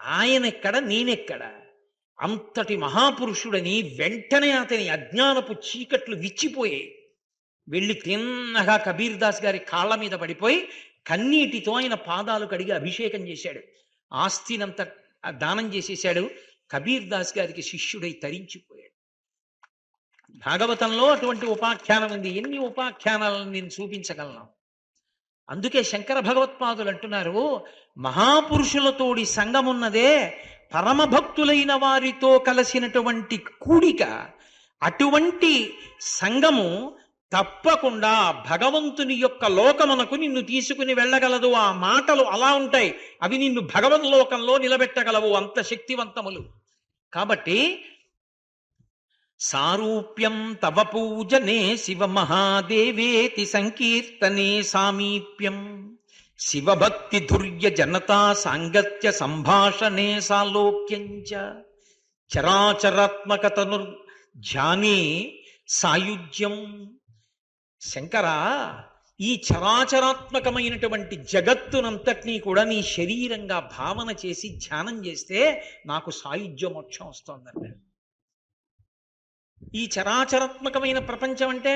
ఆయనెక్కడ నేనెక్కడ? అంతటి మహాపురుషుడని వెంటనే అతని అజ్ఞానపు చీకట్లు విచ్చిపోయాయి. వెళ్ళి తిన్నగా కబీర్ దాస్ గారి కాళ్ళ మీద పడిపోయి కన్నీటితో ఆయన పాదాలు కడిగి అభిషేకం చేశాడు. ఆస్తినంత దానం చేసేశాడు. కబీర్ దాస్ గారికి శిష్యుడై తరించిపోయాడు. భాగవతంలో అటువంటి ఉపాఖ్యానం ఉంది. ఎన్ని ఉపాఖ్యానాలను నేను చూపించగలను. అందుకే శంకర భగవత్పాదులు అంటున్నారు, మహాపురుషులతోడి సంగమున్నదే పరమభక్తులైన వారితో కలిసినటువంటి కూడిక. అటువంటి సంగము తప్పకుండా భగవంతుని యొక్క లోకమునకు నిన్ను తీసుకుని వెళ్ళగలదు. ఆ మాటలు అలా ఉంటాయి, అవి నిన్ను భగవన్ లోకంలో నిలబెట్టగలవు, అంత శక్తివంతములు. కాబట్టి సారూప్యం తవ పూజనే శివ మహాదేవేతి సంకీర్తనే సామీప్యం శివభక్తి ధుర్య జనతా సాంగత్య సంభాషణే సాలోక్యంచ చరాచరాత్మకతనుర్ధ్యానే సాయుజ్యం. శంకర, ఈ చరాచరాత్మకమైనటువంటి జగత్తునంతటినీ కూడా నీ శరీరంగా భావన చేసి ధ్యానం చేస్తే నాకు సాయుజ్య మోక్షం వస్తుందండి. ఈ చరాచరాత్మకమైన ప్రపంచం అంటే,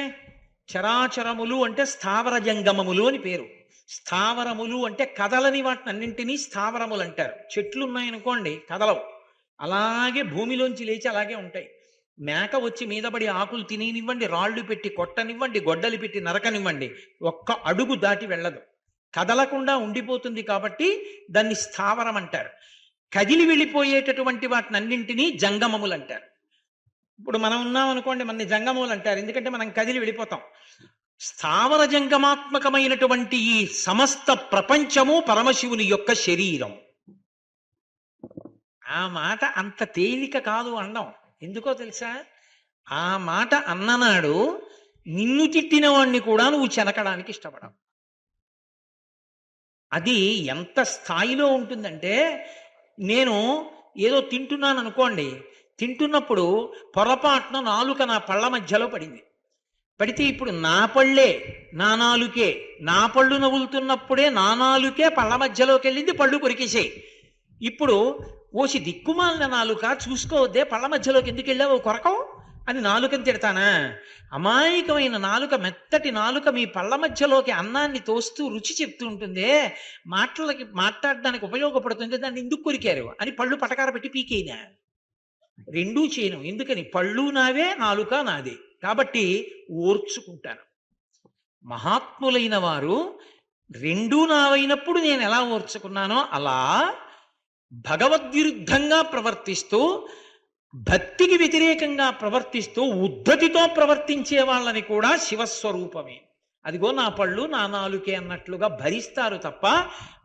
చరాచరములు అంటే స్థావర జంగమములు అని పేరు. స్థావరములు అంటే కదలని వాటిని అన్నింటినీ స్థావరములు అంటారు. చెట్లు ఉన్నాయనుకోండి కదలవు, అలాగే భూమిలోంచి లేచి అలాగే ఉంటాయి. మేక వచ్చి మీద పడి ఆకులు తినేనివ్వండి, రాళ్ళు పెట్టి కొట్టనివ్వండి, గొడ్డలి పెట్టి నరకనివ్వండి, ఒక్క అడుగు దాటి వెళ్ళదు, కదలకుండా ఉండిపోతుంది. కాబట్టి దాన్ని స్థావరం అంటారు. కదిలి వెళ్ళిపోయేటటువంటి వాటిని అన్నింటినీ జంగమములు అంటారు. ఇప్పుడు మనం ఉన్నాం అనుకోండి, మన జంగమములు అంటారు, ఎందుకంటే మనం కదిలి వెళ్ళిపోతాం. స్థావర జంగమాత్మకమైనటువంటి ఈ సమస్త ప్రపంచము పరమశివుని యొక్క శరీరం. ఆ మాట అంత తేలిక కాదు అనడం. ఎందుకో తెలుసా? ఆ మాట అన్ననాడు నిన్ను తిట్టిన వాణ్ణి కూడా నువ్వు చెనకడానికి ఇష్టపడవు. అది ఎంత స్థాయిలో ఉంటుందంటే, నేను ఏదో తింటున్నాను అనుకోండి, తింటున్నప్పుడు పొరపాటున నాలుక నా పళ్ళ మధ్యలో పడింది. పడితే ఇప్పుడు నా పళ్ళే నా నాలుకే, నా పళ్ళు నవ్వులుతున్నప్పుడే నా నాలుకే పళ్ళ మధ్యలోకి వెళ్ళింది, పళ్ళు కొరికేసాయి. ఇప్పుడు ఓసి దిక్కుమాలిన నాలుక, చూసుకోవద్దే, పళ్ళ మధ్యలోకి ఎందుకు వెళ్ళావు కొరకవు అని నాలుకని తిడతానా? అమాయకమైన నాలుక, మెత్తటి నాలుక మీ పళ్ళ మధ్యలోకి అన్నాన్ని తోస్తూ రుచి చెప్తూ ఉంటుందే, మాట్లాడడానికి ఉపయోగపడుతుంది, దాన్ని ఎందుకు కొరికారు అని పళ్ళు పటకార పెట్టి పీకేనా? రెండూ చేయను. ఎందుకని? పళ్ళు నావే, నాలుక నాదే, కాబట్టి ఓర్చుకుంటాను. మహాత్ములైన వారు రెండూ నావైనప్పుడు నేను ఎలా ఓర్చుకున్నానో అలా భగవద్విరుద్ధంగా ప్రవర్తిస్తూ, భక్తికి వ్యతిరేకంగా ప్రవర్తిస్తూ, ఉద్ధతితో ప్రవర్తించే వాళ్ళని కూడా శివస్వరూపమే, అదిగో నా పళ్ళు నా నాలుకే అన్నట్లుగా భరిస్తారు తప్ప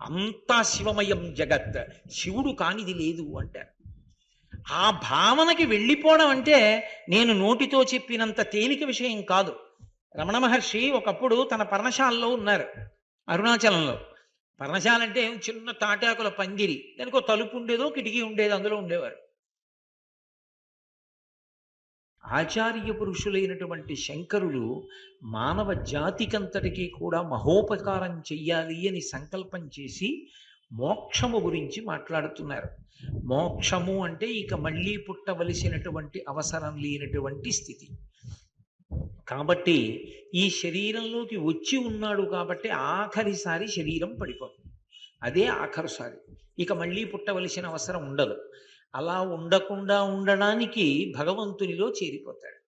అంతా శివమయం జగత్, శివుడు కానిది లేదు అంటారు. ఆ భావనకి వెళ్ళిపోవడం అంటే నేను నోటితో చెప్పినంత తేలిక విషయం కాదు. రమణ మహర్షి ఒకప్పుడు తన పర్ణశాలలో ఉన్నారు, అరుణాచలంలో. పర్ణశాల అంటే చిన్న తాటాకుల పందిరి, దానికి ఒక తలుపు ఉండేదో కిటికీ ఉండేదో, అందులో ఉండేవారు. ఆచార్య పురుషులైనటువంటి శంకరులు మానవ జాతికంతటికీ కూడా మహోపకారం చెయ్యాలి అని సంకల్పం చేసి మోక్షము గురించి మాట్లాడుతున్నారు. మోక్షము అంటే ఇక మళ్ళీ పుట్టవలసినటువంటి అవసరం లేనటువంటి స్థితి. కాబట్టి ఈ శరీరంలోకి వచ్చి ఉన్నాడు కాబట్టి ఆఖరిసారి శరీరం పడిపోతుంది, అదే ఆఖరుసారి, ఇక మళ్ళీ పుట్టవలసిన అవసరం ఉండదు. అలా ఉండకుండా ఉండడానికి భగవంతునిలో చేరిపోతాడు.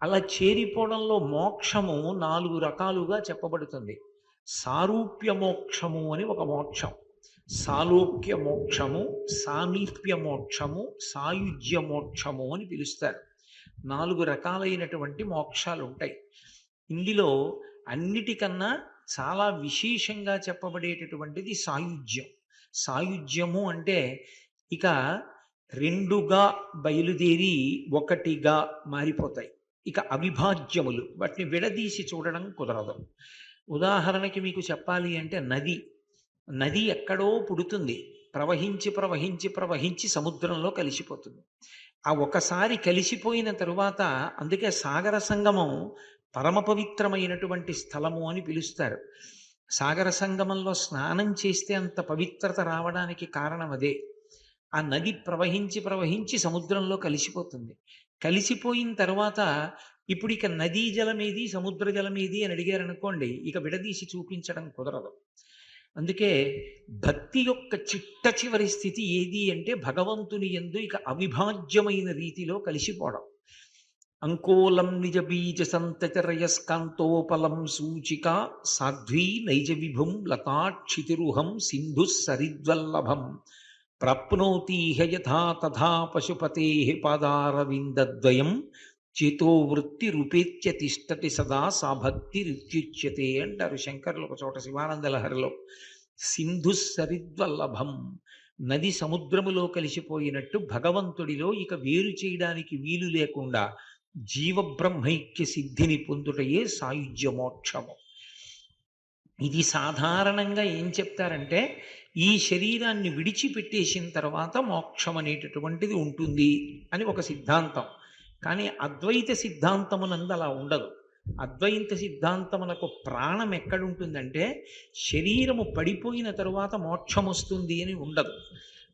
అలా చేరిపోవడంలో మోక్షము 4 రకాలుగా చెప్పబడుతుంది. సారూప్య మోక్షము అని ఒక మోక్షం, సాలోక్య మోక్షము, సామీప్య మోక్షము, సాయుజ్య మోక్షము అని పిలుస్తారు. 4 రకాలైనటువంటి మోక్షాలు ఉంటాయి. ఇందులో అన్నిటికన్నా చాలా విశేషంగా చెప్పబడేటటువంటిది సాయుజ్యం. సాయుజ్యము అంటే ఇక రెండుగా బయలుదేరి ఒకటిగా మారిపోతాయి. ఇక అవిభాజ్యములు, వాటిని విడదీసి చూడడం కుదరదు. ఉదాహరణకి మీకు చెప్పాలి అంటే, నది ఎక్కడో పుడుతుంది, ప్రవహించి ప్రవహించి ప్రవహించి సముద్రంలో కలిసిపోతుంది. ఆ ఒకసారి కలిసిపోయిన తరువాత, అందుకే సాగర సంగమం పరమ పవిత్రమైనటువంటి స్థలము అని పిలుస్తారు. సాగర సంగమంలో స్నానం చేస్తే అంత పవిత్రత రావడానికి కారణం అదే. ఆ నది ప్రవహించి ప్రవహించి సముద్రంలో కలిసిపోతుంది. కలిసిపోయిన తర్వాత ఇప్పుడు ఇక నదీ జలమేది సముద్ర జలమేది అని అడిగారనుకోండి, ఇక విడదీసి చూపించడం కుదరదు. అందుకే భక్తి యొక్క చిట్ట చివరి స్థితి ఏది అంటే భగవంతుని యందు ఇక అవిభాజ్యమైన రీతిలో కలిసిపోవడం. అంకోలం నిజ బీజ సంతచరయస్కాంతోపలం సూచిక సాధ్వీ నైజ విభుం లతాక్షితిరుహం సింధు సరిద్వల్లభం ప్రాప్నోతీహ యథా తథా పశుపతే పాదారవిందద్వయం చేతో వృత్తి రూపేత్య తిష్టతి సదా సా భక్తి రిత్యుచ్యతే అంటారు శంకరులు ఒక చోట శివానంద లహరిలో. సింధు సరిద్వల్లభం, నది సముద్రములో కలిసిపోయినట్టు భగవంతుడిలో ఇక వేరు చేయడానికి వీలు లేకుండా జీవబ్రహ్మైక్య సిద్ధిని పొందుటయే సాయుజ్య మోక్షము. ఇది సాధారణంగా ఏం చెప్తారంటే ఈ శరీరాన్ని విడిచిపెట్టేసిన తర్వాత మోక్షం అనేటటువంటిది ఉంటుంది అని ఒక సిద్ధాంతం. కానీ అద్వైత సిద్ధాంతమునందు అలా ఉండదు. అద్వైత సిద్ధాంతమునకు ప్రాణం ఎక్కడుంటుందంటే శరీరము పడిపోయిన తరువాత మోక్షం వస్తుంది అని ఉండదు.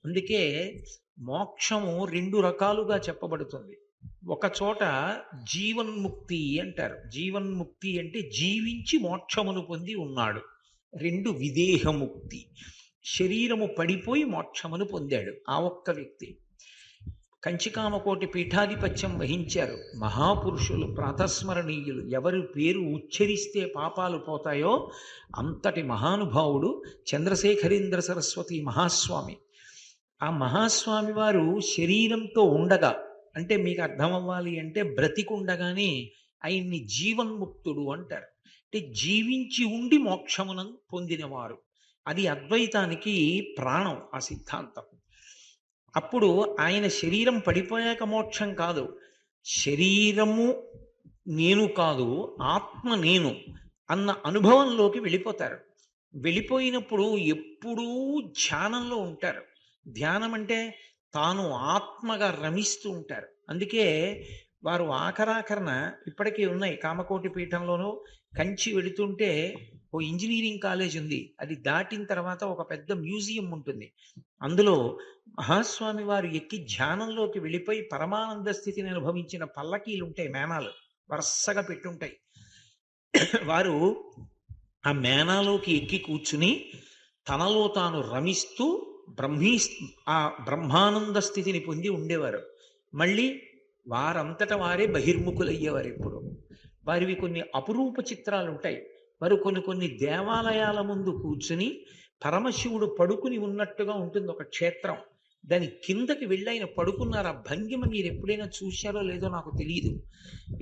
అందుకే మోక్షము రెండు రకాలుగా చెప్పబడుతుంది. ఒక చోట జీవన్ముక్తి అంటారు. జీవన్ముక్తి అంటే జీవించి మోక్షమును పొంది ఉన్నాడు. రెండు విదేహముక్తి, శరీరము పడిపోయి మోక్షమును పొందాడు ఆ ఒక్క వ్యక్తి. కంచికామకోటి పీఠాధిపత్యం వహించారు మహాపురుషులు, ప్రాతస్మరణీయులు. ఎవరి పేరు ఉచ్చరిస్తే పాపాలు పోతాయో అంతటి మహానుభావుడు చంద్రశేఖరేంద్ర సరస్వతి మహాస్వామి. ఆ మహాస్వామి వారు శరీరంతో ఉండగా, అంటే మీకు అర్థం అవ్వాలి అంటే బ్రతికుండగానే ఆయన్ని జీవన్ముక్తుడు అంటారు. అంటే జీవించి ఉండి మోక్షమును పొందినవారు. అది అద్వైతానికి ప్రాణం ఆ సిద్ధాంతం. అప్పుడు ఆయన శరీరం పడిపోయాక మోక్షం కాదు, శరీరము నేను కాదు ఆత్మ నేను అన్న అనుభవంలోకి వెళ్ళిపోతారు. వెళ్ళిపోయినప్పుడు ఎప్పుడూ ధ్యానంలో ఉంటారు. ధ్యానం అంటే తాను ఆత్మగా రమిస్తూ ఉంటారు. అందుకే వారు ఆఖరాఖరణ ఇప్పటికీ ఉన్నాయి కామకోటి పీఠంలోనూ. కంచి వెళుతుంటే ఓ ఇంజనీరింగ్ కాలేజ్ ఉంది, అది దాటిన తర్వాత ఒక పెద్ద మ్యూజియం ఉంటుంది. అందులో మహాస్వామి వారు ఎక్కి ధ్యానంలోకి వెళ్ళిపోయి పరమానంద స్థితిని అనుభవించిన పల్లకీలు ఉంటాయి, మేనాలు వరుసగా పెట్టుంటాయి. వారు ఆ మేనాలోకి ఎక్కి కూర్చుని తనలో తాను రమిస్తూ ఆ బ్రహ్మానంద స్థితిని పొంది ఉండేవారు. మళ్ళీ వారంతట వారే బహిర్ముఖులయ్యేవారు. ఎప్పుడు వారివి కొన్ని అపురూప చిత్రాలు ఉంటాయి. వారు కొన్ని దేవాలయాల ముందు కూర్చుని పరమశివుడు పడుకుని ఉన్నట్టుగా ఉంటుంది ఒక క్షేత్రం. దాని కిందకి వెళ్ళి ఆయన పడుకున్నారు. ఆ భంగిమ మీరు ఎప్పుడైనా చూశారో లేదో నాకు తెలియదు.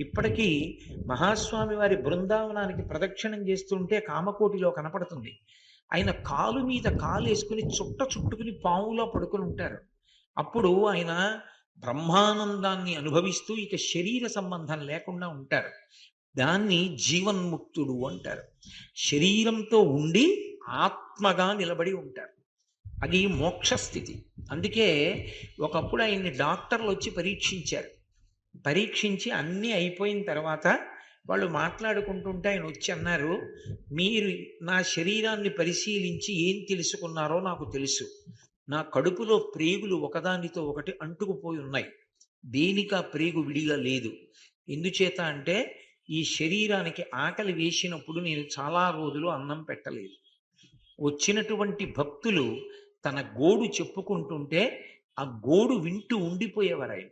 ఇప్పటికీ మహాస్వామి వారి బృందావనానికి ప్రదక్షిణం చేస్తుంటే కామకోటిలో కనపడుతుంది. ఆయన కాలు మీద కాలు వేసుకుని చుట్టుకుని పావులో పడుకుని ఉంటారు. అప్పుడు ఆయన బ్రహ్మానందాన్ని అనుభవిస్తూ ఇక శరీర సంబంధం లేకుండా ఉంటారు. దాన్ని జీవన్ముక్తుడు అంటారు. శరీరంతో ఉండి ఆత్మగా నిలబడి ఉంటారు. అది మోక్షస్థితి. అందుకే ఒకప్పుడు ఆయన్ని డాక్టర్లు వచ్చి పరీక్షించి అన్నీ అయిపోయిన తర్వాత వాళ్ళు మాట్లాడుకుంటుంటే ఆయన వచ్చి అన్నారు, మీరు నా శరీరాన్ని పరిశీలించి ఏం తెలుసుకున్నారో నాకు తెలుసు. నా కడుపులో ప్రేగులు ఒకదానితో ఒకటి అంటుకుపోయి ఉన్నాయి. దేనికి ఆ ప్రేగు విడిగా లేదు. ఎందుచేత అంటే ఈ శరీరానికి ఆకలి వేసినప్పుడు నేను చాలా రోజులు అన్నం పెట్టలేదు. వచ్చినటువంటి భక్తులు తన గోడు చెప్పుకుంటుంటే ఆ గోడు వింటూ ఉండిపోయేవారు. ఆయన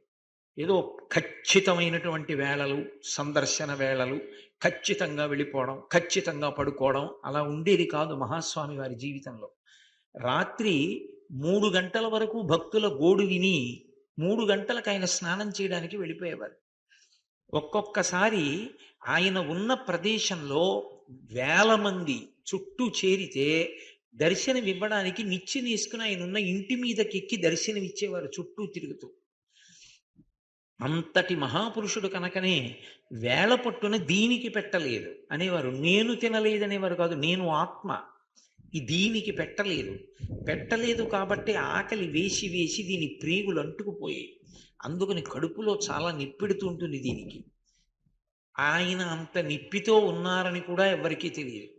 ఏదో ఖచ్చితమైనటువంటి వేళలు, సందర్శన వేళలు, ఖచ్చితంగా వెళ్ళిపోవడం, ఖచ్చితంగా పడుకోవడం అలా ఉండేది కాదు మహాస్వామి వారి జీవితంలో. రాత్రి 3 గంటల వరకు భక్తుల గోడు విని 3 గంటలకు ఆయన స్నానం చేయడానికి వెళ్ళిపోయేవారు. ఒక్కొక్కసారి ఆయన ఉన్న ప్రదేశంలో 1000 మంది చుట్టూ చేరితే దర్శనం ఇవ్వడానికి నిచ్చెన వేసుకుని ఆయన ఉన్న ఇంటి మీదకి ఎక్కి దర్శనం ఇచ్చేవారు చుట్టూ తిరుగుతూ. అంతటి మహాపురుషుడు కనుకనే వేళ పట్టున దీనికి పెట్టలేదు అనేవారు. నేను తినలేదనేవారు కాదు, నేను ఆత్మ ఈ దీనికి పెట్టలేదు కాబట్టి ఆకలి వేసి వేసి దీని ప్రేగులు అంటుకుపోయాయి. అందుకని కడుపులో చాలా నిప్పెడుతూ ఉంటుంది దీనికి. ఆయన అంత నిప్పితో ఉన్నారని కూడా ఎవరికీ తెలియదు.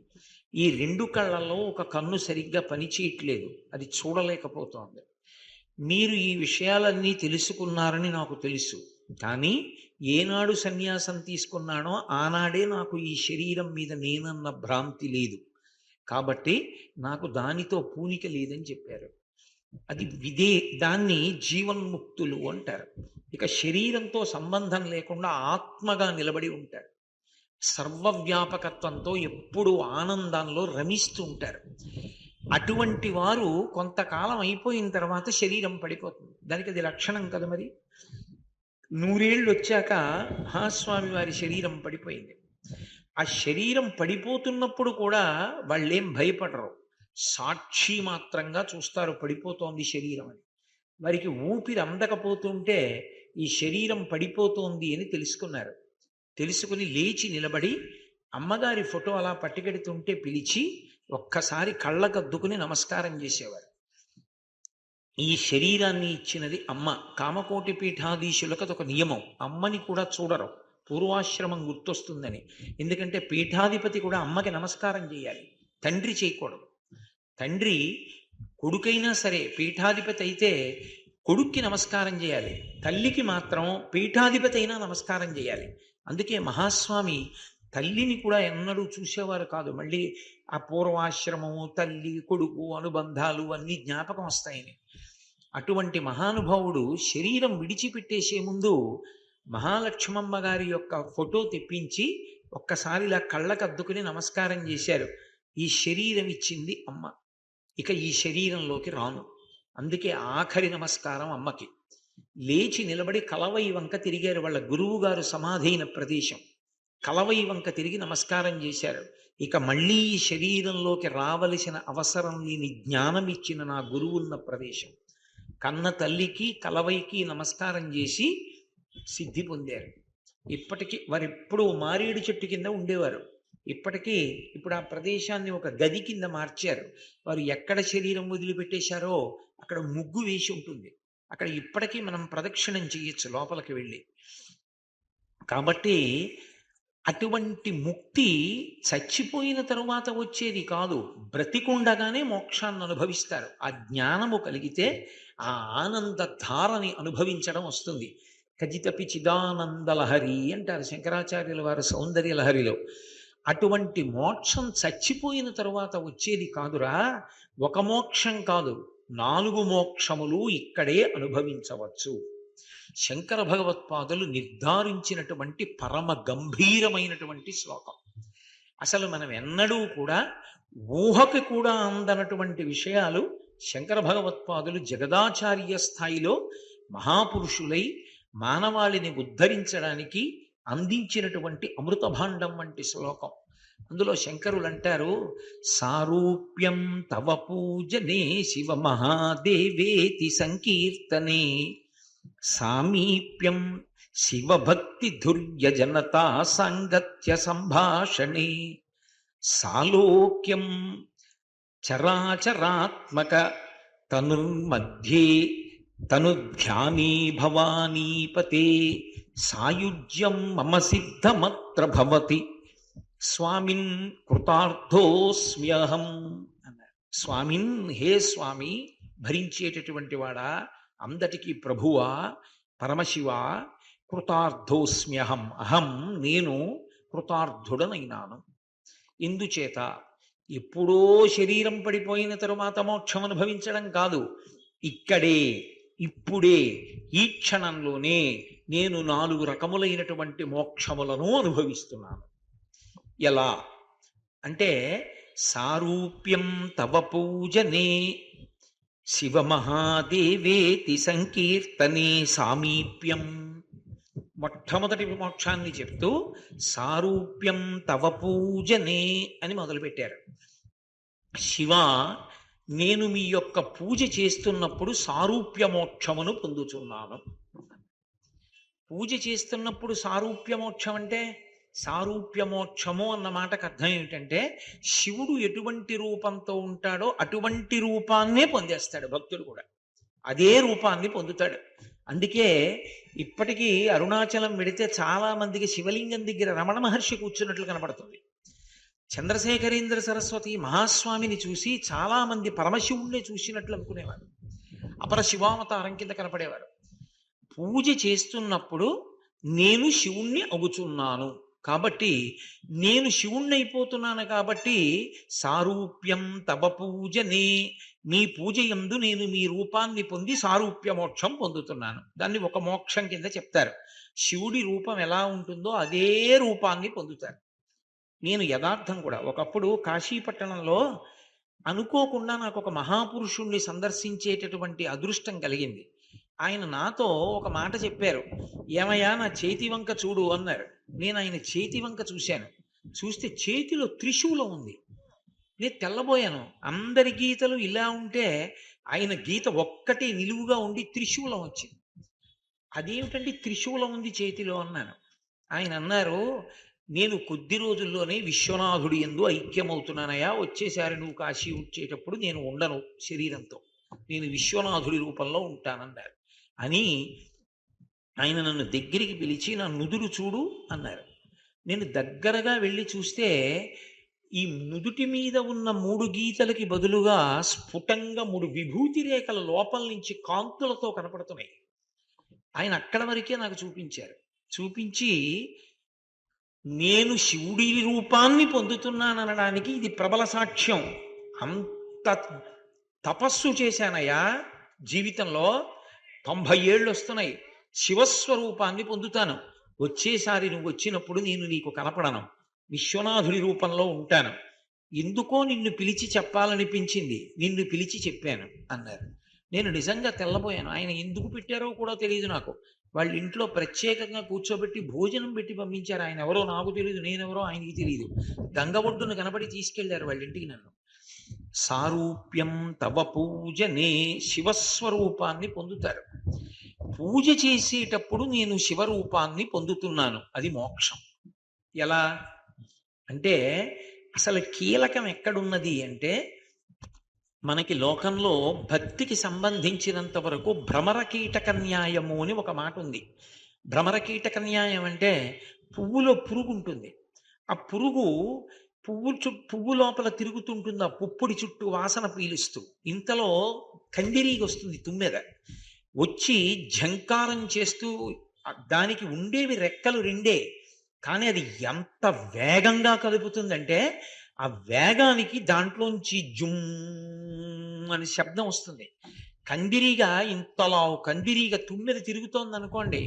ఈ 2 కళ్ళల్లో ఒక కన్ను సరిగ్గా పనిచేయట్లేదు, అది చూడలేకపోతోంది. మీరు ఈ విషయాలన్నీ తెలుసుకున్నారని నాకు తెలుసు. కానీ ఏనాడు సన్యాసం తీసుకున్నానో ఆనాడే నాకు ఈ శరీరం మీద నేనన్న భ్రాంతి లేదు. కాబట్టి నాకు దానితో పూనిక లేదని చెప్పారు. అది దాన్ని జీవన్ముక్తులు అంటారు. ఇక శరీరంతో సంబంధం లేకుండా ఆత్మగా నిలబడి ఉంటారు. సర్వవ్యాపకత్వంతో ఎప్పుడూ ఆనందంలో రమిస్తూ ఉంటారు. అటువంటి వారు కొంతకాలం అయిపోయిన తర్వాత శరీరం పడిపోతుంది. దానికి అది లక్షణం కదా. మరి 100 ఏళ్ళు వచ్చాక మహాస్వామి వారి శరీరం పడిపోయింది. ఆ శరీరం పడిపోతున్నప్పుడు కూడా వాళ్ళేం భయపడరు. సాక్షి మాత్రంగా చూస్తారు పడిపోతోంది శరీరం అని. వారికి ఊపిరి అందకపోతుంటే ఈ శరీరం పడిపోతోంది అని తెలుసుకున్నారు. తెలుసుకుని లేచి నిలబడి అమ్మగారి ఫోటో అలా పట్టుకెడుతుంటే పిలిచి ఒక్కసారి కళ్ళకద్దుకుని నమస్కారం చేసేవారు. ఈ శరీరాన్ని ఇచ్చినది అమ్మ. కామకోటి పీఠాధీశులకు అదొక నియమం. అమ్మని కూడా చూడరు, పూర్వాశ్రమం గుర్తొస్తుందని. ఎందుకంటే పీఠాధిపతి కూడా అమ్మకి నమస్కారం చేయాలి, తండ్రి చేయకూడదు. తండ్రి కొడుకైనా సరే పీఠాధిపతి అయితే కొడుక్కి నమస్కారం చేయాలి, తల్లికి మాత్రం పీఠాధిపతి అయినా నమస్కారం చేయాలి. అందుకే మహాస్వామి తల్లిని కూడా ఎన్నడూ చూసేవారు కాదు. మళ్ళీ ఆ పూర్వాశ్రమము, తల్లి కొడుకు అనుబంధాలు అన్నీ జ్ఞాపకం వస్తాయని. అటువంటి మహానుభావుడు శరీరం విడిచిపెట్టేసే ముందు మహాలక్ష్మమ్మ గారి యొక్క ఫోటో తెప్పించి ఒక్కసారి ఇలా కళ్ళకద్దుకుని నమస్కారం చేశారు. ఈ శరీరం ఇచ్చింది అమ్మ, ఇక ఈ శరీరంలోకి రాను. అందుకే ఆఖరి నమస్కారం అమ్మకి. లేచి నిలబడి కలవై వంక తిరిగారు. వాళ్ళ గురువు గారు సమాధైన ప్రదేశం. కలవై వంక తిరిగి నమస్కారం చేశారు. ఇక మళ్ళీ ఈ శరీరంలోకి రావలసిన అవసరం లేని జ్ఞానం ఇచ్చిన నా గురువున్న ప్రదేశం. కన్న తల్లికి కలవైకి నమస్కారం చేసి సిద్ధి పొందారు. ఇప్పటికీ వారెప్పుడూ మారేడు చెట్టు కింద ఉండేవారు. ఇప్పుడు ఆ ప్రదేశాన్ని ఒక గది కింద మార్చారు. వారు ఎక్కడ శరీరం వదిలిపెట్టేశారో అక్కడ ముగ్గు వేసి ఉంటుంది. అక్కడ ఇప్పటికీ మనం ప్రదక్షిణం చేయొచ్చు లోపలికి వెళ్ళి. కాబట్టి అటువంటి ముక్తి చచ్చిపోయిన తరువాత వచ్చేది కాదు, బ్రతికుండగానే మోక్షాన్ని అనుభవిస్తారు. ఆ జ్ఞానము కలిగితే ఆ ఆనంద ధారని అనుభవించడం వస్తుంది. కజితపి చిదానందలహరి అంటారు శంకరాచార్యుల వారు సౌందర్య లహరిలో. అటువంటి మోక్షం చచ్చిపోయిన తరువాత వచ్చేది కాదురా. ఒక మోక్షం కాదు, 4 మోక్షములు ఇక్కడే అనుభవించవచ్చు. శంకర భగవత్పాదులు నిర్ధారించినటువంటి పరమ గంభీరమైనటువంటి శ్లోకం. అసలు మనం ఎన్నడూ కూడా ఊహకు కూడా అందనటువంటి విషయాలు శంకర భగవత్పాదులు జగదాచార్య స్థాయిలో మహాపురుషులై మానవాళిని ఉద్ధరించడానికి అందించినటువంటి అమృత భాండం వంటి శ్లోకం. అందులో శంకరులు అంటారు, సారూప్యం తవ పూజనే శివ మహాదేవేతి సంకీర్తనే సామీప్యం శివభక్తి ధుర్య జనతా సాంగత్య సంభాషణే సాలోక్యం చరాచరాత్మక తనుర్మధ్యే తనుధ్యానే భవానీపతే సాయుజ్యం మమ సిద్ధమత్ర భవతి స్వామిన్ కృతార్థోస్మ్యహం అన్నారు. స్వామిన్, హే స్వామి, భరించేటటువంటి వాడా, అందటికీ ప్రభువా, పరమశివ, కృతార్థోస్మ్యహం, అహం నేను కృతార్థుడనైనాను. ఇందుచేత ఎప్పుడో శరీరం పడిపోయిన తరువాత మోక్షం అనుభవించడం కాదు, ఇక్కడే ఇప్పుడే ఈ క్షణంలోనే నేను 4 రకములైనటువంటి మోక్షములను అనుభవిస్తున్నాను. ఎలా అంటే, సారూప్యం తవ పూజనే శివ మహాదేవేతి సంకీర్తనే సామీప్యం. మొట్టమొదటి మోక్షాన్ని చెప్తూ సారూప్యం తవ పూజనే అని మొదలుపెట్టారు. శివ, నేను మీ యొక్క పూజ చేస్తున్నప్పుడు సారూప్య మోక్షమును పొందుతున్నాను. పూజ చేస్తున్నప్పుడు సారూప్య మోక్షం అంటే, సారూప్య మోక్షము అన్న మాటకు అర్థం ఏమిటంటే, శివుడు ఎటువంటి రూపంతో ఉంటాడో అటువంటి రూపాన్నే పొందేస్తాడు భక్తుడు కూడా, అదే రూపాన్ని పొందుతాడు. అందుకే ఇప్పటికీ అరుణాచలం వెడితే చాలా మందికి శివలింగం దగ్గర రమణ మహర్షి కూర్చున్నట్లు కనపడుతుంది. చంద్రశేఖరేంద్ర సరస్వతి మహాస్వామిని చూసి చాలా మంది పరమశివుణ్ణి చూసినట్లు అనుకునేవారు. అపర శివావతారం కింద కనపడేవారు. పూజ చేస్తున్నప్పుడు నేను శివుణ్ణి అవుతున్నాను కాబట్టి, నేను శివుణ్ణి అయిపోతున్నాను కాబట్టి సారూప్యం తవ పూజనే, మీ పూజ యందు నేను మీ రూపాన్ని పొంది సారూప్య మోక్షం పొందుతున్నాను. దాన్ని ఒక మోక్షం కింద చెప్తారు. శివుడి రూపం ఎలా ఉంటుందో అదే రూపాన్ని పొందుతారు. నేను యథార్థం కూడా ఒకప్పుడు కాశీపట్టణంలో అనుకోకుండా నాకు ఒక మహాపురుషుణ్ణి సందర్శించేటటువంటి అదృష్టం కలిగింది. ఆయన నాతో ఒక మాట చెప్పారు. ఏమయ్యా నా చేతి వంక చూడు అన్నారు. నేను ఆయన చేతి వంక చూశాను. చూస్తే చేతిలో త్రిశూలం ఉంది. నేను తెల్లబోయాను. అందరి గీతలు ఇలా ఉంటే ఆయన గీత ఒక్కటి నిలువుగా ఉండి త్రిశూలం వచ్చింది. అదేమిటండి త్రిశూలం ఉంది చేతిలో అన్నాను. ఆయన అన్నారు, నేను కొద్ది రోజుల్లోనే విశ్వనాథుడి యందు ఐక్యమవుతున్నానయా, వచ్చేసారి నువ్వు కాశీ వచ్చేటప్పుడు నేను ఉండను శరీరంతో, నేను విశ్వనాథుడి రూపంలో ఉంటానన్నారు. అని ఆయన నన్ను దగ్గరికి పిలిచి నా నుదురు చూడు అన్నారు. నేను దగ్గరగా వెళ్ళి చూస్తే ఈ నుదుటి మీద ఉన్న 3 గీతలకి బదులుగా స్ఫుటంగా 3 విభూతి రేఖల లోపల నుంచి కాంతులతో కనపడుతున్నాయి. ఆయన అక్కడ వరకే నాకు చూపించారు. చూపించి నేను శివుడి రూపాన్ని పొందుతున్నాననడానికి ఇది ప్రబల సాక్ష్యం. అంత తపస్సు చేశానయ్యా జీవితంలో, 90 ఏళ్ళు వస్తున్నాయి, శివస్వరూపాన్ని పొందుతాను. వచ్చేసారి నువ్వు వచ్చినప్పుడు నేను నీకు కనపడను, విశ్వనాథుడి రూపంలో ఉంటాను. ఎందుకో నిన్ను పిలిచి చెప్పాలనిపించింది, నిన్ను పిలిచి చెప్పాను అన్నారు. నేను నిజంగా తెల్లబోయాను. ఆయన ఎందుకు పెట్టారో కూడా తెలియదు నాకు. వాళ్ళ ఇంట్లో ప్రత్యేకంగా కూర్చోబెట్టి భోజనం పెట్టి పంపించారు. ఆయన ఎవరో నాకు తెలియదు, నేనెవరో ఆయనకి తెలియదు. గంగ ఒడ్డును కనబడి తీసుకెళ్లారు వాళ్ళ ఇంటికి నన్ను. సారూప్యం తవ పూజనే, శివస్వరూపాన్ని పొందుతారు. పూజ చేసేటప్పుడు నేను శివరూపాన్ని పొందుతున్నాను, అది మోక్షం. ఎలా అంటే అసలు కీలకం ఎక్కడున్నది అంటే, మనకి లోకంలో భక్తికి సంబంధించినంత వరకు భ్రమర కీటక న్యాయము అని ఒక మాట ఉంది. భ్రమర కీటక న్యాయం అంటే పువ్వులో పురుగు ఉంటుంది. ఆ పురుగు పువ్వు లోపల తిరుగుతుంటుంది, ఆ పుప్పొడి చుట్టూ వాసన పీలుస్తూ. ఇంతలో కందిరీగ వస్తుంది తుమ్మెద, వచ్చి ఝంకారం చేస్తూ, దానికి ఉండేవి రెక్కలు 2, కానీ అది ఎంత వేగంగా కదుపుతుందంటే ఆ వేగానికి దాంట్లోంచి జుమ్ అని శబ్దం వస్తుంది. కందిరీగ ఇంతలా కందిరీగ తుమ్మెద తిరుగుతోంది అనుకోండి,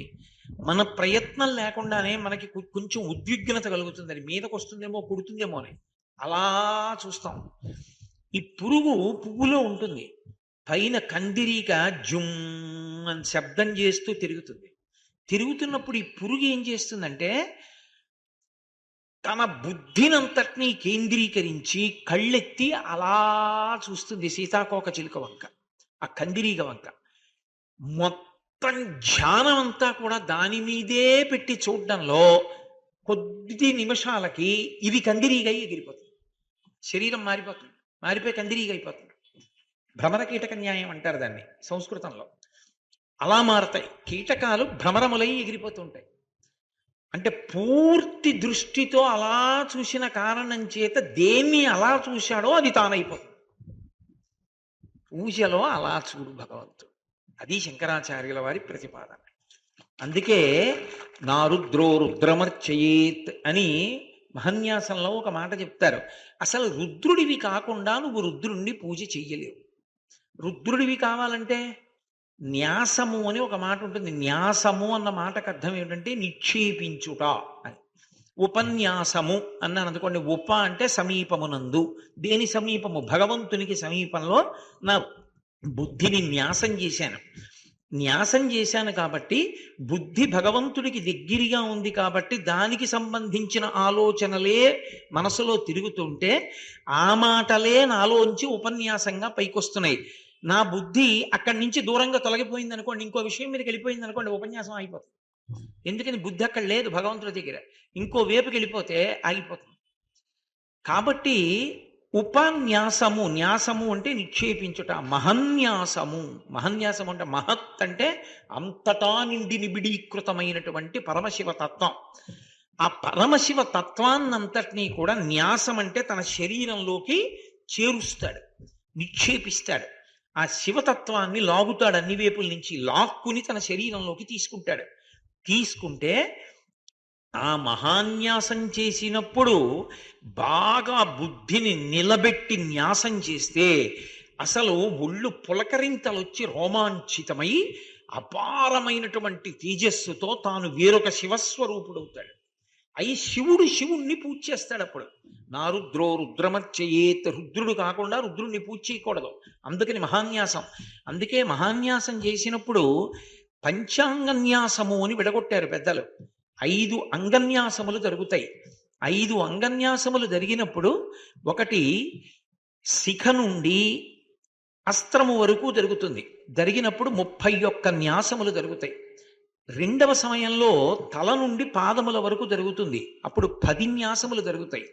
మన ప్రయత్నం లేకుండానే మనకి కొంచెం ఉద్విగ్నత కలుగుతుంది, అది మీదకు వస్తుందేమో కుడుతుందేమో అని. అలా చూస్తాం. ఈ పురుగు పువ్వులో ఉంటుంది, పైన కందిరీగ జుమ్ అని శబ్దం చేస్తూ తిరుగుతుంది. తిరుగుతున్నప్పుడు ఈ పురుగు ఏం చేస్తుందంటే తన బుద్ధినంతటినీ కేంద్రీకరించి కళ్ళెత్తి అలా చూస్తుంది సీతాకోక చిలుక వంక, ఆ కందిరీగ వంక. మొత్తం ధ్యానం అంతా కూడా దాని మీదే పెట్టి చూడడంలో కొద్ది నిమిషాలకి ఇది కందిరీగ ఎగిరిపోతుంది, శరీరం మారిపోతుంది, మారిపోయి కందిరీగ అయిపోతుంది. భ్రమర కీటక న్యాయం అంటారు దాన్ని సంస్కృతంలో. అలా మారతాయి కీటకాలు, భ్రమరములై ఎగిరిపోతుంటాయి. అంటే పూర్తి దృష్టితో అలా చూసిన కారణం చేత దేన్ని అలా చూశాడో అది తానైపోతుంది. పూజలో అలా చూడు భగవంతుడు, అది శంకరాచార్యుల వారి ప్రతిపాదన. అందుకే నా రుద్రో రుద్రమర్చయేత్ అని మహన్యాసంలో ఒక మాట చెప్తారు. అసలు రుద్రుడివి కాకుండా నువ్వు రుద్రుణ్ణి పూజ చెయ్యలేవు. రుద్రుడివి కావాలంటే న్యాసము అని ఒక మాట ఉంటుంది. న్యాసము అన్న మాటకు అర్థం ఏమిటంటే నిక్షేపించుట అని. ఉపన్యాసము అన్నాను అనుకోండి, ఉప అంటే సమీపమునందు. దేని సమీపము? భగవంతునికి సమీపంలో నా బుద్ధిని న్యాసం చేశాను. న్యాసం చేశాను కాబట్టి బుద్ధి భగవంతుడికి దగ్గరగా ఉంది కాబట్టి దానికి సంబంధించిన ఆలోచనలే మనసులో తిరుగుతుంటే ఆ మాటలే నాలోంచి ఉపన్యాసంగా పైకొస్తున్నాయి. నా బుద్ధి అక్కడి నుంచి దూరంగా తొలగిపోయింది అనుకోండి, ఇంకో విషయం మీదకి వెళ్ళిపోయింది అనుకోండి, ఉపన్యాసం అయిపోతుంది. ఎందుకని బుద్ధి అక్కడ లేదు భగవంతుడి దగ్గర, ఇంకో వైపుకి వెళ్ళిపోతే ఆగిపోతుంది. కాబట్టి ఉపన్యాసము, న్యాసము అంటే నిక్షేపించుట. మహన్యాసము, మహన్యాసము అంటే మహత్ అంటే అంతటా నిండి నిబిడీకృతమైనటువంటి పరమశివ తత్వం. ఆ పరమశివ తత్వాన్నంతటినీ కూడా న్యాసం అంటే తన శరీరంలోకి చేరుస్తాడు, నిక్షేపిస్తాడు. ఆ శివతత్వాన్ని లాగుతాడు అన్ని వైపుల నుంచి, లాక్కుని తన శరీరంలోకి తీసుకుంటాడు. తీసుకుంటే ఆ మహాన్యాసం చేసినప్పుడు బాగా బుద్ధిని నిలబెట్టి న్యాసం చేస్తే అసలు ఒళ్ళు పులకరింతలొచ్చి రోమాంచితమై అపారమైనటువంటి తేజస్సుతో తాను వేరొక శివస్వరూపుడవుతాడు. అయి శివుణ్ణి పూజ చేస్తాడు అప్పుడు. నా రుద్రో రుద్రమర్చయేత్, రుద్రుడు కాకుండా రుద్రుణ్ణి పూజ చేయకూడదు. అందుకని మహాన్యాసం. అందుకే మహాన్యాసం చేసినప్పుడు పంచాంగన్యాసము అని విడగొట్టారు పెద్దలు. 5 అంగన్యాసములు జరుగుతాయి. 5 అంగన్యాసములు జరిగినప్పుడు ఒకటి శిఖ నుండి అస్త్రము వరకు జరుగుతుంది. జరిగినప్పుడు 31 న్యాసములు జరుగుతాయి. రెండవ సమయంలో తల నుండి పాదముల వరకు జరుగుతుంది. అప్పుడు 10 న్యాసములు జరుగుతాయి.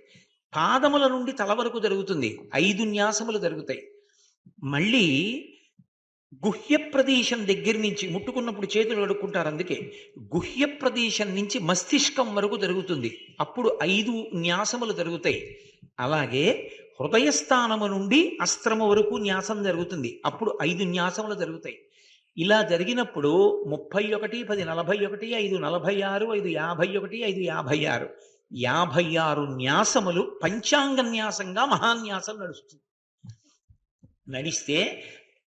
పాదముల నుండి తల వరకు జరుగుతుంది, 5 న్యాసములు జరుగుతాయి. మళ్ళీ గుహ్య ప్రదేశం దగ్గర నుంచి, ముట్టుకున్నప్పుడు చేతులు కడుక్కుంటారు అందుకే, గుహ్య ప్రదేశం నుంచి మస్తిష్కం వరకు జరుగుతుంది. అప్పుడు 5 న్యాసములు జరుగుతాయి. అలాగే హృదయస్థానము నుండి అస్త్రము వరకు న్యాసం జరుగుతుంది. అప్పుడు 5 న్యాసములు జరుగుతాయి. ఇలా జరిగినప్పుడు 31, 10, 41, 5, 46, 5, 51, 5, 56, 56 న్యాసములు పంచాంగ న్యాసంగా మహాన్యాసం నడుస్తుంది. నడిస్తే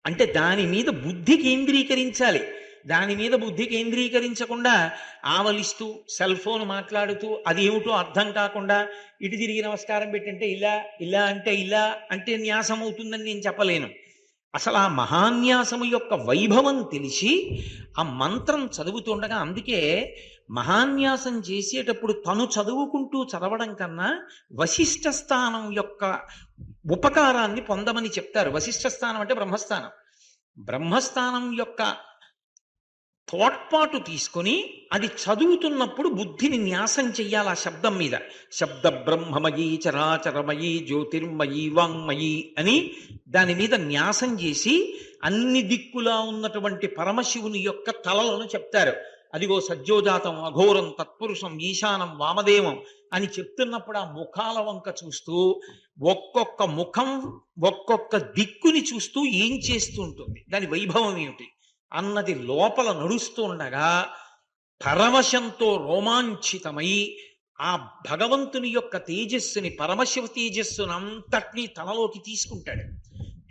అంటే దాని మీద బుద్ధి కేంద్రీకరించాలి. దాని మీద బుద్ధి కేంద్రీకరించకుండా ఆవలిస్తూ సెల్ ఫోన్ మాట్లాడుతూ అదేమిటో అర్థం కాకుండా ఇటు తిరిగి నమస్కారం పెట్టంటే ఇలా, ఇలా అంటే ఇలా అంటే న్యాసం అవుతుందని నేను చెప్పలేను. అసలు ఆ మహాన్యాసము యొక్క వైభవం తెలిసి ఆ మంత్రం చదువుతుండగా, అందుకే మహాన్యాసం చేసేటప్పుడు తను చదువుకుంటూ చదవడం కన్నా వశిష్ఠ స్థానం యొక్క ఉపకారాన్ని పొందమని చెప్తారు. వశిష్ఠ స్థానం అంటే బ్రహ్మస్థానం. బ్రహ్మస్థానం యొక్క తోడ్పాటు తీసుకొని అది చదువుతున్నప్పుడు బుద్ధిని న్యాసం చెయ్యాలి ఆ శబ్దం మీద. శబ్ద బ్రహ్మమయీ చరాచరమయీ జ్యోతిర్మయీ వాంగ్మయీ అని దాని మీద న్యాసం చేసి అన్ని దిక్కులా ఉన్నటువంటి పరమశివుని యొక్క తలలను చెప్తారు. అదిగో సజ్జోజాతం అఘోరం తత్పురుషం ఈశానం వామదేవం అని చెప్తున్నప్పుడు ఆ ముఖాల వంక చూస్తూ ఒక్కొక్క ముఖం ఒక్కొక్క దిక్కుని చూస్తూ ఏం చేస్తూ ఉంటుంది, దాని వైభవం ఏమిటి అన్నది లోపల నడుస్తూ ఉండగా పరవశంతో రోమాంచితమై ఆ భగవంతుని యొక్క తేజస్సుని, పరమశివ తేజస్సును అంతటినీ తనలోకి తీసుకుంటాడు.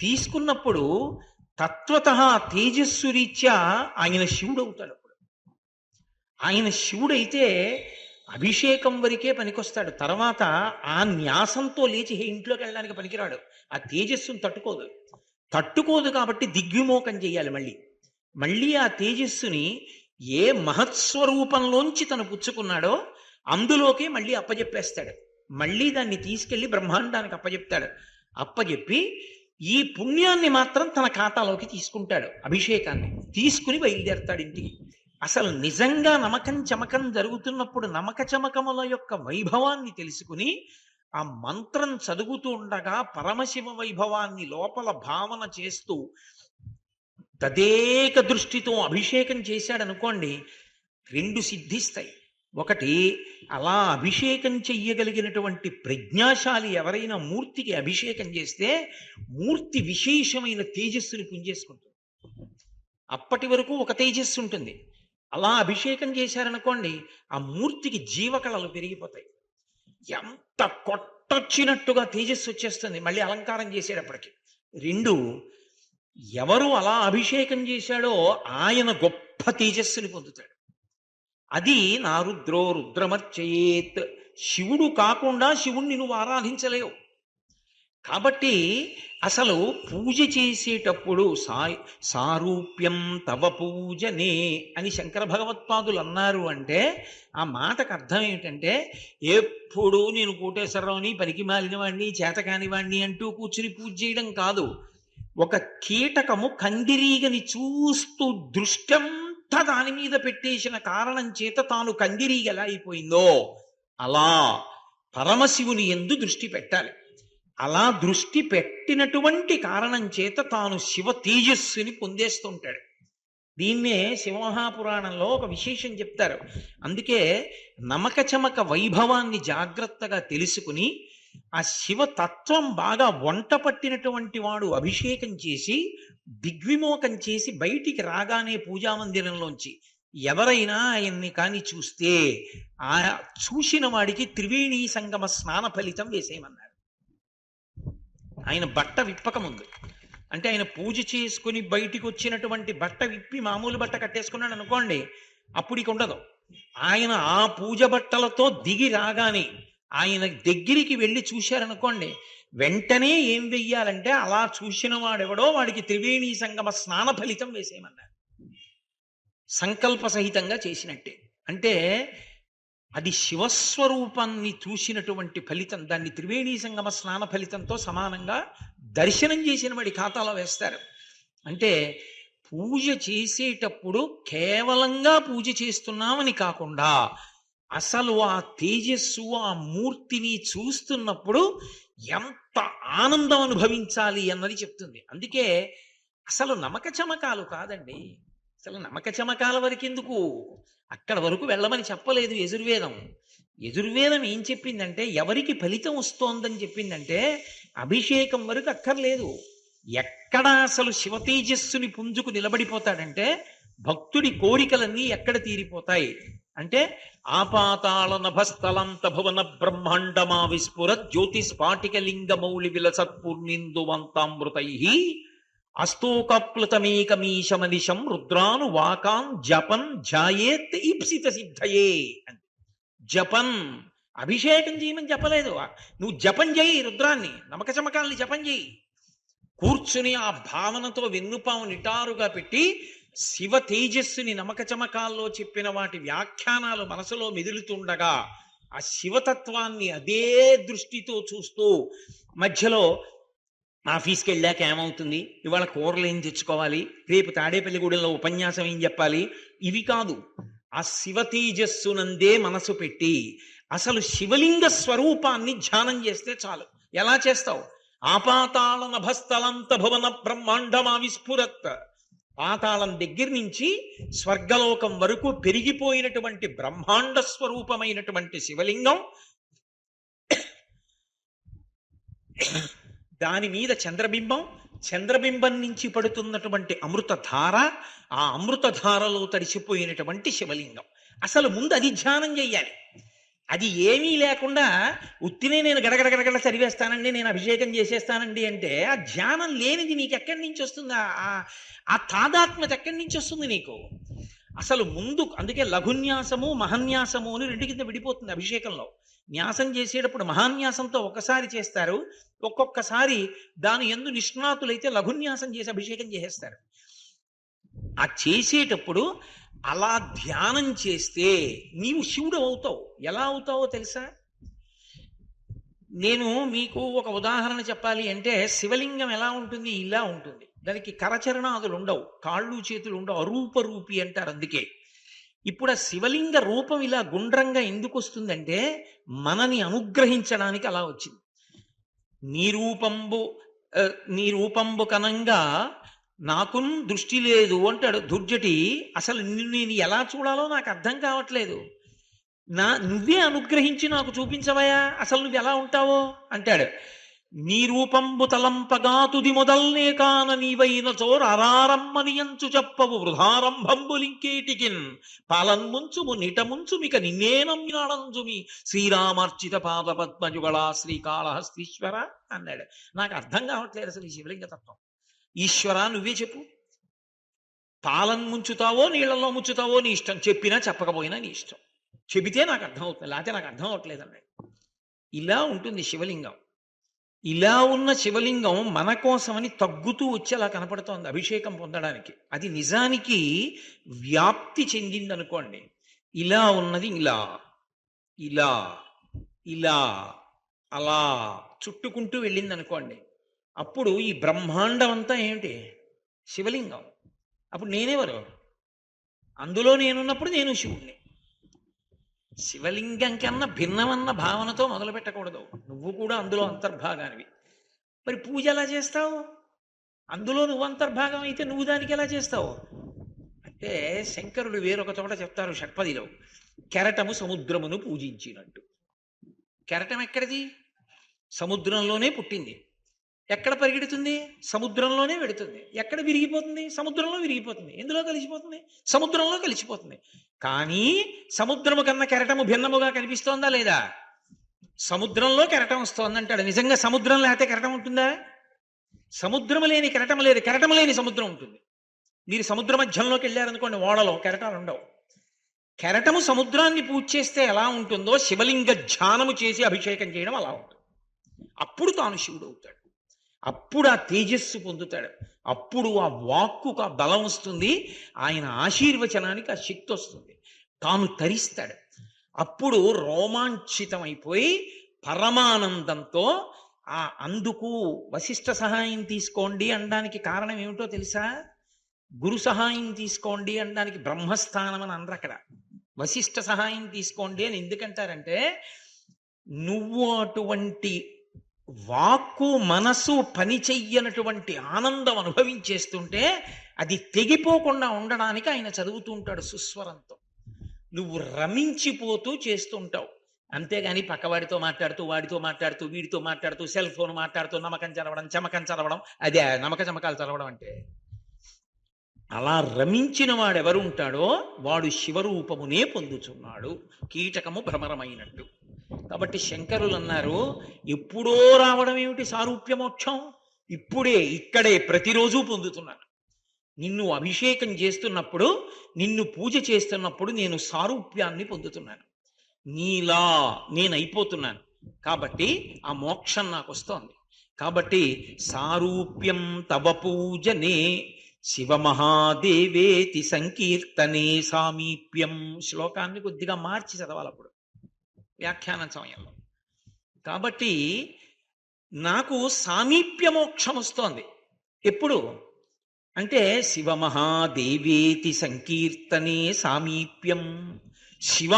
తీసుకున్నప్పుడు తత్వతః తేజస్సు రీత్యా ఆయన శివుడవుతాడు. అప్పుడు ఆయన శివుడైతే అభిషేకం వరకే పనికొస్తాడు. తర్వాత ఆ న్యాసంతో లేచి ఇంట్లోకి వెళ్ళడానికి పనికిరాడు. ఆ తేజస్సును తట్టుకోదు కాబట్టి దిగ్విమోకం చేయాలి. మళ్ళీ ఆ తేజస్సుని ఏ మహత్స్వరూపంలోంచి తను పుచ్చుకున్నాడో అందులోకే మళ్ళీ అప్పజెప్పేస్తాడు. మళ్ళీ దాన్ని తీసుకెళ్లి బ్రహ్మాండానికి అప్పజెప్తాడు. అప్పజెప్పి ఈ పుణ్యాన్ని మాత్రం తన ఖాతాలోకి తీసుకుంటాడు. అభిషేకాన్ని తీసుకుని బయలుదేరతాడు ఇంటికి. అసలు నిజంగా నమకం చమకం జరుగుతున్నప్పుడు నమక చమకముల యొక్క వైభవాన్ని తెలుసుకుని ఆ మంత్రం చదువుతూ ఉండగా పరమశివ వైభవాన్ని లోపల భావన చేస్తూ తదేక దృష్టితో అభిషేకం చేశాడనుకోండి, 2 సిద్ధిస్తాయి. ఒకటి, అలా అభిషేకం చెయ్యగలిగినటువంటి ప్రజ్ఞాశాలి ఎవరైనా మూర్తికి అభిషేకం చేస్తే మూర్తి విశేషమైన తేజస్సుని పుంజేసుకుంటుంది. అప్పటి వరకు ఒక తేజస్సు ఉంటుంది. అలా అభిషేకం చేశారనుకోండి, ఆ మూర్తికి జీవకళలు పెరిగిపోతాయి. ఎంత కొట్టొచ్చినట్టుగా తేజస్సు వచ్చేస్తుంది మళ్ళీ అలంకారం చేసేటప్పటికి. 2, ఎవరు అలా అభిషేకం చేశాడో ఆయన గొప్ప తేజస్సుని పొందుతాడు. అది నా రుద్రో రుద్రమర్చయేత్. శివుడు కాకుండా శివుణ్ణి నువ్వు ఆరాధించలేవు. కాబట్టి అసలు పూజ చేసేటప్పుడు సారూప్యం తవ పూజనే అని శంకర భగవత్పాదులు అన్నారు. అంటే ఆ మాటకు అర్థం ఏమిటంటే, ఎప్పుడు నేను కోటేశ్వరరావుని పనికి మాలినవాణ్ణి చేతకానివాణ్ణి అంటూ కూర్చుని పూజ చేయడం కాదు. ఒక కీటకము కందిరీగని చూస్తూ దృష్టంతా దాని మీద పెట్టేసిన కారణం చేత తాను కందిరీగ ఎలా అయిపోయిందో అలా పరమశివుని యందు దృష్టి పెట్టాలి. అలా దృష్టి పెట్టినటువంటి కారణం చేత తాను శివ తేజస్సుని పొందేస్తుంటాడు. దీన్నే శివమహాపురాణంలో ఒక విశేషం చెప్తారు. అందుకే నమక చమక వైభవాన్ని జాగ్రత్తగా తెలుసుకుని ఆ శివతత్వం బాగా వంట పట్టినటువంటి వాడు అభిషేకం చేసి దిగ్విమోకం చేసి బయటికి రాగానే పూజా మందిరంలోంచి ఎవరైనా ఆయన్ని కాని చూస్తే ఆ చూసిన వాడికి త్రివేణీ సంగమ స్నాన ఫలితం వేసేయమన్నారు. ఆయన బట్ట విప్పక ముందు, అంటే ఆయన పూజ చేసుకుని బయటికి వచ్చినటువంటి బట్ట విప్పి మామూలు బట్ట కట్టేసుకున్నాడు అనుకోండి, అప్పుడికి ఉండదు. ఆయన ఆ పూజ బట్టలతో దిగి రాగానే ఆయన దగ్గరికి వెళ్ళి చూశారనుకోండి, వెంటనే ఏం వెయ్యాలంటే అలా చూసిన వాడెవడో వాడికి త్రివేణీ సంగమ స్నాన ఫలితం వేసేయమన్నారు. సంకల్ప సహితంగా చేసినట్టే. అంటే అది శివస్వరూపాన్ని చూసినటువంటి ఫలితం. దాన్ని త్రివేణీ సంగమ స్నాన ఫలితంతో సమానంగా దర్శనం చేసిన వాడి ఖాతాలో వేస్తారు. అంటే పూజ చేసేటప్పుడు కేవలంగా పూజ చేస్తున్నామని కాకుండా అసలు ఆ తేజస్సు ఆ మూర్తిని చూస్తున్నప్పుడు ఎంత ఆనందం అనుభవించాలి అన్నది చెప్తుంది. అందుకే అసలు నమక చమకాలు కాదండి, అసలు నమక చమకాల వరకు ఎందుకు, అక్కడ వరకు వెళ్ళమని చెప్పలేదు యజుర్వేదం. యజుర్వేదం ఏం చెప్పిందంటే ఎవరికి ఫలితం వస్తోందని చెప్పిందంటే అభిషేకం వరకు అక్కర్లేదు. ఎక్కడ అసలు శివతేజస్సుని పుంజుకు నిలబడిపోతాడంటే భక్తుడి కోరికలన్నీ ఎక్కడ తీరిపోతాయి అంటే ఆపాతాళ నభస్థలంత భువన బ్రహ్మాండమా విస్ఫుర జ్యోతిస్ఫాటిక లింగ మౌళి విలసత్పుర్నిందువంతామృతై అస్తోకప్లుతమేకమీశమనిశం రుద్రాను వాకాం జపన్ ఝాయేత్ ఈప్సిత సిద్ధయే అంటే జపన్, అభిషేకం చేయమని చెప్పలేదు. నువ్వు జపం చేయి, రుద్రాన్ని నమక చమకాల్ని జపం చేయి. కూర్చుని ఆ భావనతో వెన్నుపాము నిటారుగా పెట్టి శివ తేజస్సుని నమక చమకాల్లో చెప్పిన వాటి వ్యాఖ్యానాలు మనసులో మెదులుతుండగా ఆ శివతత్వాన్ని అదే దృష్టితో చూస్తూ మధ్యలో ఆఫీస్కి వెళ్ళాక ఏమవుతుంది, ఇవాళ కూరలు ఏం తెచ్చుకోవాలి, రేపు తాడేపల్లిగూడెంలో ఉపన్యాసం ఏం చెప్పాలి, ఇవి కాదు. ఆ శివ తేజస్సునందే మనసు పెట్టి అసలు శివలింగ స్వరూపాన్ని ధ్యానం చేస్తే చాలు. ఎలా చేస్తావు? ఆపాతాళ నభస్థలంత భువన బ్రహ్మాండమా విస్ఫురత్, పాతాళం దగ్గర నుంచి స్వర్గలోకం వరకు పెరిగిపోయినటువంటి బ్రహ్మాండ స్వరూపమైనటువంటి శివలింగం, దాని మీద చంద్రబింబం, చంద్రబింబం నుంచి పడుతున్నటువంటి అమృతధార, ఆ అమృతధారలో తడిసిపోయినటువంటి శివలింగం. అసలు ముందు అది ధ్యానం చెయ్యాలి. అది ఏమీ లేకుండా ఉత్తినే నేను గడగడగడగడ చదివేస్తానండి, నేను అభిషేకం చేసేస్తానండి అంటే ఆ ధ్యానం లేనిది నీకు ఎక్కడి నుంచి వస్తుంది? ఆ తాదాత్మ్యత ఎక్కడి నుంచి వస్తుంది నీకు? అసలు ముందు అందుకే లఘున్యాసము మహాన్యాసము అని రెండు కింద విడిపోతుంది అభిషేకంలో. న్యాసం చేసేటప్పుడు మహాన్యాసంతో ఒకసారి చేస్తారు, ఒక్కొక్కసారి దాని యందు నిష్ణాతులైతే లఘున్యాసం చేసి అభిషేకం చేసేస్తారు. ఆ చేసేటప్పుడు అలా ధ్యానం చేస్తే నీవు శివుడు అవుతావు. ఎలా అవుతావో తెలుసా? నేను మీకు ఒక ఉదాహరణ చెప్పాలి అంటే శివలింగం ఎలా ఉంటుంది, ఇలా ఉంటుంది. దానికి కరచరణాదులు ఉండవు, కాళ్ళు చేతులు ఉండవు, అరూపరూపి అంటారు. అందుకే ఇప్పుడు ఆ శివలింగ రూపం ఇలా గుండ్రంగా ఎందుకు వస్తుందంటే మనని అనుగ్రహించడానికి అలా వచ్చింది. నీ రూపంబు కనంగా నాకు దృష్టి లేదు అంటాడు దుర్జటి. అసలు నిన్ను నేను ఎలా చూడాలో నాకు అర్థం కావట్లేదు, నువ్వే అనుగ్రహించి నాకు చూపించవయా, అసలు నువ్వు ఎలా ఉంటావో అంటాడు. నీ రూపంబు తలంపగా తుది మొదల్నే కాన నీవైన చోర అరారమ్మనియంచు చెప్పవు వృధారంభంబులింకేటికిన్ పాలన్ముంచుము నిటముంచుమిక నిన్నే నమ్మినాడంజుమి శ్రీరామార్చిత పాద పద్మజుగళా శ్రీకాళహస్తీశ్వర అన్నాడు. నాకు అర్థం కావట్లేదు అసలు ఈ శివలింగ తత్వం. ఈశ్వర నువ్వే చెప్పు, పాలన్ ముంచుతావో నీళ్లలో ముంచుతావో నీ ఇష్టం, చెప్పినా చెప్పకపోయినా నీ ఇష్టం, చెబితే నాకు అర్థం అవుతుంది, లేకపోతే నాకు అర్థం అవట్లేదు అన్నాడు. ఇలా ఉంటుంది శివలింగం. ఇలా ఉన్న శివలింగం మన కోసమని తగ్గుతూ వచ్చి అలా కనపడుతోంది అభిషేకం పొందడానికి. అది నిజానికి వ్యాప్తి చెందింది అనుకోండి. ఇలా ఉన్నది ఇలా ఇలా ఇలా అలా చుట్టుకుంటూ వెళ్ళింది అనుకోండి. అప్పుడు ఈ బ్రహ్మాండం అంతా ఏమిటి? శివలింగం. అప్పుడు నేనెవరు? అందులో నేనున్నప్పుడు నేను శివుణ్ణి. శివలింగం కన్నా భిన్నమన్న భావనతో మొదలు పెట్టకూడదు. నువ్వు కూడా అందులో అంతర్భాగానివి. మరి పూజ ఎలా చేస్తావు? అందులో నువ్వు అంతర్భాగం అయితే నువ్వు దానికి ఎలా చేస్తావు అంటే శంకరుడు వేరొక చోట చెప్తారు షట్పదిలో, కెరటము సముద్రమును పూజించినట్టు. కెరటం ఎక్కడిది? సముద్రంలోనే పుట్టింది. ఎక్కడ పరిగెడుతుంది? సముద్రంలోనే వెడుతుంది. ఎక్కడ విరిగిపోతుంది? సముద్రంలో విరిగిపోతుంది. ఎందులో కలిసిపోతుంది? సముద్రంలో కలిసిపోతుంది. కానీ సముద్రము కన్నా కెరటము భిన్నముగా కనిపిస్తోందా లేదా? సముద్రంలో కెరటం వస్తోందంటాడు. నిజంగా సముద్రం లేకపోతే కెరటం ఉంటుందా? సముద్రము లేని కెరటం లేదు, కెరటం లేని సముద్రం ఉంటుంది. మీరు సముద్ర మధ్యంలోకి వెళ్ళారనుకోండి, ఓడలో కెరటాలు ఉండవు. కెరటము సముద్రాన్ని పూజ చేస్తే ఎలా ఉంటుందో శివలింగ ధ్యానము చేసి అభిషేకం చేయడం అలా ఉంటుంది. అప్పుడు తాను శివుడు అవుతాడు. అప్పుడు ఆ తేజస్సు పొందుతాడు. అప్పుడు ఆ వాక్కుకు ఆ బలం వస్తుంది. ఆయన ఆశీర్వచనానికి ఆ శక్తి వస్తుంది. తాను తరిస్తాడు. అప్పుడు రోమాంచితమైపోయి పరమానందంతో అందుకు వశిష్ఠ సహాయం తీసుకోండి అనడానికి కారణం ఏమిటో తెలుసా? గురు సహాయం తీసుకోండి అనడానికి బ్రహ్మస్థానం అని అనరు అక్కడ. వశిష్ఠ సహాయం తీసుకోండి అని ఎందుకంటారంటే, నువ్వు అటువంటి వాక్కు మనసు పని చెయ్యనటువంటి ఆనందం అనుభవించేస్తుంటే అది తెగిపోకుండా ఉండడానికి ఆయన చదువుతూ ఉంటాడు సుస్వరంతో. నువ్వు రమించిపోతూ చేస్తుంటావు. అంతేగాని పక్కవాడితో మాట్లాడుతూ, వాడితో మాట్లాడుతూ, వీడితో మాట్లాడుతూ, సెల్ ఫోన్ మాట్లాడుతూ నమ్మకం చదవడం, చమకం చదవడం, అదే నమ్మక చమకాలు చదవడం అంటే. అలా రమించిన వాడెవరు ఉంటాడో వాడు శివరూపమునే పొందుచున్నాడు, కీటకము భ్రమరమైనట్టు. కాబట్టి శంకరులు అన్నారు, ఎప్పుడో రావడం ఏమిటి సారూప్యమోక్షం? ఇప్పుడే ఇక్కడే ప్రతిరోజు పొందుతున్నాను. నిన్ను అభిషేకం చేస్తున్నప్పుడు, నిన్ను పూజ చేస్తున్నప్పుడు నేను సారూప్యాన్ని పొందుతున్నాను. నీలా నేనైపోతున్నాను. కాబట్టి ఆ మోక్షం నాకు వస్తోంది. కాబట్టి సారూప్యం తవ పూజనే శివమహాదేవేతి సంకీర్తనే సామీప్యం. శ్లోకాన్ని కొద్దిగా మార్చి చదవాలి అప్పుడు వ్యాఖ్యానం సమయంలో. కాబట్టి నాకు సామీప్య మోక్షం వస్తోంది. ఎప్పుడు అంటే శివమహాదేవేతి సంకీర్తనే సామీప్యం. శివ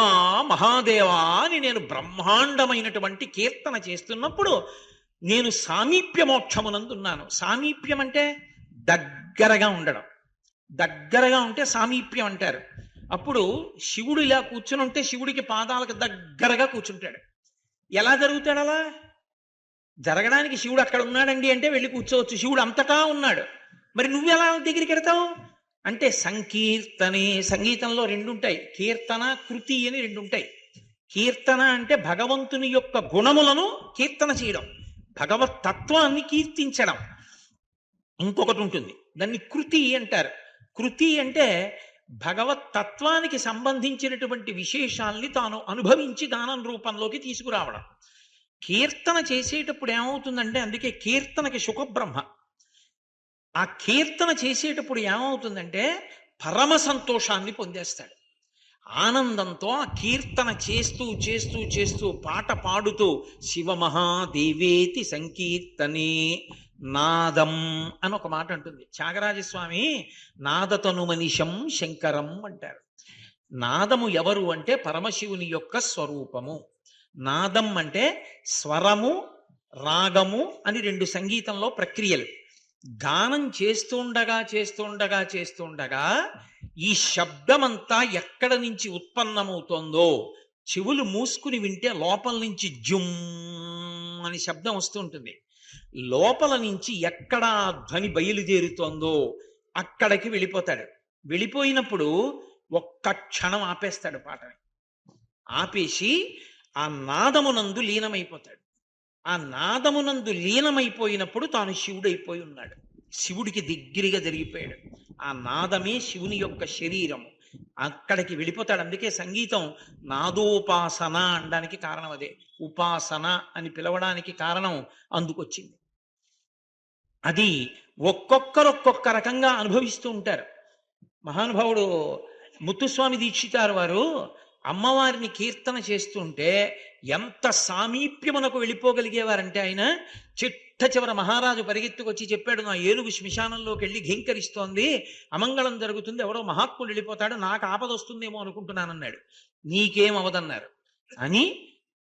మహాదేవా అని నేను బ్రహ్మాండమైనటువంటి కీర్తన చేస్తున్నప్పుడు నేను సామీప్య మోక్షమునందున్నాను. సామీప్యం అంటే దగ్గరగా ఉండడం. దగ్గరగా ఉంటే సామీప్యం అంటారు. అప్పుడు శివుడు ఇలా కూర్చుని ఉంటే శివుడికి పాదాలకు దగ్గరగా కూర్చుంటాడు. ఎలా జరుగుతాడు? అలా జరగడానికి శివుడు అక్కడ ఉన్నాడండి అంటే వెళ్ళి కూర్చోవచ్చు. శివుడు అంతటా ఉన్నాడు. మరి నువ్వెలా దగ్గరికి వెడతావు అంటే సంకీర్తనే. సంగీతంలో రెండు ఉంటాయి, కీర్తన కృతి అని రెండు ఉంటాయి. కీర్తన అంటే భగవంతుని యొక్క గుణములను కీర్తన చేయడం, భగవత్ తత్వాన్ని కీర్తించడం. ఇంకొకటి ఉంటుంది, దాన్ని కృతి అంటారు. కృతి అంటే భగవత్ తత్వానికి సంబంధించినటువంటి విశేషాల్ని తాను అనుభవించి గానం రూపంలోకి తీసుకురావడం. కీర్తన చేసేటప్పుడు ఏమవుతుందంటే, అందుకే కీర్తనకి శుకబ్రహ్మ. ఆ కీర్తన చేసేటప్పుడు ఏమవుతుందంటే పరమ సంతోషాన్ని పొందేస్తాడు. ఆనందంతో ఆ కీర్తన చేస్తూ చేస్తూ చేస్తూ పాట పాడుతూ శివమహాదేవేతి సంకీర్తనే నాదం అని ఒక మాట అంటుంది త్యాగరాజస్వామి. నాదతను మనిషం శంకరం అంటారు. నాదము ఎవరు అంటే పరమశివుని యొక్క స్వరూపము. నాదం అంటే స్వరము, రాగము అని రెండు సంగీతంలో ప్రక్రియలు. గానం చేస్తుండగా చేస్తుండగా చేస్తుండగా ఈ శబ్దమంతా ఎక్కడ నుంచి ఉత్పన్నమవుతోందో చెవులు మూసుకుని వింటే లోపల నుంచి జుమ్ అని శబ్దం వస్తుంటుంది. లోపల నుంచి ఎక్కడ ధ్వని బయలుదేరుతోందో అక్కడికి వెళ్ళిపోతాడు. వెళ్ళిపోయినప్పుడు ఒక్క క్షణం ఆపేస్తాడు పాటని. ఆపేసి ఆ నాదమునందు లీనమైపోతాడు. ఆ నాదమునందు లీనమైపోయినప్పుడు తాను శివుడైపోయి ఉన్నాడు. శివుడికి దగ్గరగా జరిగిపోయాడు. ఆ నాదమే శివుని యొక్క శరీరము. అక్కడికి వెళ్ళిపోతాడు. అందుకే సంగీతం నాదోపాసన అనడానికి కారణం అదే. ఉపాసన అని పిలవడానికి కారణం అందుకొచ్చింది. అది ఒక్కొక్కరు ఒక్కొక్క రకంగా అనుభవిస్తూ ఉంటారు. మహానుభావుడు ముత్తుస్వామి దీక్షితారు వారు అమ్మవారిని కీర్తన చేస్తుంటే ఎంత సామీప్యమునకు వెళ్ళిపోగలిగేవారంటే, ఆయన చిట్ట చివర మహారాజు పరిగెత్తుకొచ్చి చెప్పాడు, నా ఏనుగు శ్మశానంలోకి వెళ్ళి ఘీంకరిస్తోంది, అమంగళం జరుగుతుంది, ఎవరో మహాత్ముడు వెళ్ళిపోతాడు, నాకు ఆపద వస్తుందేమో అనుకుంటున్నానన్నాడు. నీకేం అవదన్నారు అని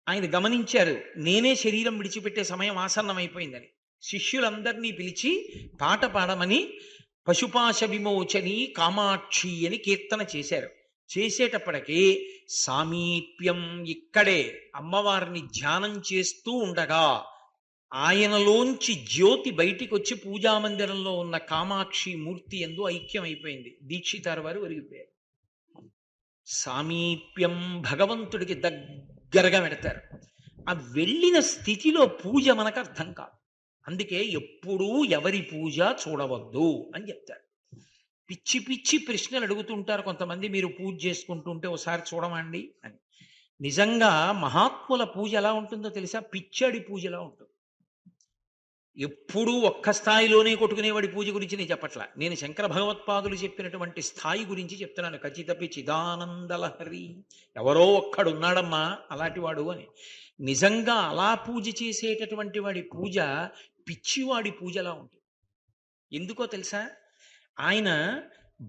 ఆయన గమనించారు. నేనే శరీరం విడిచిపెట్టే సమయం ఆసన్నమైపోయిందని శిష్యులందరినీ పిలిచి పాట పాడమని పశుపాశ విమోచని కామాక్షి అని కీర్తన చేశారు. చేసేటప్పటికీ సామీప్యం ఇక్కడే అమ్మవారిని ధ్యానం చేస్తూ ఉండగా ఆయనలోంచి జ్యోతి బయటికి వచ్చి పూజామందిరంలో ఉన్న కామాక్షి మూర్తి యందు ఐక్యమైపోయింది. దీక్షితారు వారు ఒరిగిపోయారు. సామీప్యం భగవంతుడికి దగ్గరగా పెడతారు. ఆ వెళ్ళిన స్థితిలో పూజ మనకు అర్థం కాదు. అందుకే ఎప్పుడూ ఎవరి పూజ చూడవద్దు అని చెప్తారు. పిచ్చి పిచ్చి ప్రశ్నలు అడుగుతుంటారు కొంతమంది, మీరు పూజ చేసుకుంటుంటే ఒకసారి చూడమండి అని. నిజంగా మహాత్ముల పూజ ఎలా ఉంటుందో తెలుసా? పిచ్చడి పూజలా ఉంటుంది. ఎప్పుడూ ఒక్క స్థాయిలోనే కొట్టుకునేవాడి పూజ గురించి నేను చెప్పట్లా. నేను శంకర భగవత్పాదులు చెప్పినటువంటి స్థాయి గురించి చెప్తున్నాను. ఖచ్చితపి చిదానందలహరి, ఎవరో ఒక్కడున్నాడమ్మా అలాంటి వాడు అని. నిజంగా అలా పూజ చేసేటటువంటి వాడి పూజ పిచ్చివాడి పూజలా ఉంటుంది. ఎందుకో తెలుసా? ఆయన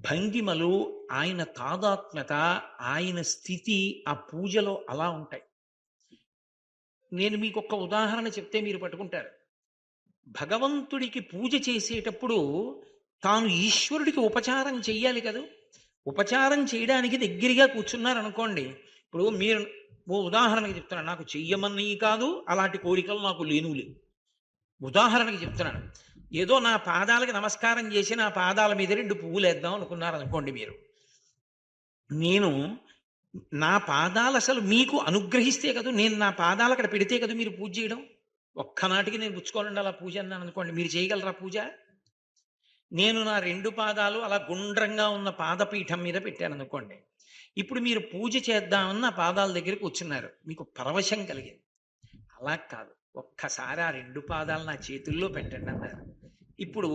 భంగిమలు, ఆయన తాదాత్మ్యత, ఆయన స్థితి ఆ పూజలో అలా ఉంటాయి. నేను మీకు ఒక ఉదాహరణ చెప్తే మీరు పట్టుకుంటారు. భగవంతుడికి పూజ చేసేటప్పుడు తాను ఈశ్వరుడికి ఉపచారం చెయ్యాలి కదా. ఉపచారం చేయడానికి దగ్గరగా కూర్చున్నారనుకోండి. ఇప్పుడు మీరు ఓ ఉదాహరణకి చెప్తున్నాను, నాకు చెయ్యమని కాదు, అలాంటి కోరికలు నాకు లేవు. ఉదాహరణకి చెప్తున్నాను. ఏదో నా పాదాలకి నమస్కారం చేసి నా పాదాల మీద 2 పువ్వులు వేద్దాం అనుకున్నారనుకోండి మీరు. నేను నా పాదాలు అసలు మీకు అనుగ్రహిస్తే కదా, నేను నా పాదాలు అక్కడ పెడితే కదా మీరు పూజ చేయడం. ఒక్కనాటికి నేను పుచ్చుకోనండి అలా పూజ అన్నాను అనుకోండి, మీరు చేయగలరా పూజ? నేను నా 2 పాదాలు అలా గుండ్రంగా ఉన్న పాదపీఠం మీద పెట్టాను అనుకోండి. ఇప్పుడు మీరు పూజ చేద్దామని నా పాదాల దగ్గర కూర్చున్నారు, మీకు పరవశం కలిగింది. అలా కాదు, ఒక్కసారి ఆ 2 పాదాలు నా చేతుల్లో పెట్టండి అన్నారు. ఇప్పుడు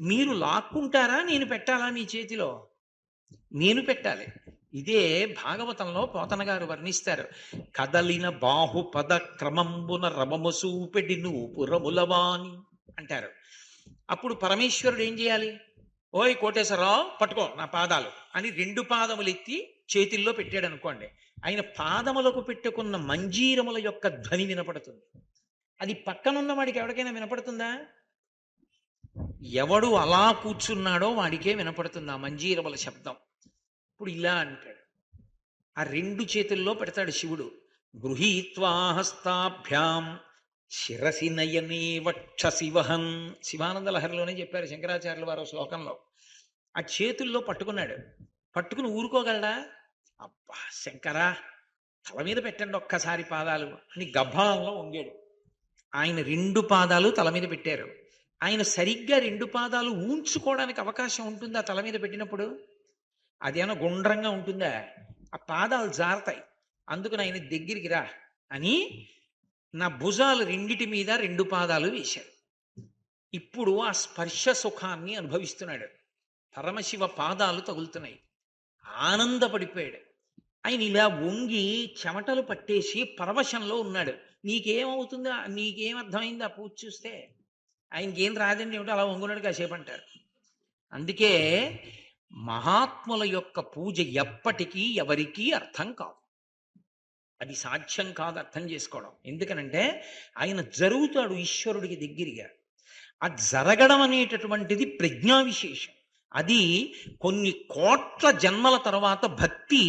మీరు లాక్కుంటారా, నేను పెట్టాలా మీ చేతిలో? నేను పెట్టాలి. ఇదే భాగవతంలో పోతన గారు వర్ణిస్తారు. కదలిన బాహుపద క్రమంబున రమము సూపెడి నూపురములవాని అంటారు. అప్పుడు పరమేశ్వరుడు ఏం చేయాలి? ఓయ్ కోటేశ్వరరావు, పట్టుకో నా పాదాలు అని 2 పాదములు ఎత్తి చేతుల్లో పెట్టాడు అనుకోండి. ఆయన పాదములకు పెట్టుకున్న మంజీరముల యొక్క ధ్వని వినపడుతుంది. అది పక్కనున్న వాడికి ఎవరికైనా వినపడుతుందా? ఎవడు అలా కూర్చున్నాడో వాడికే వినపడుతుంది ఆ మంజీరముల శబ్దం. ఇప్పుడు ఇలా అంటాడు, ఆ 2 చేతుల్లో పెడతాడు శివుడు. గృహీత్వా హస్తాభ్యాం శిరసి నయనే వక్ష శివహన్. శివానంద లహరిలోనే చెప్పారు శంకరాచార్యుల వారు శ్లోకంలో. ఆ చేతుల్లో పట్టుకున్నాడు. పట్టుకుని ఊరుకోగలడా? అబ్బా శంకరా, తల మీద పెట్టండి ఒక్కసారి పాదాలు అని గభాలంలో వంగాడు. ఆయన 2 పాదాలు తల మీద పెట్టారు. ఆయన సరిగ్గా 2 పాదాలు ఊంచుకోవడానికి అవకాశం ఉంటుందా తల మీద పెట్టినప్పుడు? అదేమో గుండ్రంగా ఉంటుందా? ఆ పాదాలు జారతాయి. అందుకని ఆయన దగ్గరికి రా అని నా భుజాలు 2 మీద 2 పాదాలు వేశాడు. ఇప్పుడు ఆ స్పర్శ సుఖాన్ని అనుభవిస్తున్నాడు. పరమశివ పాదాలు తగులుతున్నాయి. ఆనందపడిపోయాడు. ఆయన ఇలా వంగి చెమటలు పట్టేసి పరవశంలో ఉన్నాడు. నీకేమవుతుందా, నీకేం అర్థమైంది ఆ పూజ చూస్తే? ఆయనకి ఏం రాదండి ఏమిటో అలా వంగున్నాడు కాసేపు అంటారు. అందుకే మహాత్ముల యొక్క పూజ ఎప్పటికీ ఎవరికీ అర్థం కాదు. అది సాధ్యం కాదు అర్థం చేసుకోవడం. ఎందుకనంటే ఆయన జరుగుతాడు ఈశ్వరుడికి దగ్గరగా. ఆ జరగడం అనేటటువంటిది ప్రజ్ఞా విశేషం. అది కొన్ని కోట్ల జన్మల తర్వాత భక్తి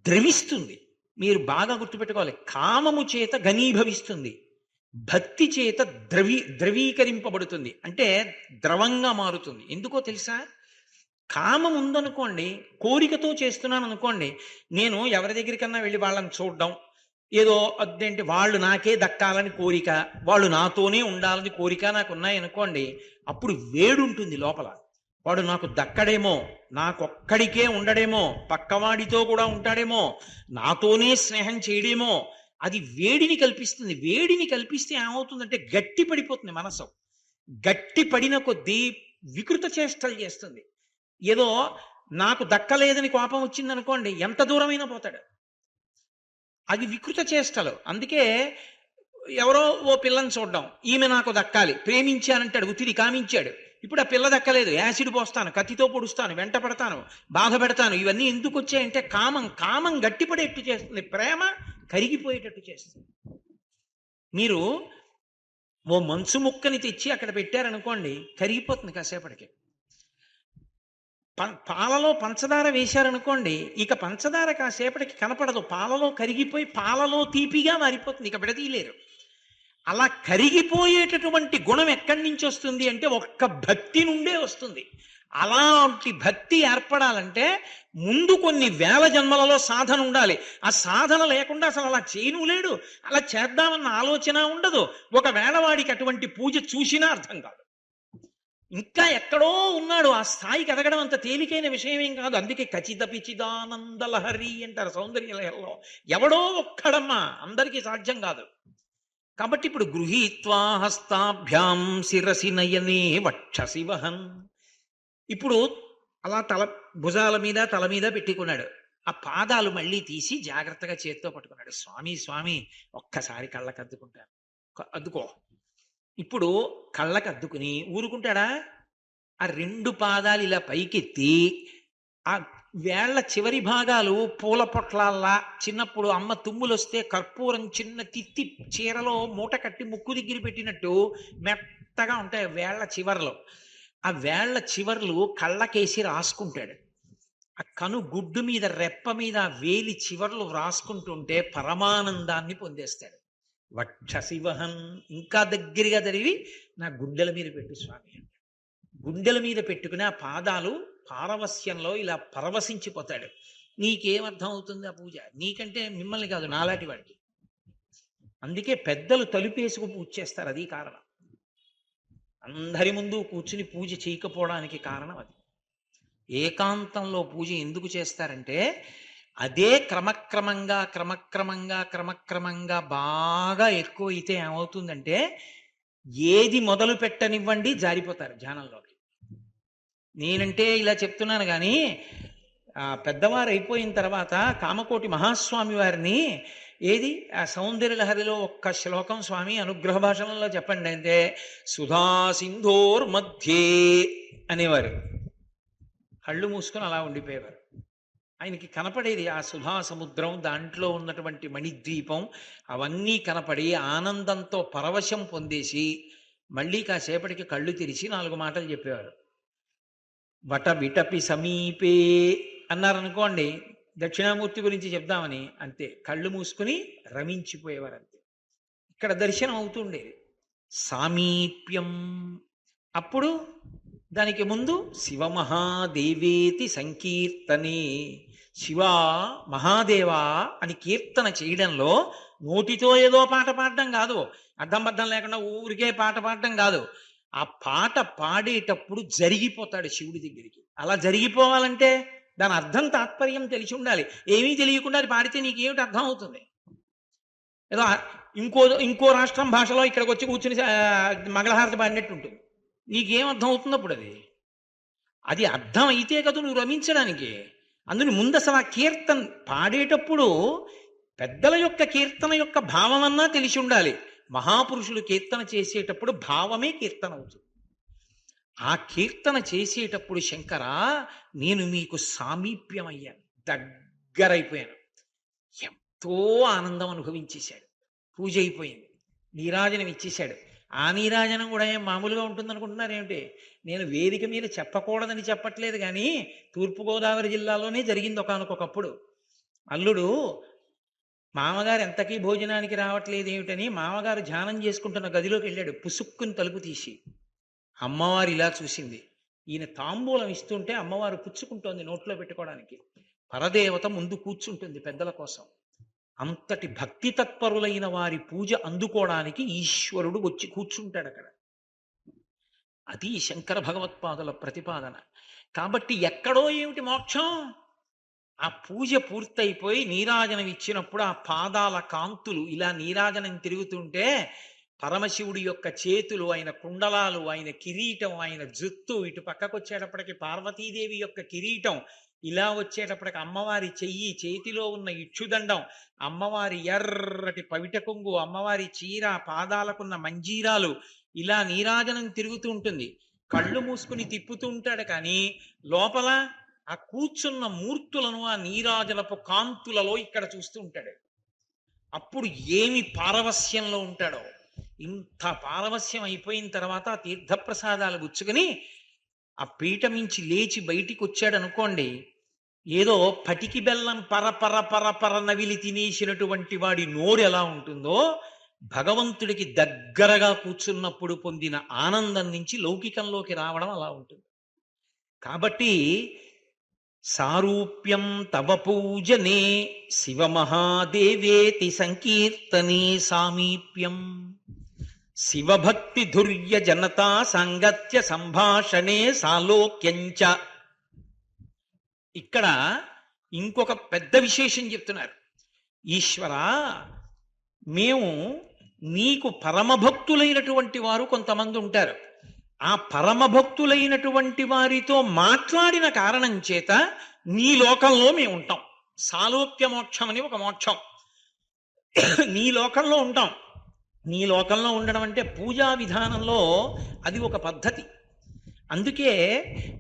ద్రవిస్తుంది. మీరు బాగా గుర్తుపెట్టుకోవాలి. కామము చేత ఘనీభవిస్తుంది, భక్తి చేత ద్రవీకరింపబడుతుంది. అంటే ద్రవంగా మారుతుంది. ఎందుకో తెలుసా? కామం ఉందనుకోండి, కోరికతో చేస్తున్నాను అనుకోండి, నేను ఎవరి దగ్గరికన్నా వెళ్ళి వాళ్ళని చూడడం, ఏదో అదేంటి వాళ్ళు నాకే దక్కాలని కోరిక, వాళ్ళు నాతోనే ఉండాలని కోరిక నాకు ఉన్నాయనుకోండి, అప్పుడు వేడుంటుంది లోపల. వాడు నాకు దక్కడేమో, నాకొక్కడికే ఉండడేమో, పక్కవాడితో కూడా ఉంటాడేమో, నాతోనే స్నేహం చేయడేమో, అది వేడిని కల్పిస్తుంది. వేడిని కల్పిస్తే ఏమవుతుందంటే గట్టి పడిపోతుంది మనసు. గట్టి పడిన కొద్దీ వికృత చేష్టలు చేస్తుంది. ఏదో నాకు దక్కలేదని కోపం వచ్చిందనుకోండి, ఎంత దూరమైనా పోతాడు. అది వికృత చేష్టలు. అందుకే ఎవరో ఓ పిల్లని చూడడం, ఈమె నాకు దక్కాలి, ప్రేమించానంటాడు, ఉతిరి కామించాడు. ఇప్పుడు ఆ పిల్ల దక్కలేదు, యాసిడ్ పోస్తాను, కత్తితో పొడుస్తాను, వెంట పడతాను, బాధ పెడతాను. ఇవన్నీ ఎందుకు వచ్చాయంటే కామం గట్టిపడేట్టు చేస్తుంది, ప్రేమ కరిగిపోయేటట్టు చేస్తుంది. మీరు ఓ మంచు ముక్కని తెచ్చి అక్కడ పెట్టారనుకోండి, కరిగిపోతుంది కాసేపటికి. పాలలో పంచదార వేశారనుకోండి, ఇక పంచదార కాసేపటికి కనపడదు, పాలలో కరిగిపోయి పాలలో తీపిగా మారిపోతుంది, ఇక విడదీయలేరు. అలా కరిగిపోయేటటువంటి గుణం ఎక్కడి నుంచి వస్తుంది అంటే ఒక్క భక్తి నుండే వస్తుంది. అలాంటి భక్తి ఏర్పడాలంటే ముందు కొన్ని వేల జన్మలలో సాధన ఉండాలి. ఆ సాధన లేకుండా అసలు అలా చేయను లేడు, అలా చేద్దామన్న ఆలోచన ఉండదు. ఒకవేళ వాడికి అటువంటి పూజ చూసినా అర్థం కాదు. ఇంకా ఎక్కడో ఉన్నాడు. ఆ స్థాయికి ఎదగడం అంత తేలికైన విషయమేం కాదు. అందుకే ఖచ్చిత పిచిదానంద లహరి అంటారు సౌందర్య లహరిలో. ఎవడో ఒక్కడమ్మా, అందరికీ సాధ్యం కాదు. కాబట్టి ఇప్పుడు గృహీత్వా హస్తాభ్యాం శిరసి నయనే వక్షసి వహన్. ఇప్పుడు అలా భుజాల మీద తల మీద పెట్టుకున్నాడు. ఆ పాదాలు మళ్ళీ తీసి జాగ్రత్తగా చేత్తో పట్టుకున్నాడు. స్వామి స్వామి ఒక్కసారి కళ్ళకు అద్దుకుంటాను, అద్దుకో. ఇప్పుడు కళ్ళకు అద్దుకుని ఊరుకుంటాడా? ఆ రెండు పాదాలు ఇలా పైకెత్తి ఆ వేళ్ల చివరి భాగాలు పూల పొట్లాల్లా, చిన్నప్పుడు అమ్మ తుమ్ములు వస్తే కర్పూరం చిన్న తిత్తి చీరలో మూట కట్టి ముక్కు దగ్గర పెట్టినట్టు మెత్తగా ఉంటాయి వేళ్ల చివర్లో. ఆ వేళ్ల చివర్లు కళ్ళకేసి రాసుకుంటాడు. ఆ కను గుడ్డు మీద రెప్ప మీద వేలి చివర్లు రాసుకుంటుంటే పరమానందాన్ని పొందేస్తాడు. వక్షశివహన్, ఇంకా దగ్గరగా జరిగి నా గుండెల మీద పెట్టు స్వామి అంటే గుండెల మీద పెట్టుకుని ఆ పాదాలు పారవస్యంలో ఇలా పరవశించిపోతాడు. నీకేమర్థం అవుతుంది ఆ పూజ? నీకంటే మిమ్మల్ని కాదు, నాలాంటి వాడికి. అందుకే పెద్దలు తలుపేసుకు పూజ చేస్తారు. అది కారణం. అందరి ముందు కూర్చుని పూజ చేయకపోవడానికి కారణం అది. ఏకాంతంలో పూజ ఎందుకు చేస్తారంటే అదే క్రమక్రమంగా క్రమక్రమంగా క్రమక్రమంగా బాగా ఎక్కువ అయితే ఏమవుతుందంటే ఏది మొదలు పెట్టనివ్వండి జారిపోతారు ధ్యానంలోకి. నేనంటే ఇలా చెప్తున్నాను కానీ పెద్దవారు అయిపోయిన తర్వాత కామకోటి మహాస్వామి వారిని ఏది ఆ సౌందర్య లహరిలో ఒక్క శ్లోకం స్వామి అనుగ్రహ భాషణంలో చెప్పండి అంటే సుధా సింధోర్ మధ్యే అనేవారు. కళ్ళు మూసుకొని అలా ఉండిపోయేవారు. ఆయనకి కనపడేది ఆ సుధా సముద్రం, దాంట్లో ఉన్నటువంటి మణిద్వీపం, అవన్నీ కనపడి ఆనందంతో పరవశం పొందేసి మళ్ళీ కాసేపటికి కళ్ళు తెరిచి 4 మాటలు చెప్పేవారు. వట విటపి సమీపే అన్నారనుకోండి, దక్షిణామూర్తి గురించి చెప్దామని, అంతే కళ్ళు మూసుకుని రమించిపోయేవారు. అంతే. ఇక్కడ దర్శనం అవుతుండేది. సామీప్యం. అప్పుడు దానికి ముందు శివమహాదేవేతి సంకీర్తనే, శివ మహాదేవా అని కీర్తన చేయడంలో నోటితో ఏదో పాట పాడడం కాదు, అడ్డం బద్దం లేకుండా ఊరికే పాట పాడడం కాదు. ఆ పాట పాడేటప్పుడు జరిగిపోతాడు శివుడి దగ్గరికి. అలా జరిగిపోవాలంటే దాని అర్థం తాత్పర్యం తెలిసి ఉండాలి. ఏమీ తెలియకుండా అది పాడితే నీకేమిటి అర్థం అవుతుంది? ఏదో ఇంకో రాష్ట్రం భాషలో ఇక్కడికి వచ్చి కూర్చుని మంగళహారతి పాడినట్టు ఉంటుంది. నీకేం అర్థం అవుతుంది అప్పుడు? అది అర్థం అయితే కదా నువ్వు రమించడానికి. అందుని ముందు అసలు ఆ కీర్తన పాడేటప్పుడు పెద్దల యొక్క కీర్తన యొక్క భావమన్నా తెలిసి ఉండాలి. మహాపురుషులు కీర్తన చేసేటప్పుడు భావమే కీర్తన అవుతుంది. ఆ కీర్తన చేసేటప్పుడు శంకర నేను మీకు సామీప్యమయ్యాను, దగ్గరైపోయాను. ఎంతో ఆనందం అనుభవించేశాడు. పూజ అయిపోయింది, నీరాజనం ఇచ్చేశాడు. ఆ నీరాజనం కూడా ఏం మామూలుగా ఉంటుంది అనుకుంటున్నారు ఏమిటి? నేను వేదిక మీద చెప్పకూడదని చెప్పట్లేదు కానీ తూర్పుగోదావరి జిల్లాలోనే జరిగింది ఒకానొకప్పుడు. అల్లుడు మామగారు ఎంతకీ భోజనానికి రావట్లేదు ఏమిటని మామగారు ధ్యానం చేసుకుంటున్న గదిలోకి వెళ్ళాడు. పుసుక్కుని తలుపు తీసి అమ్మవారు ఇలా చూసింది. ఈయన తాంబూలం ఇస్తుంటే అమ్మవారు పుచ్చుకుంటోంది నోట్లో పెట్టుకోవడానికి. పరదేవత ముందు కూర్చుంటుంది పెద్దల కోసం. అంతటి భక్తి తత్పరులైన వారి పూజ అందుకోవడానికి ఈశ్వరుడు వచ్చి కూర్చుంటాడు అక్కడ. అది శంకర భగవత్పాదుల ప్రతిపాదన. కాబట్టి ఎక్కడో ఏమిటి మోక్షం? ఆ పూజ పూర్తయిపోయి నీరాజనం ఇచ్చినప్పుడు ఆ పాదాల కాంతులు ఇలా నీరాజనం తిరుగుతుంటే పరమశివుడి యొక్క చేతులు, ఆయన కుండలాలు, ఆయన కిరీటం, ఆయన జుత్తు, ఇటు పక్కకు వచ్చేటప్పటికి పార్వతీదేవి యొక్క కిరీటం, ఇలా వచ్చేటప్పటికి అమ్మవారి చెయ్యి, చేతిలో ఉన్న ఇక్షుదండం, అమ్మవారి ఎర్రటి పవిట కొంగు, అమ్మవారి చీర, పాదాలకున్న మంజీరాలు, ఇలా నీరాజనం తిరుగుతూ ఉంటుంది. కళ్ళు మూసుకుని తిప్పుతూ ఉంటాడు కానీ లోపల ఆ కూర్చున్న మూర్తులను ఆ నీరాజనపు కాంతులలో ఇక్కడ చూస్తూ ఉంటాడు. అప్పుడు ఏమి పారవస్యంలో ఉంటాడో. ఇంత పారవస్యం అయిపోయిన తర్వాత ఆ తీర్థప్రసాదాలు గుచ్చుకుని ఆ పీట మించి లేచి బయటికి వచ్చాడు అనుకోండి, ఏదో పటికి బెల్లం పర పర పర పర నవిలి తినేసినటువంటి వాడి నోరు ఎలా ఉంటుందో భగవంతుడికి దగ్గరగా కూర్చున్నప్పుడు పొందిన ఆనందం నుంచి లౌకికంలోకి రావడం అలా ఉంటుంది. కాబట్టి సారూప్యం తవ పూజనే శివమహాదేవేతి సంకీర్తనే సామీప్యం శివభక్తి ధుర్య జనతా సాంగత్య సంభాషణే సాలోక్యంచ. ఇక్కడ ఇంకొక పెద్ద విశేషం చెప్తున్నారు. ఈశ్వర, మేము నీకు పరమభక్తులైనటువంటి వారు కొంతమంది ఉంటారు. ఆ పరమభక్తులైనటువంటి వారితో మాట్లాడిన కారణం చేత నీ లోకంలో మేము ఉంటాం. సాలోక్య మోక్షం అని ఒక మోక్షం. నీ లోకంలో ఉంటాం. నీ లోకంలో ఉండడం అంటే పూజా విధానంలో అది ఒక పద్ధతి. అందుకే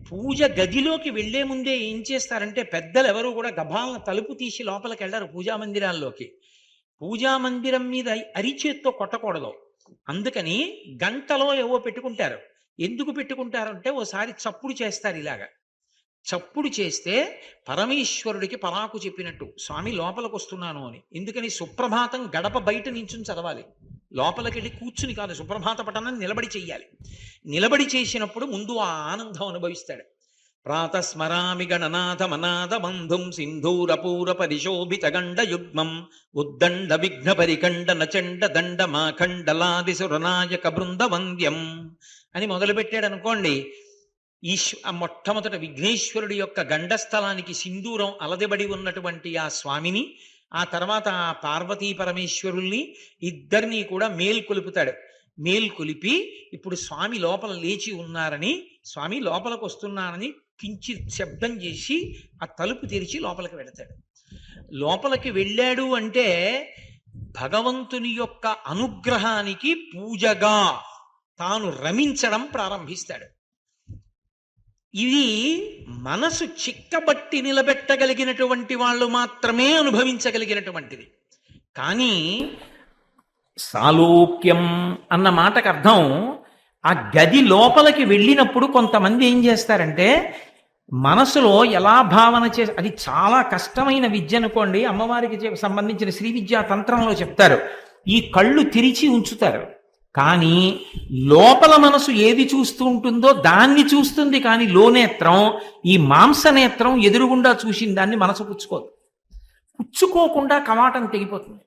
పూజ గదిలోకి వెళ్లే ముందే ఏం చేస్తారంటే పెద్దలు ఎవరు కూడా గభాలను తలుపు తీసి లోపలికి వెళ్ళారు పూజా మందిరాల్లోకి. పూజా మందిరం మీద అరిచేత్తో కొట్టకూడదు. అందుకని గంటలో ఏవో పెట్టుకుంటారు. ఎందుకు పెట్టుకుంటారంటే ఓసారి చప్పుడు చేస్తారు. ఇలాగా చప్పుడు చేస్తే పరమేశ్వరుడికి పరాకు చెప్పినట్టు, స్వామి లోపలికి వస్తున్నాను అని. ఎందుకని సుప్రభాతం గడప బయట నించుని చదవాలి, లోపలికి వెళ్ళి కూర్చుని కాదు. సుప్రభాత పఠనాన్ని నిలబడి చెయ్యాలి. నిలబడి చేసినప్పుడు ముందు ఆ ఆనందం అనుభవిస్తాడు. ప్రాతస్మరామి గణనాథ మనాథ బంధుం సింధూరపూర పరిశోభిత గండ యుగ్మం ఉద్దండ విఘ్న పరికండ నచండ దండ మాఖండలాది సురనాయక బృంద వంద్యం అని మొదలుపెట్టాడు అనుకోండి. మొట్టమొదట విఘ్నేశ్వరుడి యొక్క గండస్థలానికి సింధూరం అలదెబడి ఉన్నటువంటి ఆ స్వామిని, ఆ తర్వాత ఆ పార్వతీ పరమేశ్వరుల్ని ఇద్దరినీ కూడా మేల్కొలుపుతాడు. మేల్కొలిపి ఇప్పుడు స్వామి లోపల లేచి ఉన్నారని, స్వామి లోపలికి వస్తున్నానని కించిత్ శబ్దం చేసి ఆ తలుపు తెరిచి లోపలికి వెళతాడు. లోపలికి వెళ్ళాడు అంటే భగవంతుని యొక్క అనుగ్రహానికి పూజగా తాను రమించడం ప్రారంభిస్తాడు. ఇది మనసు చిక్కబట్టి నిలబెట్టగలిగినటువంటి వాళ్ళు మాత్రమే అనుభవించగలిగినటువంటిది. కానీ సాలోక్యం అన్న మాటకు అర్థం, ఆ గది లోపలికి వెళ్ళినప్పుడు కొంతమంది ఏం చేస్తారంటే మనసులో ఎలా భావన చేసి, అది చాలా కష్టమైన విద్య అనుకోండి. అమ్మవారికి సంబంధించిన శ్రీ విద్యా తంత్రంలో చెప్తారు, ఈ కళ్ళు తెరిచి ఉంచుతారు, కానీ లోపల మనసు ఏది చూస్తూ ఉంటుందో దాన్ని చూస్తుంది. కానీ లోనేత్రం, ఈ మాంసనేత్రం ఎదురుగుండా చూసిన దాన్ని మనసు పుచ్చుకోదు. పుచ్చుకోకుండా కవాటం తెగిపోతుంది.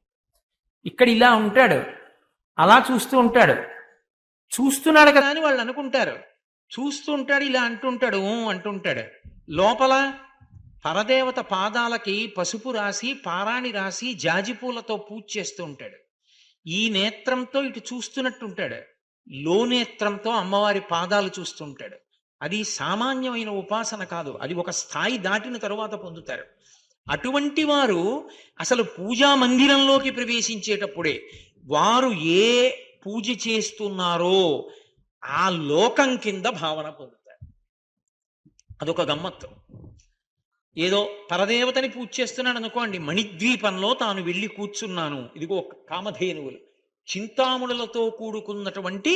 ఇక్కడ ఇలా ఉంటాడు, అలా చూస్తూ ఉంటాడు, చూస్తున్నాడు కదా అని వాళ్ళు అనుకుంటారు. చూస్తూ ఉంటాడు, ఇలా అంటుంటాడు, అంటుంటాడు. లోపల పరదేవత పాదాలకి పసుపు రాసి పారాణి రాసి జాజిపూలతో పూజ చేస్తూ ఉంటాడు. ఈ నేత్రంతో ఇటు చూస్తున్నట్టుంటాడు, లోనేత్రంతో అమ్మవారి పాదాలు చూస్తుంటాడు. అది సామాన్యమైన ఉపాసన కాదు, అది ఒక స్థాయి దాటిన తరువాత పొందుతారు. అటువంటి వారు అసలు పూజా మందిరంలోకి ప్రవేశించేటప్పుడే వారు ఏ పూజ చేస్తున్నారో ఆ లోకం కింద భావన పొందుతారు. అదొక గమ్మత్తు. ఏదో పరదేవతని పూజ చేస్తున్నాడు అనుకోండి, మణిద్వీపంలో తాను వెళ్ళి కూర్చున్నాను, ఇదిగో కామధేనువులు చింతాముడులతో కూడుకున్నటువంటి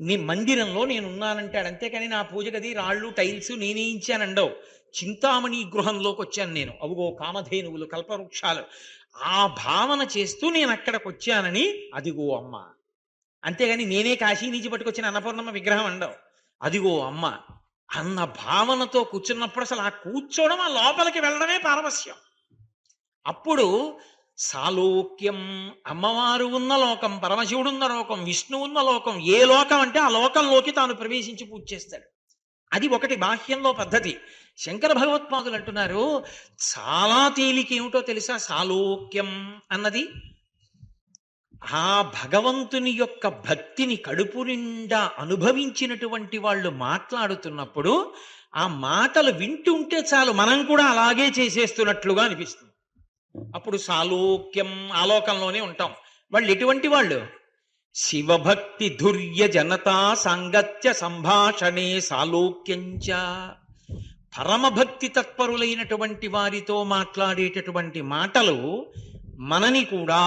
నీ మందిరంలో నేనున్నానంటాడు. అంతేకాని నా పూజ గది రాళ్ళు టైల్స్ నేనేయించానండవు. చింతామణి గృహంలోకి వచ్చాను నేను, అవుగో కామధేనువులు కల్పవృక్షాలు, ఆ భావన చేస్తూ నేను అక్కడికి వచ్చానని, అదిగో అమ్మ. అంతేగాని నేనే కాశీ నుంచి పట్టుకొచ్చిన అన్నపూర్ణమ్మ విగ్రహం అండవు, అదిగో అమ్మ అన్న భావనతో కూర్చున్నప్పుడు అసలు ఆ కూర్చోవడం, ఆ లోపలికి వెళ్ళడమే పారవస్యం. అప్పుడు సాలోక్యం, అమ్మవారు ఉన్న లోకం, పరమశివుడు ఉన్న లోకం, విష్ణువు ఉన్న లోకం, ఏ లోకం అంటే ఆ లోకంలోకి తాను ప్రవేశించి పూజ చేస్తాడు. అది ఒకటి బాహ్యంలో పద్ధతి. శంకర భగవత్పాదులు అంటున్నారు, చాలా తేలిక ఏమిటో తెలుసా సాలోక్యం అన్నది? ఆ భగవంతుని యొక్క భక్తిని కడుపు నిండా అనుభవించినటువంటి వాళ్ళు మాట్లాడుతున్నప్పుడు ఆ మాటలు వింటుంటే చాలు మనం కూడా అలాగే చేసేస్తున్నట్లుగా అనిపిస్తుంది. అప్పుడు సాలోక్యం, ఆలోకంలోనే ఉంటాం. వాళ్ళు ఎటువంటి వాళ్ళు? శివభక్తి ధుర్య జనతా సాంగత్య సంభాషణే సాలోక్యంచ. పరమభక్తి తత్పరులైనటువంటి వారితో మాట్లాడేటటువంటి మాటలు మనని కూడా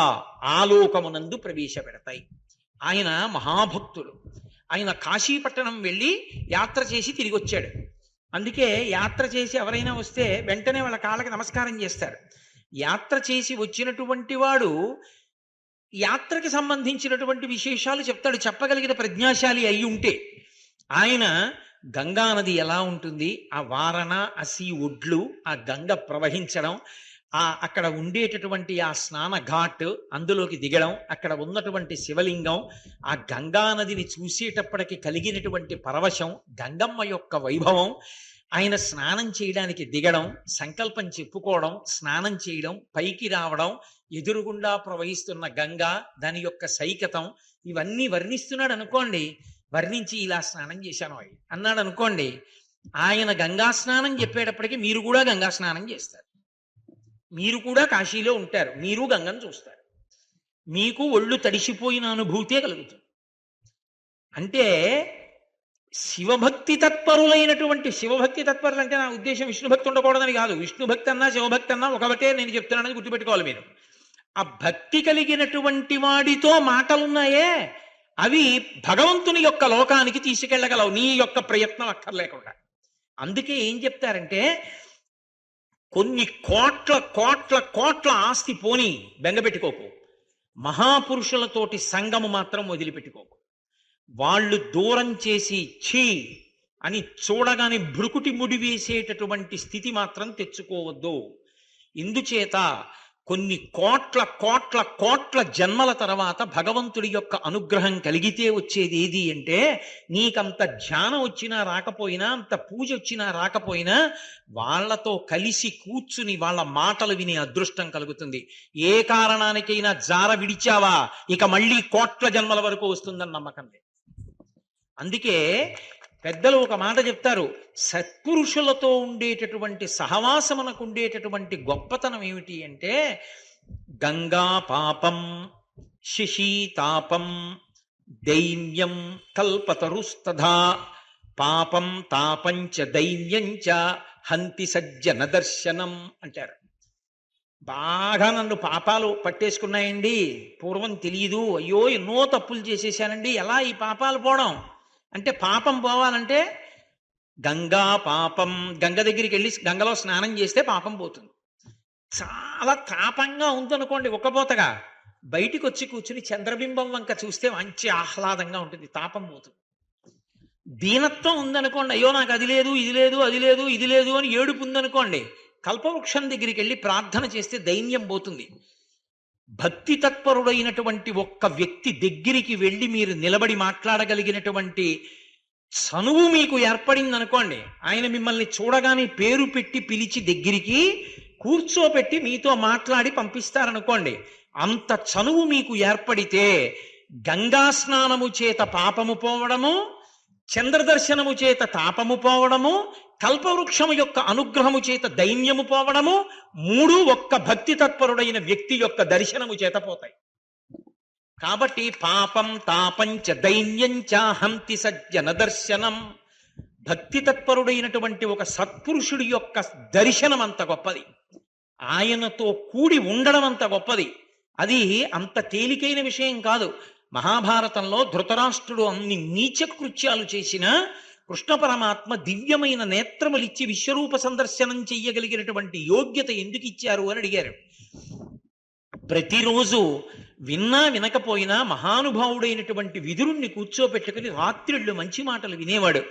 ఆలోకమునందు ప్రవేశపెడతాయి. ఆయన మహాభక్తుడు. ఆయన కాశీపట్టణం వెళ్ళి యాత్ర చేసి తిరిగి వచ్చాడు. అందుకే యాత్ర చేసి ఎవరైనా వస్తే వెంటనే వాళ్ళ కాళ్ళకి నమస్కారం చేస్తారు. యాత్ర చేసి వచ్చినటువంటి వాడు యాత్రకి సంబంధించినటువంటి విశేషాలు చెప్తాడు, చెప్పగలిగిన ప్రజ్ఞాశాలి అయి ఉంటే. ఆయన గంగా నది ఎలా ఉంటుంది, ఆ వారణ అసి ఒడ్లు, ఆ గంగ ప్రవహించడం, అక్కడ ఉండేటటువంటి ఆ స్నాన ఘాట్, అందులోకి దిగడం, అక్కడ ఉన్నటువంటి శివలింగం, ఆ గంగా నదిని చూసేటప్పటికి కలిగినటువంటి పరవశం, గంగమ్మ యొక్క వైభవం, ఆయన స్నానం చేయడానికి దిగడం, సంకల్పం చెప్పుకోవడం, స్నానం చేయడం, పైకి రావడం, ఎదురుగుండా ప్రవహిస్తున్న గంగా, దాని యొక్క సైకతం, ఇవన్నీ వర్ణిస్తున్నాడు అనుకోండి. వర్ణించి ఇలా స్నానం చేశాను అన్నాడు అనుకోండి, ఆయన గంగా స్నానం చెప్పేటప్పటికి మీరు కూడా గంగా స్నానం చేస్తారు, మీరు కూడా కాశీలో ఉంటారు, మీరు గంగను చూస్తారు, మీకు ఒళ్ళు తడిసిపోయిన అనుభూతే కలుగుతుంది. అంటే శివభక్తి తత్పరులైనటువంటి, శివభక్తి తత్పరులు అంటే నా ఉద్దేశం విష్ణుభక్తి ఉండకూడదని కాదు, విష్ణుభక్తి అన్నా శివభక్తి అన్నా ఒకటే నేను చెప్తున్నానని గుర్తుపెట్టుకోవాలి మీరు. ఆ భక్తి కలిగినటువంటి వాడితో మాటలున్నాయే, అవి భగవంతుని యొక్క లోకానికి తీసుకెళ్ళగలవు, నీ యొక్క ప్రయత్నం అక్కర్లేకుండా. అందుకే ఏం చెప్తారంటే, కొన్ని కోట్ల కోట్ల కోట్ల ఆస్తి పోని బెంగపెట్టుకోకు, మహాపురుషులతోటి సంగము మాత్రం వదిలిపెట్టుకోకు. వాళ్ళు దూరం చేసి ఛీ అని చూడగానే భ్రుకుటి ముడి వేసేటటువంటి స్థితి మాత్రం తెచ్చుకోవద్దు. ఇందుచేత కొన్ని కోట్ల కోట్ల కోట్ల జన్మల తర్వాత భగవంతుడి యొక్క అనుగ్రహం కలిగితే వచ్చేది ఏది అంటే, నీకంత ధ్యానం వచ్చినా రాకపోయినా, అంత పూజ వచ్చినా రాకపోయినా, వాళ్లతో కలిసి కూర్చుని వాళ్ళ మాటలు వినే అదృష్టం కలుగుతుంది. ఏ కారణానికైనా జార విడిచావా ఇక మళ్ళీ కోట్ల జన్మల వరకు వస్తుందని నమ్మకం లేదు. అందుకే పెద్దలు ఒక మాట చెప్తారు, సత్పురుషులతో ఉండేటటువంటి సహవాసమునకు ఉండేటటువంటి గొప్పతనం ఏమిటి అంటే, గంగా పాపం శశీతాపం దైన్యం కల్పతరుస్తథా పాపం తాపంచ దైన్యంచ హంతి సజ్జన దర్శనం అంటారు. బాగా నన్ను పాపాలు పట్టేసుకున్నాయండి, పూర్వం తెలియదు, అయ్యో ఎన్నో తప్పులు చేసేసానండి, ఎలా ఈ పాపాలు పోవడం అంటే, పాపం పోవాలంటే గంగా పాపం, గంగ దగ్గరికి వెళ్ళి గంగలో స్నానం చేస్తే పాపం పోతుంది. చాలా తాపంగా ఉందనుకోండి ఒక్కపోతగా, బయటికి వచ్చి కూర్చుని చంద్రబింబం వంక చూస్తే మంచి ఆహ్లాదంగా ఉంటుంది, తాపం పోతుంది. దీనత్వం ఉందనుకోండి, అయ్యో నాకు అది లేదు ఇది లేదు అది లేదు ఇది లేదు అని ఏడుపు ఉందనుకోండి, కల్పవృక్షం దగ్గరికి వెళ్ళి ప్రార్థన చేస్తే దైన్యం పోతుంది. భక్తి తత్పరుడైనటువంటి ఒక్క వ్యక్తి దగ్గరికి వెళ్ళి మీరు నిలబడి మాట్లాడగలిగినటువంటి చనువు మీకు ఏర్పడింది అనుకోండి, ఆయన మిమ్మల్ని చూడగానే పేరు పెట్టి పిలిచి దగ్గరికి కూర్చోపెట్టి మీతో మాట్లాడి పంపిస్తారనుకోండి, అంత చనువు మీకు ఏర్పడితే గంగా స్నానము చేత పాపము పోవడము, చంద్రదర్శనము చేత తాపము పోవడము, కల్పవృక్షము యొక్క అనుగ్రహము చేత దైన్యము పోవడము, మూడు ఒక్క భక్తి తత్పరుడైన వ్యక్తి యొక్క దర్శనము చేత పోతాయి. కాబట్టి పాపం తాపంచ దైన్యంచ హంతి సజ్జన దర్శనం, భక్తి తత్పరుడైనటువంటి ఒక సత్పురుషుడి యొక్క దర్శనం అంత గొప్పది, ఆయనతో కూడి ఉండడం అంత గొప్పది. అది అంత తేలికైన విషయం కాదు. మహాభారతంలో ధృతరాష్ట్రుడు అన్ని నీచ కృత్యాలు చేసినా కృష్ణ పరమాత్మ దివ్యమైన నేత్రములిచ్చి విశ్వరూప సందర్శనం చెయ్యగలిగినటువంటి యోగ్యత ఎందుకు ఇచ్చారు అని అడిగారు. ప్రతిరోజు విన్నా వినకపోయినా మహానుభావుడైనటువంటి విదురుణ్ణి కూర్చోపెట్టుకుని రాత్రిళ్ళు మంచి మాటలు వినేవాడు.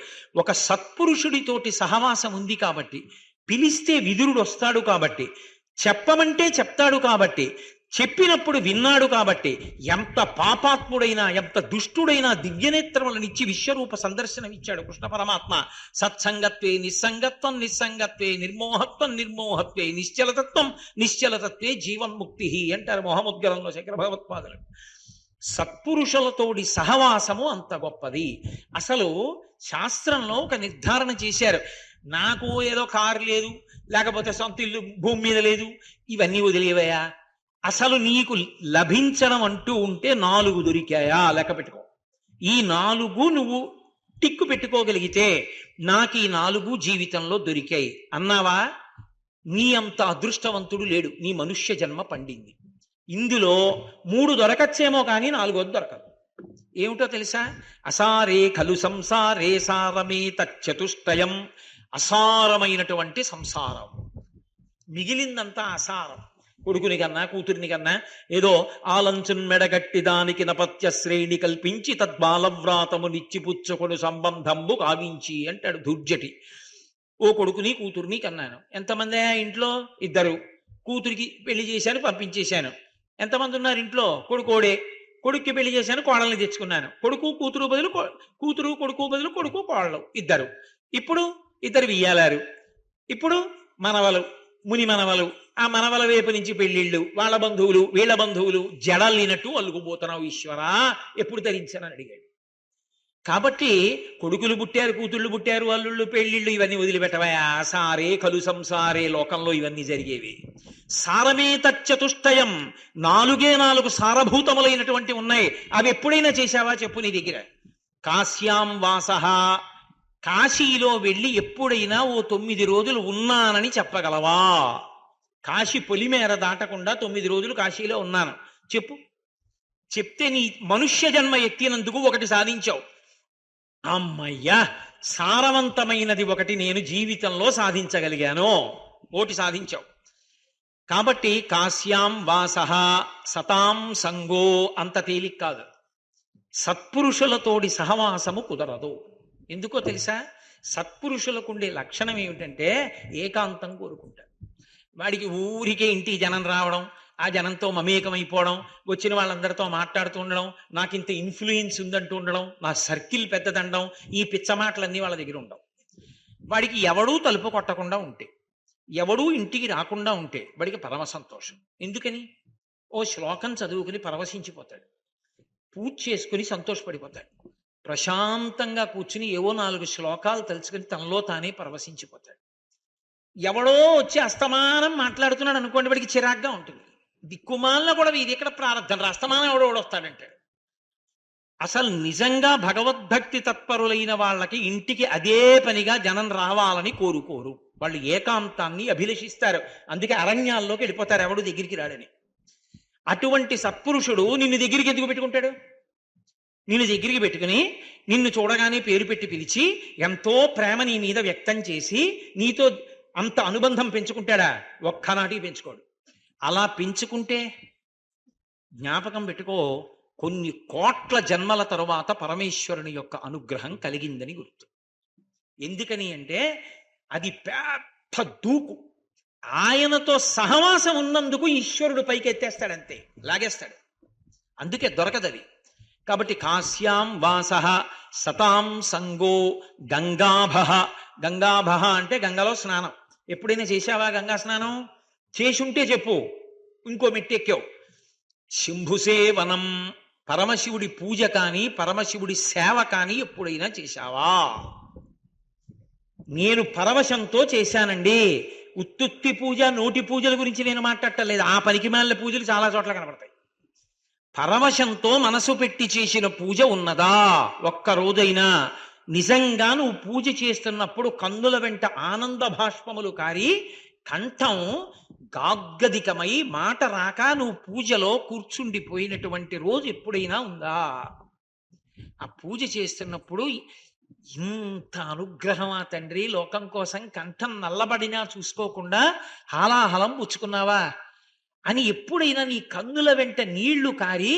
ఒక సత్పురుషుడితోటి సహవాసం ఉంది కాబట్టి, పిలిస్తే విదురుడు వస్తాడు కాబట్టి, చెప్పమంటే చెప్తాడు కాబట్టి, చెప్పినప్పుడు విన్నాడు కాబట్టి, ఎంత పాపాత్ముడైనా ఎంత దుష్టుడైనా దివ్యనేత్రములనిచ్చి విశ్వరూప సందర్శనం ఇచ్చాడు కృష్ణ పరమాత్మ. సత్సంగత్వే నిస్సంగత్వం నిస్సంగత్వే నిర్మోహత్వం నిర్మోహత్వే నిశ్చలతత్వం నిశ్చలతత్వే జీవన్ముక్తి అంటారు మోహముద్గరంలో శంకర భగవత్పాదులు. సత్పురుషులతోడి సహవాసము అంత గొప్పది. అసలు శాస్త్రంలో ఒక నిర్ధారణ చేశారు, నాకు ఏదో కారు లేదు, లేకపోతే సొంత ఇల్లు భూమి మీద లేదు, ఇవన్నీ వదిలేవయా, అసలు నీకు లభించడం అంటూ ఉంటే 4 దొరికాయా లెక్క పెట్టుకో. ఈ 4 నువ్వు టిక్కు పెట్టుకోగలిగితే నాకు ఈ 4 జీవితంలో దొరికాయి అన్నావా, నీ అంత అదృష్టవంతుడు లేడు, నీ మనుష్య జన్మ పండింది. ఇందులో 3 దొరకచ్చేమో కానీ 4 దొరకదు. ఏమిటో తెలుసా? అసారే ఖలు సంసారే సారమే తచ్చతుష్టయం, అసారమైనటువంటి సంసారం, మిగిలిందంతా అసారం. కొడుకుని కన్నా కూతురిని కన్నా ఏదో ఆలంచున్ మెడగట్టి దానికి నపత్య శ్రేణి కల్పించి తద్బాలవ్రాతము నిచ్చిపుచ్చుకొను సంబంధంబు కావించి అంటాడు దుర్జటి. ఓ కొడుకుని కూతుర్ని కన్నాను. ఎంతమంది ఇంట్లో? ఇద్దరు. కూతురికి పెళ్లి చేశాను, పంపించేశాను. ఎంతమంది ఉన్నారు ఇంట్లో? కొడుకోడే. కొడుక్కి పెళ్లి చేశాను, కోడల్ని తెచ్చుకున్నాను. కొడుకు కూతురు బదులు కూతురు, కొడుకు బదులు కొడుకు, కోడలు ఇద్దరు. ఇప్పుడు ఇద్దరు వియ్యాలారు. ఇప్పుడు మనవలు, ముని మనవలు. ఆ మనవల వైపు నుంచి పెళ్లిళ్ళు, వాళ్ళ బంధువులు, వీళ్ళ బంధువులు. జడల్లినట్టు అల్లుకుపోతున్నావు ఈశ్వరా, ఎప్పుడు ధరించానని అడిగాడు. కాబట్టి కొడుకులు పుట్టారు, కూతుళ్ళు పుట్టారు, అల్లుళ్ళు, పెళ్లిళ్ళు ఇవన్నీ వదిలిపెట్టవయా. సారే కలు సంసారే, లోకంలో ఇవన్నీ జరిగేవి. సారమే తచ్చతుష్టయం, 4 సారభూతములైనటువంటి ఉన్నాయి. అవి ఎప్పుడైనా చేశావా చెప్పు నీ దగ్గర. కాశ్యాం వాసః, కాశీలో వెళ్ళి ఎప్పుడైనా ఓ 9 రోజులు ఉన్నానని చెప్పగలవా? కాశీ పొలిమేర దాటకుండా 9 రోజులు కాశీలో ఉన్నాను చెప్పు. చెప్తే నీ మనుష్య జన్మ ఎత్తినందుకు ఒకటి సాధించావు. అమ్మయ్యా, సారవంతమైనది ఒకటి నేను జీవితంలో సాధించగలిగాను, ఓటి సాధించావు. కాబట్టి కాశ్యాం వాసః సతాం సంగో అంత తేలిక కాదు. సత్పురుషులతోటి సహవాసము కుదరదు. ఎందుకో తెలుసా? సత్పురుషులకుండే లక్షణం ఏమిటంటే ఏకాంతం కోరుకుంటారు. వాడికి ఊరికే ఇంటికి జనం రావడం, ఆ జనంతో మమేకమైపోవడం, వచ్చిన వాళ్ళందరితో మాట్లాడుతూ ఉండడం, నాకు ఇంత ఇన్ఫ్లుయెన్స్ ఉందంటూ ఉండడం, నా సర్కిల్ పెద్దదండం, ఈ పిచ్చ మాటలన్నీ వాళ్ళ దగ్గర ఉండవు. వాడికి ఎవడూ తలుపు కొట్టకుండా ఉంటే, ఎవడూ ఇంటికి రాకుండా ఉంటే వాడికి పరమ సంతోషం. ఎందుకని? ఓ శ్లోకం చదువుకుని పరవశించిపోతాడు, పూజ చేసుకుని సంతోషపడిపోతాడు, ప్రశాంతంగా కూర్చుని ఏవో 4 శ్లోకాలు తలుచుకుని తనలో తానే పరవశించిపోతాడు. ఎవడో వచ్చి అస్తమానం మాట్లాడుతున్నాడు అనుకోండి, వాడికి చిరాగ్గా ఉంటుంది. దిక్కుమాలను కూడా ఇది ఇక్కడ ప్రారంధం అస్తమానం ఎవడోడు వస్తాడంటాడు. అసలు నిజంగా భగవద్భక్తి తత్పరులైన వాళ్ళకి ఇంటికి అదే పనిగా జనం రావాలని కోరుకోరు. వాళ్ళు ఏకాంతాన్ని అభిలషిస్తారు. అందుకే అరణ్యాల్లోకి వెళ్ళిపోతారు, ఎవడు దగ్గరికి రాడని. అటువంటి సత్పురుషుడు నిన్ను దగ్గరికి ఎందుకు పెట్టుకుంటాడు? నిన్ను దగ్గరికి పెట్టుకుని నిన్ను చూడగానే పేరు పెట్టి పిలిచి ఎంతో ప్రేమ నీ మీద వ్యక్తం చేసి నీతో అంత అనుబంధం పెంచుకుంటాడా? ఒక్కనాటికి పెంచుకోడు. అలా పెంచుకుంటే జ్ఞాపకం పెట్టుకో, కొన్ని కోట్ల జన్మల తరువాత పరమేశ్వరుని యొక్క అనుగ్రహం కలిగిందని గుర్తు. ఎందుకని అంటే అది పెద్ద దూకు. ఆయనతో సహవాసం ఉన్నందుకు ఈశ్వరుడు పైకెత్తేస్తాడంతే, లాగేస్తాడు. అందుకే దొరకదది. కాబట్టి కాశ్యాం వాసః సతాం సంగో గంగాభః. గంగాభః అంటే గంగలో స్నానం. ఎప్పుడైనా చేశావా గంగా స్నానం? చేసుంటే చెప్పు, ఇంకో మెట్టెక్కావు. శంభుసేవనం, పరమశివుడి పూజ కానీ పరమశివుడి సేవ కానీ ఎప్పుడైనా చేశావా? నేను పరవశంతో చేశానండి. ఉత్తుత్తి పూజ, నోటి పూజల గురించి నేను మాట్లాడటలేదు. ఆ పనికిమాలిన పూజలు చాలా చోట్ల కనబడతాయి. పరవశంతో మనసు పెట్టి చేసిన పూజ ఉన్నదా? ఒక్క రోజైనా నిజంగా నువ్వు పూజ చేస్తున్నప్పుడు కన్నుల వెంట ఆనంద భాష్పములు కారి కంఠం గాగ్గదికమై మాట రాక నువ్వు పూజలో కూర్చుండిపోయినటువంటి రోజు ఎప్పుడైనా ఉందా? ఆ పూజ చేస్తున్నప్పుడు ఇంత అనుగ్రహమా తండ్రి, లోకం కోసం కంఠం నల్లబడినా చూసుకోకుండా హాలాహలం పుచ్చుకున్నావా అని ఎప్పుడైనా నీ కన్నుల వెంట నీళ్లు కారి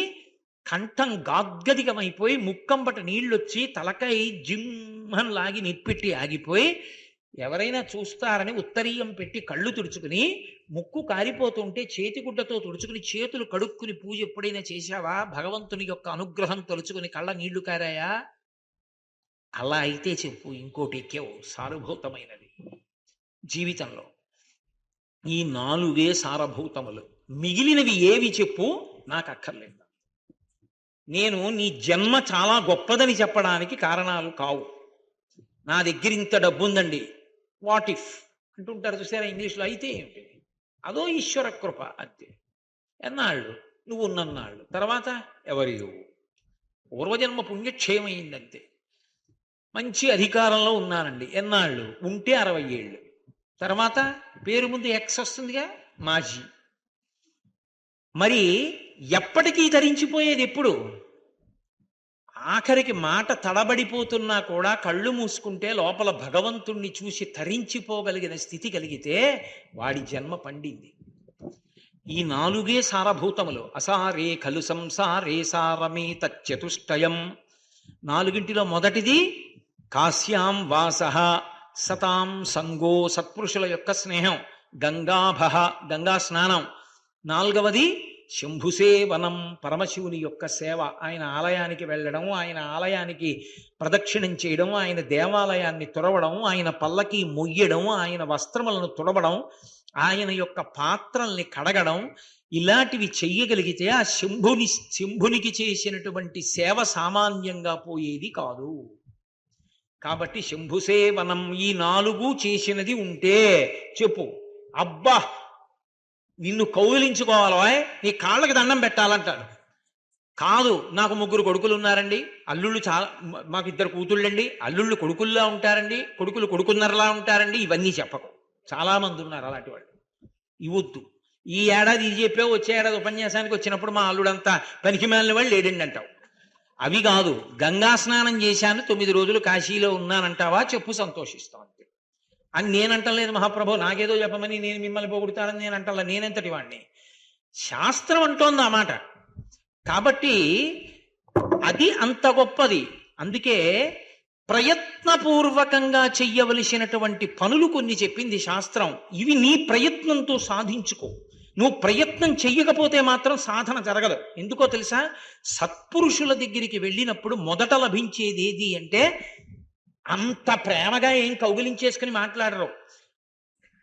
కంఠం గాగ్గదికమైపోయి ముక్కంబట నీళ్ళొచ్చి తలకాయ జిమ్మని లాగి నిప్పెట్టి ఆగిపోయి ఎవరైనా చూస్తారని ఉత్తరీయం పెట్టి కళ్ళు తుడుచుకుని ముక్కు కారిపోతుంటే చేతిగుడ్డతో తుడుచుకుని చేతులు కడుక్కుని పూజ ఎప్పుడైనా చేశావా? భగవంతుని యొక్క అనుగ్రహం తలుచుకుని కళ్ళ నీళ్లు కారాయా? అలా అయితే చెప్పు, ఇంకోటి ఎక్కేవు. సారభూతమైనది జీవితంలో ఈ 4 సారభూతములు. మిగిలినవి ఏవి చెప్పు, నాకు అక్కర్లేదు. నేను నీ జన్మ చాలా గొప్పదని చెప్పడానికి కారణాలు కావు. నా దగ్గర ఇంత డబ్బు ఉందండి, వాట్ ఇఫ్ అంటుంటారు చూసారా ఇంగ్లీష్లో. అయితే ఏమిటి? అదో ఈశ్వర కృప అంతే. ఎన్నాళ్ళు? నువ్వు ఉన్నన్నాళ్ళు. తర్వాత ఎవరి పూర్వజన్మ పుణ్యక్షయమైందంతే. మంచి అధికారంలో ఉన్నానండి, ఎన్నాళ్ళు? ఉంటే 60 ఏళ్ళు. తర్వాత పేరు ముందు ఎక్స్ వస్తుందిగా, మాజీ. మరి ఎప్పటికీ ధరించిపోయేది ఎప్పుడు? ఆఖరికి మాట తడబడిపోతున్నా కూడా కళ్ళు మూసుకుంటే లోపల భగవంతుణ్ణి చూసి తరించిపోగలిగిన స్థితి కలిగితే వాడి జన్మ పండింది. ఈ నాలుగే సారభూతములు. అసారే ఖలు సంసారే సారమే తచ్చతుష్టయం. నాలుగింటిలో మొదటిది కాశ్యాం వాసః సతాం సంగో, సత్పురుషుల యొక్క స్నేహం, గంగాభః గంగా స్నానం. నాలుగవది శంభుసేవనం, పరమశివుని యొక్క సేవ, ఆయన ఆలయానికి వెళ్ళడం, ఆయన ఆలయానికి ప్రదక్షిణం చేయడం, ఆయన దేవాలయాన్ని తుడవడం, ఆయన పల్లకి మొయ్యడం, ఆయన వస్త్రములను తుడవడం, ఆయన యొక్క పాత్రల్ని కడగడం, ఇలాంటివి చెయ్యగలిగితే ఆ శంభునికి చేసినటువంటి సేవ సామాన్యంగా పోయేది కాదు. కాబట్టి శంభుసేవనం ఈ నాలుగు చేసినది ఉంటే చెప్పు. అబ్బా నిన్ను కౌగిలించుకోవాలో, నీ కాళ్ళకి దండం పెట్టాలంటాడు. కాదు, నాకు 3 కొడుకులు ఉన్నారండి, అల్లుళ్ళు మాకు 2 కూతుళ్ళండి, అల్లుళ్ళు కొడుకుల్లా ఉంటారండి, కొడుకులు కొడుకున్నరలా ఉంటారండి, ఇవన్నీ చెప్పకు. చాలా మంది ఉన్నారు అలాంటి వాళ్ళు. ఇవద్దు. ఈ ఏడాది ఇది చెప్పావు, వచ్చే ఏడాది ఉపన్యాసానికి వచ్చినప్పుడు మా అల్లుడంతా పనికి మాలిన వాళ్ళు లేడండి అంటావు. అవి కాదు. గంగా స్నానం చేశాను, 9 రోజులు కాశీలో ఉన్నానంటావా చెప్పు, సంతోషిస్తాం అంతే. అని నేనంటలేదు మహాప్రభు, నాకేదో చెప్పమని నేను మిమ్మల్ని పొగుడుతానని నేను అంటలా. నేనెంతటి వాడిని? శాస్త్రం అంటోంది ఆ మాట. కాబట్టి అది అంత గొప్పది. అందుకే ప్రయత్నపూర్వకంగా చెయ్యవలసినటువంటి పనులు కొన్ని చెప్పింది శాస్త్రం. ఇవి నీ ప్రయత్నంతో సాధించుకో. నువ్వు ప్రయత్నం చెయ్యకపోతే మాత్రం సాధన జరగదు. ఎందుకో తెలుసా? సత్పురుషుల దగ్గరికి వెళ్ళినప్పుడు మొదట లభించేది ఏది అంటే, అంత ప్రేమగా ఏం కౌగిలించేసుకుని మాట్లాడరు.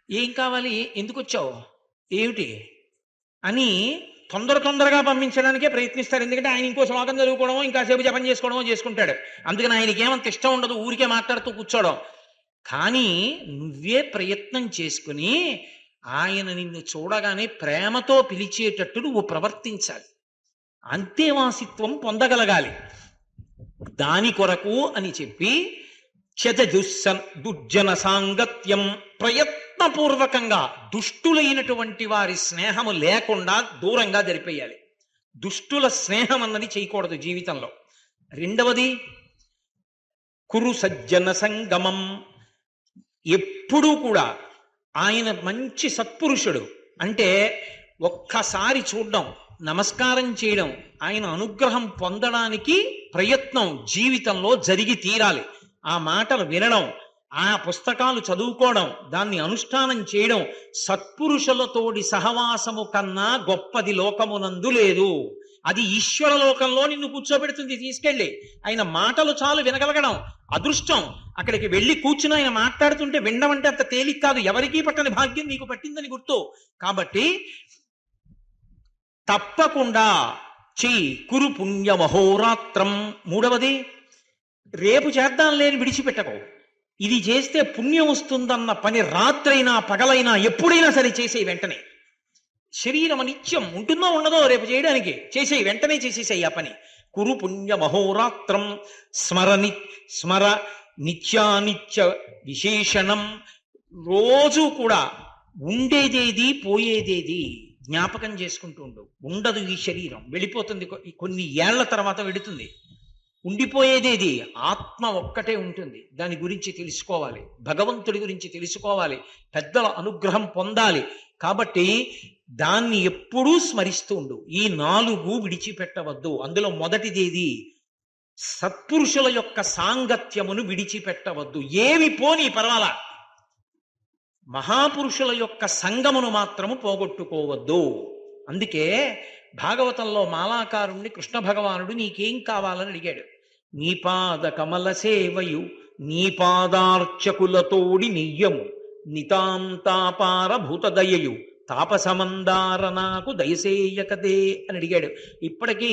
ఏం కావాలి, ఎందుకు వచ్చావు, ఏమిటి అని తొందరగా పంపించడానికే ప్రయత్నిస్తారు. ఎందుకంటే ఆయన ఇంకో శ్లోకం చదువుకోవడమో ఇంకాసేపు జపం చేసుకోవడమో చేసుకుంటాడు. అందుకని ఆయనకి ఏమంత ఇష్టం ఉండదు ఊరికే మాట్లాడుతూ కూర్చోవడం. కానీ నువ్వే ప్రయత్నం చేసుకుని ఆయన నిన్ను చూడగానే ప్రేమతో పిలిచేటట్టు నువ్వు ప్రవర్తించాలి. అంతేవాసిత్వం పొందగలగాలి. దాని కొరకు అని చెప్పి దుర్జన సాంగత్యం, ప్రయత్నపూర్వకంగా దుష్టులైనటువంటి వారి స్నేహము లేకుండా దూరంగా జరిపేయాలి. దుష్టుల స్నేహం అన్నది చేయకూడదు జీవితంలో. రెండవది కురు సజ్జన సంగమం. ఎప్పుడూ కూడా ఆయన మంచి సత్పురుషుడు అంటే ఒక్కసారి చూడడం, నమస్కారం చేయడం, ఆయన అనుగ్రహం పొందడానికి ప్రయత్నం జీవితంలో జరిగి తీరాలి. ఆ మాటలు వినడం, ఆ పుస్తకాలు చదువుకోవడం, దాన్ని అనుష్ఠానం చేయడం, సత్పురుషులతోటి సహవాసము కన్నా గొప్పది లోకమునందు లేదు. అది ఈశ్వర లోకంలో నిన్ను కూర్చోబెడుతుంది తీసుకెళ్ళి. ఆయన మాటలు చాలు వినగలగడం అదృష్టం. అక్కడికి వెళ్ళి కూర్చుని ఆయన మాట్లాడుతుంటే వినడం అంటే అంత తేలిక కాదు. ఎవరికీ పట్టని భాగ్యం నీకు పట్టిందని గుర్తు. కాబట్టి తప్పకుండా చెయ్యి. కురు పుణ్యమహోరాత్రం. మూడవది, రేపు చేద్దాం లేని విడిచిపెట్టకు. ఇది చేస్తే పుణ్యం వస్తుందన్న పని రాత్రైనా పగలైనా ఎప్పుడైనా సరే చేసేయి వెంటనే. శరీరం నిత్యం ఉంటుందో ఉండదో రేపు చేయడానికి, చేసేయి వెంటనే, చేసేసేయి ఆ పని. కురు పుణ్యమహోరాత్రం స్మర నిత్యానిత్య విశేషణం. రోజు కూడా ఉండేదేది పోయేదేది జ్ఞాపకం చేసుకుంటూ ఉండు. ఉండదు ఈ శరీరం, వెళ్ళిపోతుంది, కొన్ని ఏళ్ల తర్వాత వెళుతుంది. ఉండిపోయేదేది ఆత్మ ఒక్కటే ఉంటుంది. దాని గురించి తెలుసుకోవాలి, భగవంతుడి గురించి తెలుసుకోవాలి, పెద్దల అనుగ్రహం పొందాలి. కాబట్టి దాన్ని ఎప్పుడూ స్మరిస్తూ ఉండు. ఈ 4 విడిచిపెట్టవద్దు. అందులో మొదటిదేది సత్పురుషుల యొక్క సాంగత్యమును విడిచిపెట్టవద్దు. ఏవి పోని పర్వాలా, మహాపురుషుల యొక్క సంగమును మాత్రము పోగొట్టుకోవద్దు. అందుకే భాగవతంలో మాలాకారుణ్ణి కృష్ణ భగవానుడు నీకేం కావాలని అడిగాడు. నీ పాద కమల సేవయు నీ పాదార్చకులతోడి నెయ్యము నితాంతాపార భూతదయయు తాపసమందార నాకు దయసేయకదే అని అడిగాడు. ఇప్పటికీ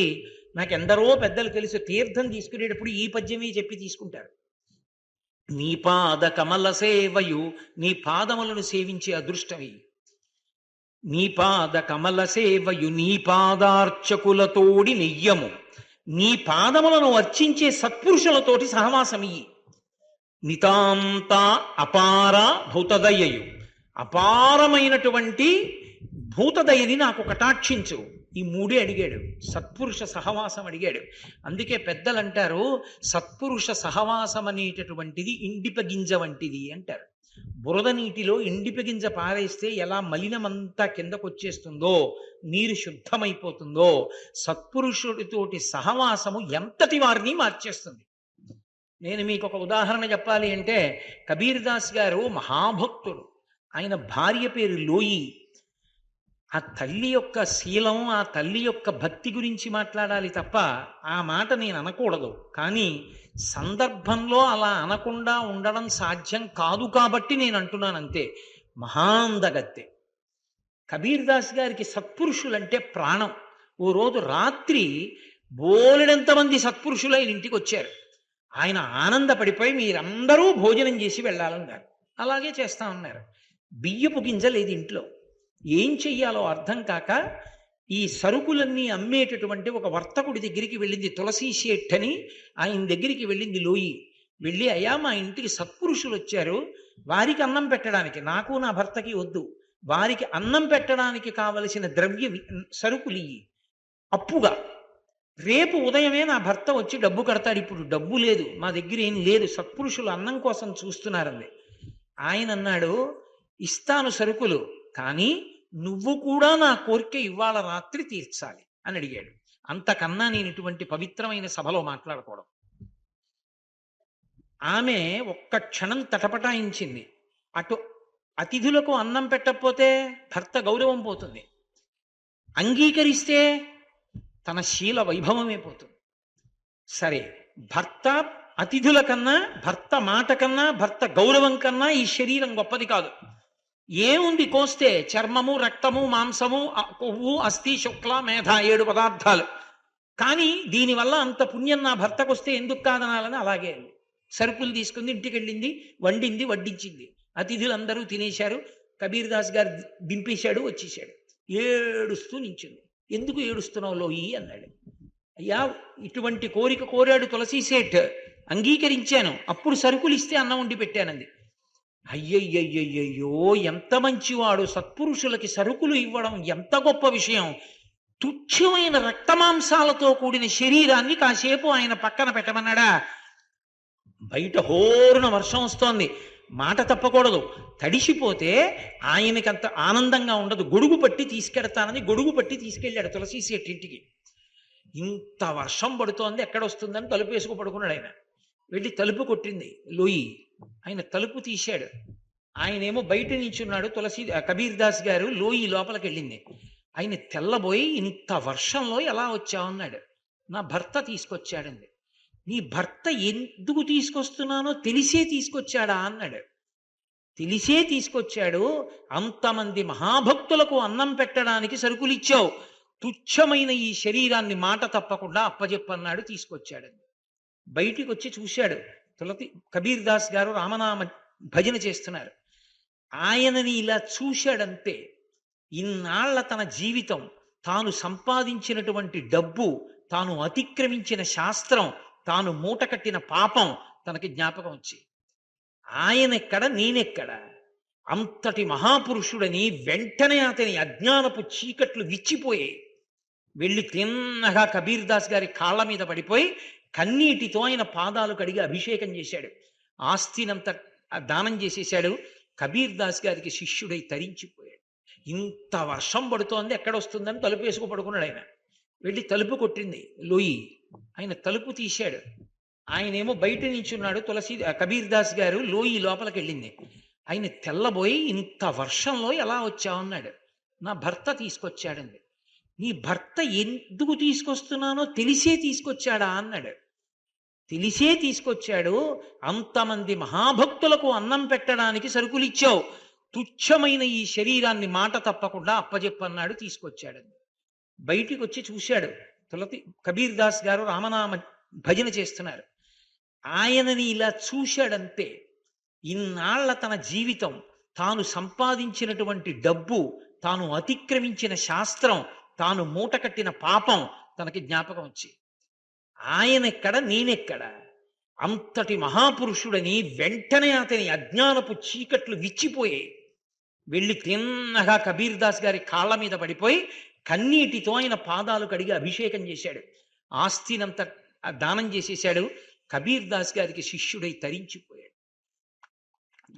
నాకెందరో పెద్దలు తెలుసు, తీర్థం తీసుకునేటప్పుడు ఈ పద్యమే చెప్పి తీసుకుంటారు. నీ పాద కమల సేవయు, నీ పాదములను సేవించే అదృష్టమి. నీ పాద కమల సేవయు నీ పాదార్చకులతోడి నెయ్యము, నీ పాదములను అర్చించే సత్పురుషులతోటి సహవాసమియ్యి. నితాంత అపార భూతదయయు, అపారమైనటువంటి భూతదయని నాకు కటాక్షించు. ఈ 3 అడిగాడు. సత్పురుష సహవాసం అడిగాడు. అందుకే పెద్దలు అంటారు, సత్పురుష సహవాసం అనేటటువంటిది ఇండిప గింజ వంటిది అంటారు. బురద నీటిలో ఎండిపి గింజ పారేస్తే ఎలా మలినమంతా కిందకు వచ్చేస్తుందో, నీరు శుద్ధమైపోతుందో, సత్పురుషుడితోటి సహవాసము ఎంతటి వారిని మార్చేస్తుంది. నేను మీకు ఒక ఉదాహరణ చెప్పాలి అంటే, కబీర్ దాస్ గారు మహాభక్తుడు. ఆయన భార్య పేరు లోయి. ఆ తల్లి యొక్క శీలం, ఆ తల్లి యొక్క భక్తి గురించి మాట్లాడాలి తప్ప ఆ మాట నేను అనకూడదు. కానీ సందర్భంలో అలా అనకుండా ఉండడం సాధ్యం కాదు కాబట్టి నేను అంటున్నాను అంతే. మహాందగత్తె కబీర్ దాస్ గారికి సత్పురుషులంటే ప్రాణం. ఓ రోజు రాత్రి బోలెడంతమంది సత్పురుషులు ఆయన ఇంటికి వచ్చారు. ఆయన ఆనందపడిపోయి మీరందరూ భోజనం చేసి వెళ్ళాలన్నారు. అలాగే చేస్తా ఉన్నారు. బియ్యపు గింజ లేదు ఇంట్లో. ఏం చెయ్యాలో అర్థం కాక ఈ సరుకులన్నీ అమ్మేటటువంటి ఒక వర్తకుడి దగ్గరికి వెళ్ళింది. తులసి శేఠ్ అని ఆయన దగ్గరికి వెళ్ళింది లోయి. వెళ్ళి, అయ్యా మా ఇంటికి సత్పురుషులు వచ్చారు, వారికి అన్నం పెట్టడానికి, నాకు నా భర్తకి వద్దు, వారికి అన్నం పెట్టడానికి కావలసిన ద్రవ్య సరుకులు ఇయ్యి అప్పుగా. రేపు ఉదయమే నా భర్త వచ్చి డబ్బు కడతాడు. ఇప్పుడు డబ్బు లేదు, మా దగ్గర ఏం లేదు, సత్పురుషులు అన్నం కోసం చూస్తున్నారండి. ఆయన అన్నాడు, ఇస్తాను సరుకులు, కానీ నువ్వు కూడా నా కోరిక ఇవాళ రాత్రి తీర్చాలి అని అడిగాడు. అంతకన్నా నేను ఇటువంటి పవిత్రమైన సభలో మాట్లాడకూడదు. ఆమె ఒక్క క్షణం తటపటాయించింది. అటు అతిథులకు అన్నం పెట్టకపోతే భర్త గౌరవం పోతుంది, అంగీకరిస్తే తన శీల వైభవమే పోతుంది. సరే, భర్త అతిథుల కన్నా, భర్త మాట కన్నా, భర్త గౌరవం కన్నా ఈ శరీరం గొప్పది కాదు. ఏముంది కోస్తే? చర్మము, రక్తము, మాంసము, కొవ్వు, అస్థి, శుక్ల, మేధ, 7 పదార్థాలు. కానీ దీనివల్ల అంత పుణ్యం నా భర్తకు వస్తే ఎందుకు కాదనాలని అలాగే సరుకులు తీసుకుంది, ఇంటికి వెళ్ళింది, వండింది, వడ్డించింది. అతిథులందరూ తినేశారు. కబీర్ దాస్ గారు దింపేశాడు, వచ్చేసాడు. ఏడుస్తూ నించుంది. ఎందుకు ఏడుస్తున్నావు లోయి అన్నాడు. అయ్యా, ఇటువంటి కోరిక కోరాడు తులసి సేఠ్, అంగీకరించాను, అప్పుడు సరుకులు ఇస్తే అన్నం వండి పెట్టానంది. అయ్యయ్యయ్యయ్యో, ఎంత మంచివాడు, సత్పురుషులకి సరుకులు ఇవ్వడం ఎంత గొప్ప విషయం. తుచ్చమైన రక్తమాంసాలతో కూడిన శరీరాన్ని కాసేపు ఆయన పక్కన పెట్టమన్నాడా? బయట హోరున వర్షం వస్తోంది, మాట తప్పకూడదు. తడిసిపోతే ఆయనకంత ఆనందంగా ఉండదు. గొడుగు పట్టి తీసుకెడతానని గొడుగు పట్టి తీసుకెళ్ళాడు తులసి శెట్టి ఇంటికి. ఇంత వర్షం పడుతోంది, ఎక్కడొస్తుందని తలుపు వేసుకు పడుకున్నాడు ఆయన. వెళ్ళి తలుపు కొట్టింది లోయి. ఆయన తలుపు తీశాడు. ఆయనేమో బయట నించున్నాడు. కబీర్ దాస్ గారు లోయి లోపలికి వెళ్ళింది. ఆయన తెల్లబోయి, ఇంత వర్షంలో ఎలా వచ్చావన్నాడు. నా భర్త తీసుకొచ్చాడండి. నీ భర్త ఎందుకు తీసుకొస్తున్నానో తెలిసే తీసుకొచ్చాడా అన్నాడు. తెలిసే తీసుకొచ్చాడు. అంతమంది మహాభక్తులకు అన్నం పెట్టడానికి సరుకులు ఇచ్చావు, తుచ్చమైన ఈ శరీరాన్ని మాట తప్పకుండా అప్పజెప్పన్నాడు, తీసుకొచ్చాడండి. బయటికి వచ్చి చూశాడు. కబీర్ దాస్ గారు రామనామ భజన చేస్తున్నారు. ఆయనని ఇలా చూశాడంతే. ఇన్నాళ్ల తన జీవితం, తాను సంపాదించినటువంటి డబ్బు, తాను అతిక్రమించిన శాస్త్రం, తాను మూట కట్టిన పాపం తనకి జ్ఞాపకం వచ్చి, ఆయనెక్కడ నేనెక్కడ, అంతటి మహాపురుషుడని వెంటనే అతని అజ్ఞానపు చీకట్లు విచ్చిపోయాయి. వెళ్ళి తిన్నగా కబీర్ దాస్ గారి కాళ్ళ మీద పడిపోయి కన్నీటితో ఆయన పాదాలు కడిగి అభిషేకం చేశాడు. ఆస్తినంత దానం చేసేశాడు. కబీర్ దాస్ గారికి శిష్యుడై తరించిపోయాడు. ఇంత వర్షం పడుతోంది, ఎక్కడొస్తుందని తలుపు వేసుకు పడుకున్నాడు ఆయన. వెళ్ళి తలుపు కొట్టింది లోయి. ఆయన తలుపు తీశాడు. ఆయనేమో బయట నించున్నాడు. కబీర్ దాస్ గారు లోయి లోపలికి వెళ్ళింది. ఆయన తెల్లబోయి, ఇంత వర్షంలో ఎలా వచ్చావన్నాడు. నా భర్త తీసుకొచ్చాడండి. నీ భర్త ఎందుకు తీసుకొస్తున్నానో తెలిసే తీసుకొచ్చాడా అన్నాడు. తెలిసే తీసుకొచ్చాడు. అంతమంది మహాభక్తులకు అన్నం పెట్టడానికి సరుకులు ఇచ్చావు, తుచ్చమైన ఈ శరీరాన్ని మాట తప్పకుండా అప్పజెప్పన్నాడు, తీసుకొచ్చాడండి. బయటికి వచ్చి చూశాడు. కబీర్ దాస్ గారు రామనామ భజన చేస్తున్నారు. ఆయనని ఇలా చూశాడంతే. ఇన్నాళ్ల తన జీవితం, తాను సంపాదించినటువంటి డబ్బు, తాను అతిక్రమించిన శాస్త్రం, తాను మూట కట్టిన పాపం తనకి జ్ఞాపకం వచ్చి, ఆయనెక్కడ నేనెక్కడ, అంతటి మహాపురుషుడని వెంటనే అతని అజ్ఞానపు చీకట్లు విచ్చిపోయాయి. వెళ్ళి తిన్నగా కబీర్ దాస్ గారి కాళ్ళ మీద పడిపోయి కన్నీటితో ఆయన పాదాలు కడిగి అభిషేకం చేశాడు. ఆస్తినంత దానం చేసేశాడు. కబీర్ దాస్ గారికి శిష్యుడై తరించిపోయాడు.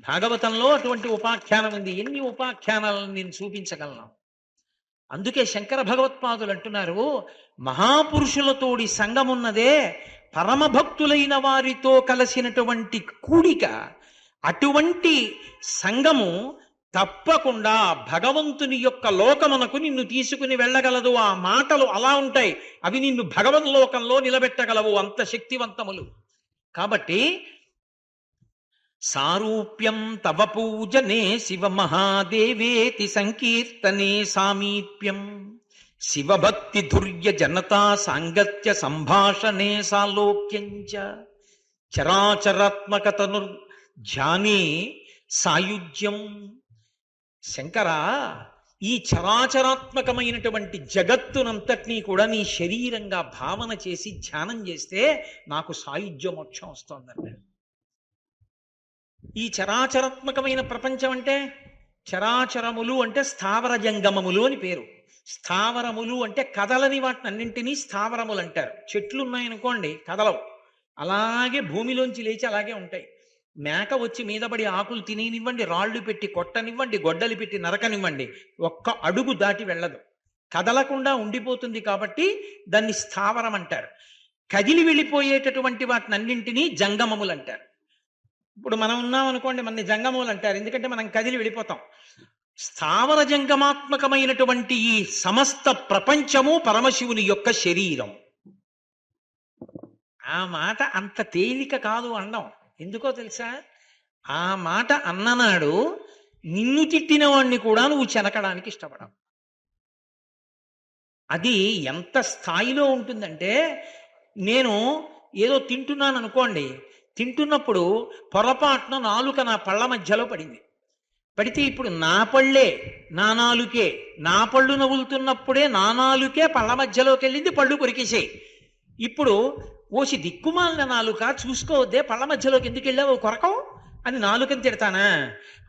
భాగవతంలో అటువంటి ఉపాఖ్యానం ఉంది. ఎన్ని ఉపాఖ్యానాలను నేను చూపించగలను. అందుకే శంకర భగవత్పాదులు అంటున్నారు, మహాపురుషులతోడి సంగమున్నదే పరమభక్తులైన వారితో కలిసినటువంటి కూడిక. అటువంటి సంగము తప్పకుండా భగవంతుని యొక్క లోకమునకు నిన్ను తీసుకుని వెళ్ళగలదు. ఆ మాటలు అలా ఉంటాయి, అవి నిన్ను భగవద్లోకంలో నిలబెట్టగలవు, అంత శక్తివంతములు. కాబట్టి సారూప్యం తవ పూజనే శివ మహాదేవేతి సంకీర్తనే సామీప్యం శివభక్తి ధుర్య జనతా సాంగత్య సంభాషణే సాలోక్యంచ చరాచరాత్మకతను ధ్యానే సాయుజ్యం. శంకర, ఈ చరాచరాత్మకమైనటువంటి జగత్తునంతటినీ కూడా నీ శరీరంగా భావన చేసి ధ్యానం చేస్తే నాకు సాయుజ్య మోక్షం వస్తుందండి. ఈ చరాచరాత్మకమైన ప్రపంచం అంటే, చరాచరములు అంటే స్థావర జంగమములు అని పేరు. స్థావరములు అంటే కదలని వాటిని అన్నింటినీ స్థావరములు అంటారు. చెట్లు ఉన్నాయనుకోండి కదలవు, అలాగే భూమిలోంచి లేచి అలాగే ఉంటాయి. మేక వచ్చి మీదపడి ఆకులు తిననివ్వండి, రాళ్ళు పెట్టి కొట్టనివ్వండి, గొడ్డలి పెట్టి నరకనివ్వండి, ఒక్క అడుగు దాటి వెళ్ళదు, కదలకుండా ఉండిపోతుంది. కాబట్టి దాన్ని స్థావరం అంటారు. కదిలి వెళ్ళిపోయేటటువంటి వాటిని అన్నింటినీ జంగమములు అంటారు. ఇప్పుడు మనం ఉన్నాం అనుకోండి, మన జంగమములు అంటారు, ఎందుకంటే మనం కదిలి వెళ్ళిపోతాం. స్థావర జంగమాత్మకమైనటువంటి ఈ సమస్త ప్రపంచము పరమశివుని యొక్క శరీరం. ఆ మాట అంత తేలిక కాదు అనడం. ఎందుకో తెలుసా? ఆ మాట అన్ననాడు నిన్ను తిట్టిన వాణ్ణి కూడా నువ్వు చెనకడానికి ఇష్టపడవు. అది ఎంత స్థాయిలో ఉంటుందంటే, నేను ఏదో తింటున్నాను అనుకోండి, తింటున్నప్పుడు పొరపాటున నాలుక నా పళ్ళ మధ్యలో పడింది. పడితే ఇప్పుడు నా పళ్ళే నా నాలుకే, నా పళ్ళు నవ్వులుతున్నప్పుడే నా నాలుకే పళ్ళ మధ్యలోకి వెళ్ళింది, పళ్ళు కొరికేసాయి. ఇప్పుడు ఓసి దిక్కుమాలిన నాలుక, చూసుకోవద్దే, పళ్ళ మధ్యలోకి ఎందుకు వెళ్ళావు కొరకవు అని నాలుకని తిడతానా?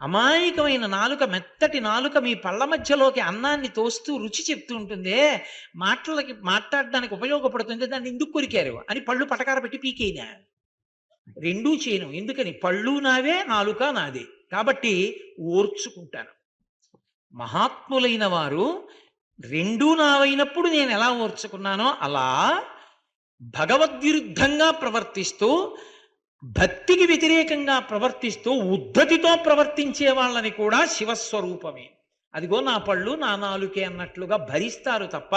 అమాయకమైన నాలుక, మెత్తటి నాలుక మీ పళ్ళ మధ్యలోకి అన్నాన్ని తోస్తూ రుచి చెప్తూ ఉంటుందే, మాట్లాడడానికి ఉపయోగపడుతుంది, దాన్ని ఎందుకు కొరికారు అని పళ్ళు పటకార పెట్టి పీకేనా? రెండూ చేయను. ఎందుకని? పళ్ళు నావే, నాలుక నాదే, కాబట్టి ఓర్చుకుంటాను. మహాత్ములైన వారు రెండూ నావైనప్పుడు నేను ఎలా ఓర్చుకున్నానో అలా భగవద్విరుద్ధంగా ప్రవర్తిస్తూ, భక్తికి వ్యతిరేకంగా ప్రవర్తిస్తూ, ఉద్ధతితో ప్రవర్తించే వాళ్ళని కూడా శివస్వరూపమే, అదిగో నా పళ్ళు నా నాలుకే అన్నట్లుగా భరిస్తారు తప్ప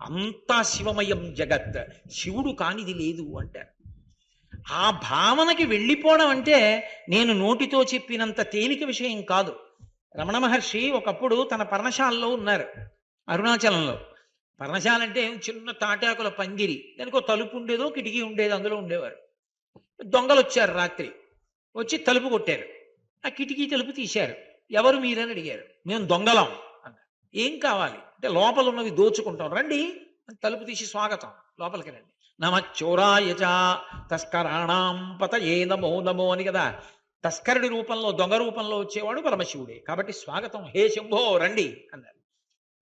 అంతా శివమయం జగత్, శివుడు కానిది లేదు అంటారు. ఆ భావనకి వెళ్ళిపోవడం అంటే నేను నోటితో చెప్పినంత తేలిక విషయం కాదు. రమణ మహర్షి ఒకప్పుడు తన పర్ణశాలలో ఉన్నారు అరుణాచలంలో. పర్ణశాల అంటే చిన్న తాటాకుల పందిరి, దానికి ఒక తలుపు ఉండేదో కిటికీ ఉండేదో, అందులో ఉండేవారు. దొంగలు వచ్చారు రాత్రి, వచ్చి తలుపు కొట్టారు. ఆ కిటికీ తలుపు తీశారు. ఎవరు మీరని అడిగారు. మేము దొంగలం అన్నారు. ఏం కావాలి అంటే, లోపల ఉన్నవి దోచుకుంటాం రండి అని తలుపు తీసి స్వాగతం, లోపలికి రండి. నమచ్చోరాయచ తస్కరాణం పతయే నమో నమో అని కదా. తస్కరుడి రూపంలో, దొంగ రూపంలో వచ్చేవాడు పరమశివుడే, కాబట్టి స్వాగతం, హే శంభో రండి అన్నారు.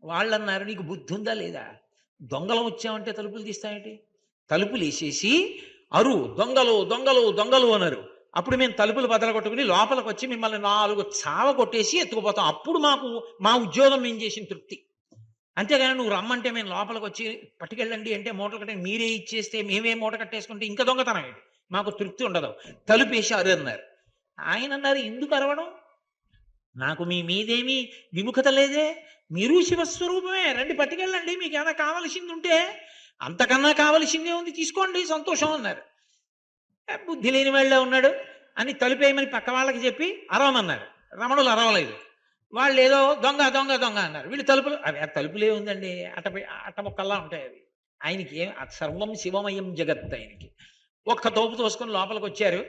వాళ్ళు అన్నారు, నీకు బుద్ధి ఉందా లేదా? దొంగలం వచ్చామంటే తలుపులు తీస్తామేంటి? తలుపులు వేసేసి అరు దొంగలు దొంగలు దొంగలు అన్నారు. అప్పుడు మేము తలుపులు బదలగొట్టుకుని లోపలికి వచ్చి మిమ్మల్ని 4 చావ కొట్టేసి ఎత్తుకుపోతాం. అప్పుడు మా ఉద్యోగం మేము చేసిన తృప్తి. అంతేగాని నువ్వు రమ్మంటే మేము లోపలికి వచ్చి పట్టుకెళ్ళండి అంటే మూటలు కట్టే మీరే ఇచ్చేస్తే మేమే మూట కట్టేసుకుంటే ఇంకా దొంగతనం ఏంటి, మాకు తృప్తి ఉండదు, తలుపు వేసారు అన్నారు. ఆయన అన్నారు, ఎందుకు అరవడం, నాకు మీ మీదేమీ విముఖత లేదే, మీరు శివస్వరూపమే, రండి పట్టుకెళ్ళండి, మీకు ఏమైనా కావలసింది ఉంటే, అంతకన్నా కావలసిందే ఉంది తీసుకోండి, సంతోషం అన్నారు. బుద్ధి లేని వాళ్ళే ఉన్నాడు అని తలుపేయమని పక్క వాళ్ళకి చెప్పి అరవమన్నారు. రమణులు అరవలేదు. వాళ్ళు ఏదో దొంగ దొంగ దొంగ అన్నారు. వీళ్ళు తలుపులు, అవి ఆ తలుపులే ఉందండి, అట్ట మొక్కల్లా ఉంటాయి అవి. ఆయనకి సర్వం శివమయం జగత్. ఆయనకి ఒక్క తోపు తోసుకొని లోపలికి వచ్చారు.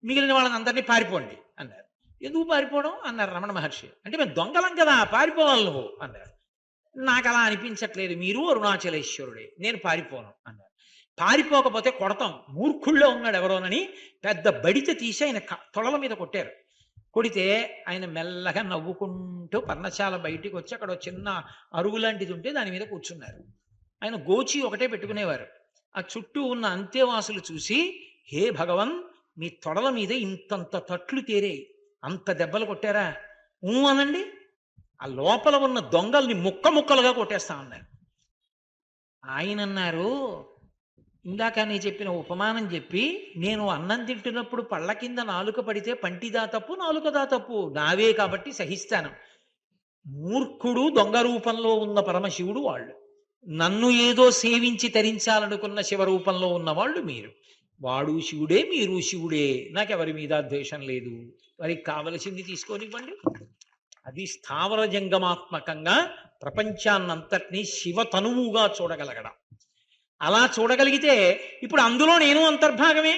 మిగిలిన వాళ్ళని అందరినీ పారిపోండి అన్నారు. ఎందుకు పారిపోవడం అన్నారు రమణ మహర్షి. అంటే మేము దొంగలం కదా, పారిపోవాలి నువ్వు అన్నారు. నాకు అలా అనిపించట్లేదు, మీరు అరుణాచలేశ్వరుడే, నేను పారిపోను అన్నారు. పారిపోకపోతే కొడతాం, మూర్ఖుల్లో ఉన్నాడు ఎవరోనని పెద్ద బడిత తీసి ఆయన తొడల మీద కొట్టారు. కొడితే ఆయన మెల్లగా నవ్వుకుంటూ పర్ణశాల బయటికి వచ్చి అక్కడ చిన్న అరుగు లాంటిది ఉంటే దాని మీద కూర్చున్నారు. ఆయన గోచి ఒకటే పెట్టుకునేవారు. ఆ చుట్టూ ఉన్న అంతేవాసులు చూసి, హే భగవన్, మీ తొడల మీద ఇంతంత తట్లు తేరాయి, అంత దెబ్బలు కొట్టారా? అనండి. ఆ లోపల ఉన్న దొంగల్ని ముక్క ముక్కలుగా కొట్టేస్తా ఉన్నారు. ఆయన అన్నారు, ఇందాక నేను చెప్పిన ఉపమానం చెప్పి, నేను అన్నం తింటున్నప్పుడు పళ్ళ కింద నాలుక పడితే పంటిదా తప్పు, నాలుకదా తప్పు, నావే కాబట్టి సహిస్తాను. మూర్ఖుడు దొంగ రూపంలో ఉన్న పరమశివుడు వాళ్ళు, నన్ను ఏదో సేవించి తరించాలనుకున్న శివరూపంలో ఉన్నవాళ్ళు మీరు. వాడు శివుడే, మీరు శివుడే, నాకెవరి మీద ద్వేషం లేదు, వారికి కావలసింది తీసుకొనివ్వండి. అది స్థావర జంగమాత్మకంగా ప్రపంచాన్నంతటినీ శివతనువుగా చూడగలగడం. అలా చూడగలిగితే ఇప్పుడు అందులో నేను అంతర్భాగమే.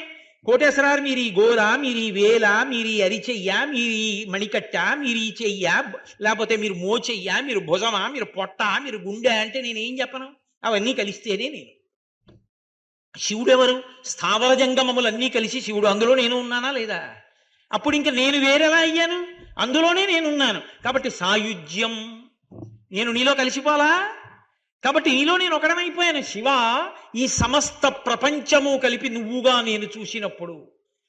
కోటేశ్వరారు మీరు ఈ గోర, మీరు ఈ వేల, మీరు ఈ అరిచెయ్య, మీరు ఈ మణికట్ట, మీరు ఈ చెయ్య, లేకపోతే మీరు మోచెయ్య, మీరు భుజమా, మీరు పొట్ట, మీరు గుండె అంటే నేనేం చెప్పను? అవన్నీ కలిస్తేనే నేను. శివుడెవరు? స్థావర జంగమములన్నీ కలిసి శివుడు. అందులో నేను ఉన్నానా లేదా? అప్పుడు ఇంకా నేను వేరేలా అయ్యాను? అందులోనే నేనున్నాను. కాబట్టి సాయుజ్యం, నేను నీలో కలిసిపోలా. కాబట్టి నీలో నేను ఒకడమైపోయాను. శివ, ఈ సమస్త ప్రపంచము కలిపి నువ్వుగా నేను చూసినప్పుడు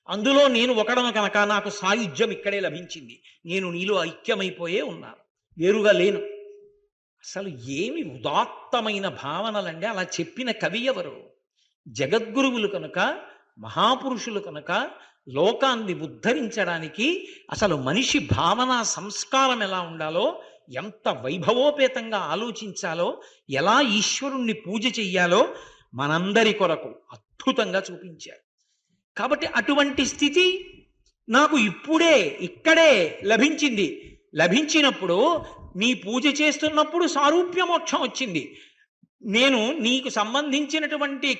అందులో నేను ఒకడను కనుక నాకు సాయుధ్యం ఇక్కడే లభించింది. నేను నీలో ఐక్యమైపోయే ఉన్నాను, వేరుగా లేను. అసలు ఏమి ఉదాత్తమైన భావనలండి! అలా చెప్పిన కవి ఎవరు? జగద్గురువులు కనుక, మహాపురుషులు కనుక, లోకాన్ని ఉద్ధరించడానికి అసలు మనిషి భావన సంస్కారం ఎలా ఉండాలో, ఎంత వైభవోపేతంగా ఆలోచించాలో, ఎలా ఈశ్వరుణ్ణి పూజ చెయ్యాలో మనందరి కొరకు అద్భుతంగా చూపించారు. కాబట్టి అటువంటి స్థితి నాకు ఇప్పుడే ఇక్కడే లభించింది. లభించినప్పుడు నీ పూజ చేస్తున్నప్పుడు సారూప్య మోక్షం వచ్చింది. నేను నీకు సంబంధించినటువంటి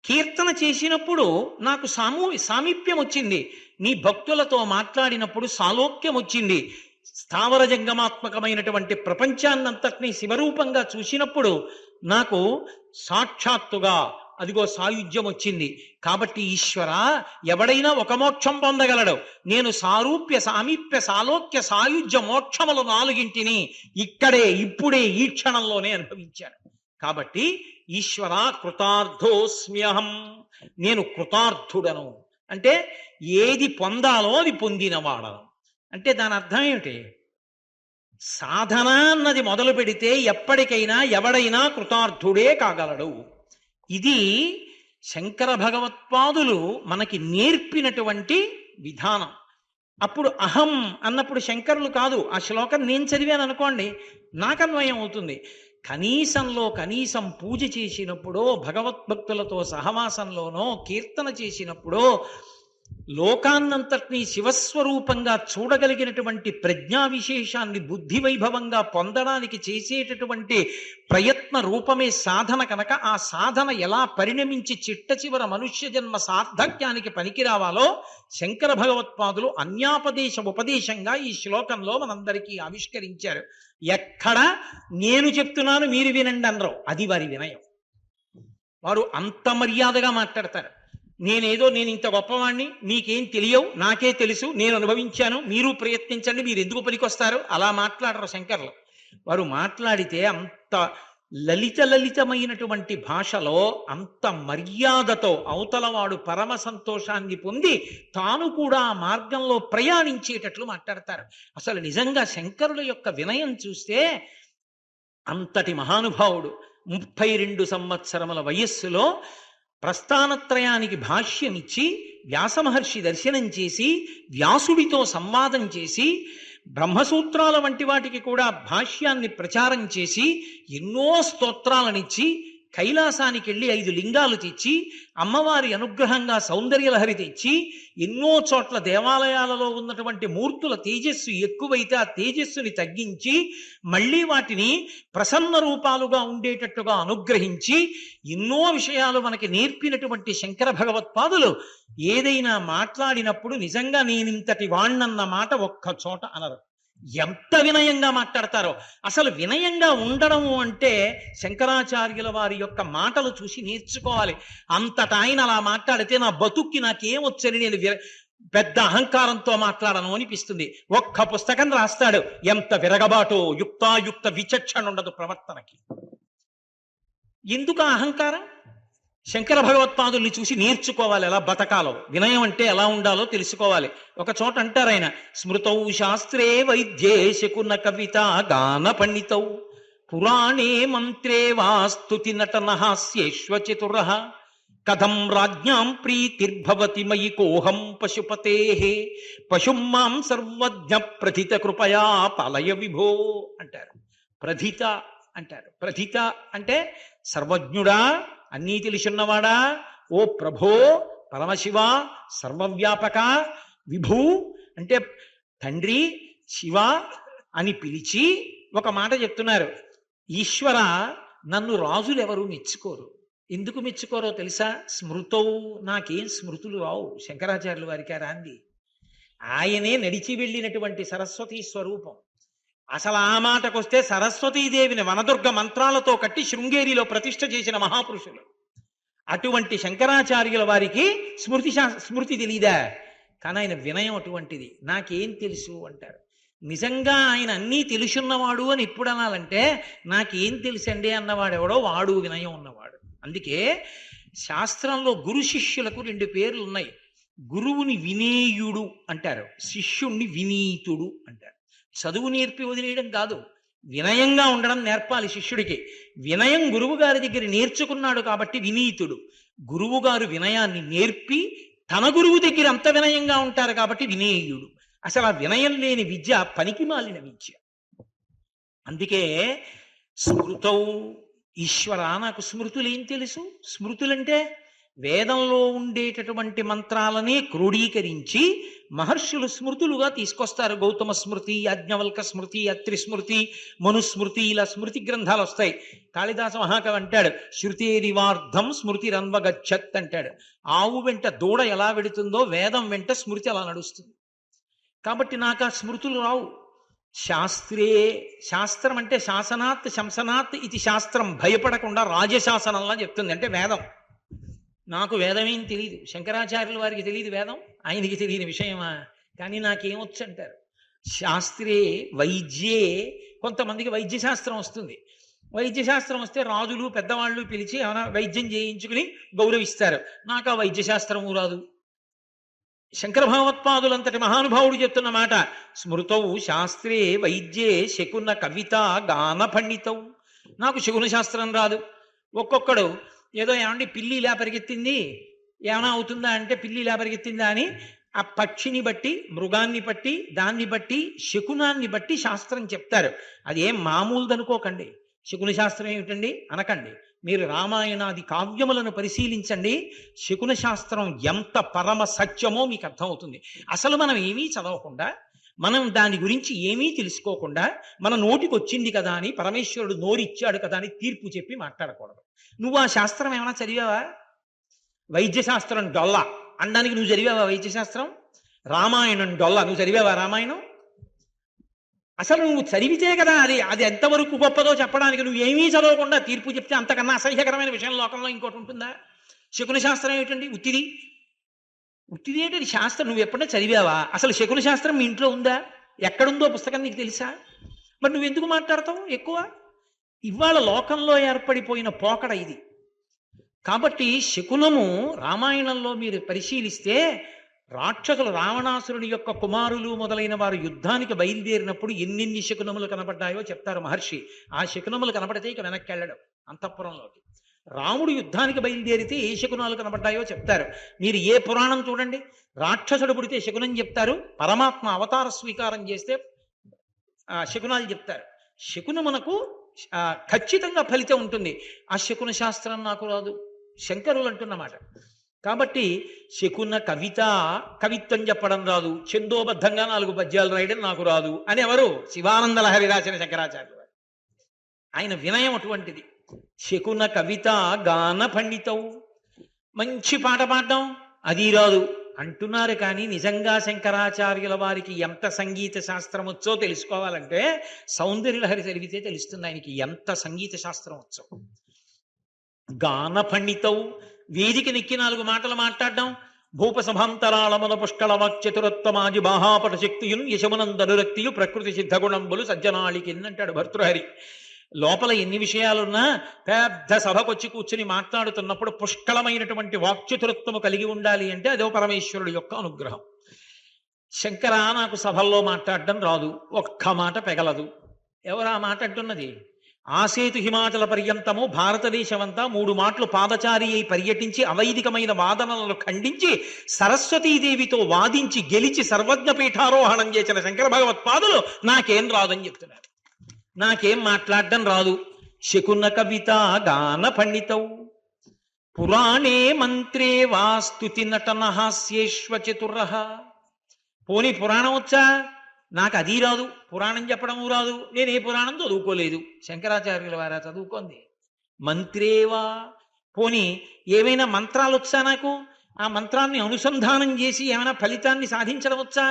కీర్తన చేసినప్పుడు నాకు సామీప్యం వచ్చింది. నీ భక్తులతో మాట్లాడినప్పుడు సాలోక్యం వచ్చింది. స్థావర జంగమాత్మకమైనటువంటి ప్రపంచాన్నంతటినీ శివరూపంగా చూసినప్పుడు నాకు సాక్షాత్తుగా అదిగో సాయుధ్యం వచ్చింది. కాబట్టి ఈశ్వర, ఎవడైనా ఒక మోక్షం పొందగలడు. నేను సారూప్య, సామీప్య, సాలోక్య, సాయుధ్య మోక్షములు 4 ఇక్కడే ఇప్పుడే ఈ క్షణంలోనే అనుభవించాను. కాబట్టి ఈశ్వర, కృతార్థోస్మ్యహం, నేను కృతార్థుడను. అంటే ఏది పొందాలో అది పొందినవాడను. అంటే దాని అర్థం ఏమిటి? సాధన అన్నది మొదలు పెడితే ఎప్పటికైనా ఎవడైనా కృతార్థుడే కాగలడు. ఇది శంకర భగవత్పాదులు మనకి నేర్పినటువంటి విధానం. అప్పుడు అహం అన్నప్పుడు శంకరులు కాదు, ఆ శ్లోకం నేను చదివాను అనుకోండి, నాకు అన్వయం అవుతుంది. కనీసంలో కనీసం పూజ చేసినప్పుడో, భగవద్భక్తులతో సహవాసంలోనో, కీర్తన చేసినప్పుడో, లోకాన్నంతటినీ శివస్వరూపంగా చూడగలిగినటువంటి ప్రజ్ఞా విశేషాన్ని బుద్ధి వైభవంగా పొందడానికి చేసేటటువంటి ప్రయత్న రూపమే సాధన కనుక, ఆ సాధన ఎలా పరిణమించి చిట్ట చివర మనుష్య జన్మ సార్థక్యానికి పనికిరావాలో శంకర భగవత్పాదులు ఉపదేశంగా ఈ శ్లోకంలో మనందరికీ ఆవిష్కరించారు. ఎక్కడ నేను చెప్తున్నాను మీరు వినండి అనరు, అది వారి వినయం. వారు అంత మర్యాదగా మాట్లాడతారు. నేను ఇంత గొప్పవాణ్ణి, నీకేం తెలియవు, నాకే తెలుసు, నేను అనుభవించాను, మీరు ప్రయత్నించండి, మీరు ఎందుకు పనికొస్తారు, అలా మాట్లాడరు శంకర్లు. వారు మాట్లాడితే అంత లలితమైనటువంటి భాషలో, అంత మర్యాదతో అవతలవాడు పరమ సంతోషాన్ని పొంది తాను కూడా ఆ మార్గంలో ప్రయాణించేటట్లు మాట్లాడతారు. అసలు నిజంగా శంకరుల యొక్క వినయం చూస్తే, అంతటి మహానుభావుడు 32 సంవత్సరముల వయస్సులో ప్రస్థానత్రయానికి భాష్యమిచ్చి, వ్యాసమహర్షి దర్శనం చేసి, వ్యాసుడితో సంవాదం చేసి, బ్రహ్మసూత్రాల వంటి వాటికి కూడా భాష్యాన్ని ప్రచారం చేసి, ఎన్నో స్తోత్రాలనిచ్చి, కైలాసానికి వెళ్ళి 5 లింగాలు తెచ్చి, అమ్మవారి అనుగ్రహంగా సౌందర్యలహరి తెచ్చి, ఎన్నో చోట్ల దేవాలయాలలో ఉన్నటువంటి మూర్తుల తేజస్సు ఎక్కువైతే ఆ తేజస్సుని తగ్గించి, మళ్ళీ వాటిని ప్రసన్న రూపాలుగా ఉండేటట్టుగా అనుగ్రహించి, ఎన్నో విషయాలు మనకి నేర్పినటువంటి శంకర భగవత్పాదులు ఏదైనా మాట్లాడినప్పుడు నిజంగా నేనింతటి వాణ్ణన్న మాట ఒక్క చోట అనరు. ఎంత వినయంగా మాట్లాడతారో! అసలు వినయంగా ఉండడము అంటే శంకరాచార్యుల వారి యొక్క మాటలు చూసి నేర్చుకోవాలి. అంతటా ఆయన అలా మాట్లాడితే నా బతుక్కి నాకేమొచ్చని నేను పెద్ద అహంకారంతో మాట్లాడను అనిపిస్తుంది. ఒక్క పుస్తకం రాస్తాడు, ఎంత విరగబాటో, యుక్తాయుక్త విచక్షణ ఉండదు ప్రవర్తనకి. ఎందుకు అహంకారం? శంకర భగవత్పాదుల్ని చూసి నేర్చుకోవాలి, ఎలా బతకాలో, వినయం అంటే ఎలా ఉండాలో తెలుసుకోవాలి. ఒక చోట అంటారు ఆయన, స్మృతౌ శాస్త్రే వైద్యే శకున కవిత గాన పండితౌ పురాణే మంత్రే వా స్తుతి నటన హాస్యేష్వచతుర కథం రాజ్ఞాం ప్రీతిర్భవతి మయి కోహం పశుపతే పశుం మాం సర్వజ్ఞ ప్రథిత కృపయా పాలయ విభో అంటారు. ప్రథిత అంటారు. ప్రథిత అంటే సర్వజ్ఞుడా, అన్నీ తెలిసిన్నవాడా, ఓ ప్రభో పరమశివ సర్వవ్యాపక, విభూ అంటే తండ్రి శివ అని పిలిచి ఒక మాట చెప్తున్నారు. ఈశ్వర, నన్ను రాజులు ఎవరు మెచ్చుకోరు. ఎందుకు మెచ్చుకోరో తెలుసా? స్మృతౌ, నాకేం స్మృతులు రావు. శంకరాచార్యుల వారికి రాంది. ఆయనే నడిచి వెళ్ళినటువంటి సరస్వతీ స్వరూపం. అసలు ఆ మాటకొస్తే సరస్వతీదేవిని వనదుర్గ మంత్రాలతో కట్టి శృంగేరిలో ప్రతిష్ఠ చేసిన మహాపురుషులు. అటువంటి శంకరాచార్యుల వారికి స్మృతి తెలీదా? కానీ ఆయన వినయం అటువంటిది. నాకేం తెలుసు అంటారు. నిజంగా ఆయన అన్నీ తెలుసున్నవాడు అని ఎప్పుడు అనాలంటే, నాకేం తెలుసండి అన్నవాడెవడో వాడు వినయం ఉన్నవాడు. అందుకే శాస్త్రంలో గురు శిష్యులకు 2 పేర్లు ఉన్నాయి. గురువుని వినేయుడు అంటారు, శిష్యుణ్ణి వినీతుడు అంటారు. చదువు నేర్పి వదిలేయడం కాదు, వినయంగా ఉండడం నేర్పాలి శిష్యుడికి. వినయం గురువు గారి దగ్గర నేర్చుకున్నాడు కాబట్టి వినీతుడు. గురువు గారు వినయాన్ని నేర్పి తన గురువు దగ్గర అంత వినయంగా ఉంటారు కాబట్టి వినేయుడు. అసలు ఆ వినయం లేని విద్య పనికి మాలిన విద్య. అందుకే స్మృతౌ, ఈశ్వర నాకు స్మృతులేం తెలుసు. స్మృతులంటే వేదంలో ఉండేటటువంటి మంత్రాలనే క్రోడీకరించి మహర్షులు స్మృతులుగా తీసుకొస్తారు. గౌతమ స్మృతి, యాజ్ఞవల్క స్మృతి, అత్రి స్మృతి, మనుస్మృతి, ఇలా స్మృతి గ్రంథాలు వస్తాయి. కాళిదాస మహాకవి అంటాడు, శృతేరివార్ధం స్మృతిరన్వగచ్చత్ అంటాడు. ఆవు వెంట దూడ ఎలా వెడుతుందో వేదం వెంట స్మృతి అలా నడుస్తుంది. కాబట్టి నాకు ఆ స్మృతులు రావు. శాస్త్రే, శాస్త్రం అంటే శాసనాత్ శంసనాత్ ఇది శాస్త్రం, భయపడకుండా రాజశాసనంలా చెప్తుంది. అంటే వేదం. నాకు వేదమేం తెలియదు. శంకరాచార్యుల వారికి తెలియదు వేదం, ఆయనకి తెలియని విషయమా? కానీ నాకేమొచ్చు అంటారు. శాస్త్రే వైద్యే, కొంతమందికి వైద్యశాస్త్రం వస్తుంది. వైద్యశాస్త్రం వస్తే రాజులు పెద్దవాళ్ళు పిలిచి ఏమైనా వైద్యం చేయించుకుని గౌరవిస్తారు. నాకు ఆ వైద్యశాస్త్రము రాదు. శంకర భగవత్పాదులంతటి మహానుభావుడు చెప్తున్న మాట, స్మృతౌ శాస్త్రే వైద్యే శకున కవిత గాన పండితౌ. నాకు శకున శాస్త్రం రాదు. ఒక్కొక్కడు ఏదో ఏమండి పిల్లి ఇలా పరిగెత్తింది, ఏమైనా అవుతుందా అంటే పిల్లి ఇలా పరిగెత్తిందా అని ఆ పక్షిని బట్టి, మృగాన్ని బట్టి, దాన్ని బట్టి, శకునాన్ని బట్టి శాస్త్రం చెప్తారు. అది ఏం మామూలుదనుకోకండి. శకున శాస్త్రం ఏమిటండి అనకండి. మీరు రామాయణాది కావ్యములను పరిశీలించండి. శకున శాస్త్రం ఎంత పరమ సత్యమో మీకు అర్థమవుతుంది. అసలు మనం ఏమీ చదవకుండా, మనం దాని గురించి ఏమీ తెలుసుకోకుండా, మన నోటికి వచ్చింది కదా అని, పరమేశ్వరుడు నోరిచ్చాడు కదా అని తీర్పు చెప్పి మాట్లాడకూడదు. నువ్వు ఆ శాస్త్రం ఏమైనా చదివావా? వైద్యశాస్త్రం డొల్ల అనడానికి నువ్వు చదివావా వైద్యశాస్త్రం? రామాయణం డొల్ల, నువ్వు చదివావా రామాయణం? అసలు నువ్వు చదివితే కదా అది అది ఎంతవరకు గొప్పదో చెప్పడానికి. నువ్వు ఏమీ చదవకుండా తీర్పు చెప్తే అంతకన్నా అసహ్యకరమైన విషయం లోకంలో ఇంకోటి ఉంటుందా? శకున శాస్త్రం ఏమిటండి? ఉత్తిది. ఉత్తిది ఏంటంటే శాస్త్రం. నువ్వు ఎప్పుడైనా చదివావా? అసలు శకున శాస్త్రం మీ ఇంట్లో ఉందా? ఎక్కడుందో పుస్తకం నీకు తెలుసా? మరి నువ్వు ఎందుకు మాట్లాడతావు ఎక్కువ? ఇవాళ లోకంలో ఏర్పడిపోయిన పోకడ ఇది. కాబట్టి శకునము రామాయణంలో మీరు పరిశీలిస్తే, రాక్షసులు రావణాసురుడి యొక్క కుమారులు మొదలైన వారు యుద్ధానికి బయలుదేరినప్పుడు ఎన్నెన్ని శకునములు కనపడ్డాయో చెప్తారు మహర్షి. ఆ శకునములు కనపడితే ఇక వెనక్కి వెళ్ళడం అంతఃపురంలోకి. రాముడు యుద్ధానికి బయలుదేరితే ఏ శకునాలు కనపడ్డాయో చెప్తారు. మీరు ఏ పురాణం చూడండి, రాక్షసుడు పుడితే శకునం చెప్తారు, పరమాత్మ అవతార స్వీకారం చేస్తే శకునాలు చెప్తారు. శకునమునకు ఖచ్చితంగా ఫలితం ఉంటుంది. ఆ శకున శాస్త్రం నాకు రాదు, శంకరులు అంటున్నమాట. కాబట్టి శకున కవిత, కవిత్వం చెప్పడం రాదు, ఛందోబద్ధంగా 4 పద్యాలు రాయడం నాకు రాదు అని ఎవరు? శివానంద లహరి రాసిన శంకరాచార్యులు. ఆయన వినయం అటువంటిది. శకున కవిత గాన పండితౌ, మంచి పాట పాడడం అది రాదు అంటున్నారు. కానీ నిజంగా శంకరాచార్యుల వారికి ఎంత సంగీత శాస్త్రం వచ్చో తెలుసుకోవాలంటే సౌందర్య లహరి చదివితే తెలుస్తుంది ఆయనకి ఎంత సంగీత శాస్త్రం వచ్చో. గాన పండితౌ, వేదిక నెక్కి 4 మాటలు మాట్లాడడం. భూపసభాంతరాళమున పుష్కళ వాక్చతురత్వమాజి బాహాపట శక్తియున్ యశమునందనురక్తియు ప్రకృతి సిద్ధగుణంబులు సజ్జనాళికి అంటాడు భర్తృహరి. లోపల ఎన్ని విషయాలున్నా పెద్ద సభకొచ్చి కూర్చుని మాట్లాడుతున్నప్పుడు పుష్కలమైనటువంటి వాక్చతురత్వము కలిగి ఉండాలి అంటే అదో పరమేశ్వరుడు యొక్క అనుగ్రహం. శంకర నాకు సభల్లో మాట్లాడడం రాదు, ఒక్క మాట పెగలదు. ఎవరు ఆ మాట అంటున్నది? ఆసేతు హిమాచల పర్యంతము భారతదేశమంతా 3 మాటలు పాదచారి అయి పర్యటించి అవైదికమైన వాదనలను ఖండించి సరస్వతీదేవితో వాదించి గెలిచి సర్వజ్ఞ పీఠారోహణం చేసిన శంకర భగవత్పాదులు నాకేం రాదని చెప్తున్నారు. నాకేం మాట్లాడడం రాదు. శకున కవిత గాన పండితౌ పురాణే మంత్రే వాస్తుతి నటన హాస్యేష్వ చతుర్రః. పోనీ పురాణం వచ్చా? నాకు అది రాదు, పురాణం చెప్పడము రాదు, నేను ఏ పురాణం చదువుకోలేదు. శంకరాచార్యుల వారా చదువుకోండి. మంత్రేవా, పోనీ ఏమైనా మంత్రాలు వచ్చా నాకు? ఆ మంత్రాన్ని అనుసంధానం చేసి ఏమైనా ఫలితాన్ని సాధించడం వచ్చా?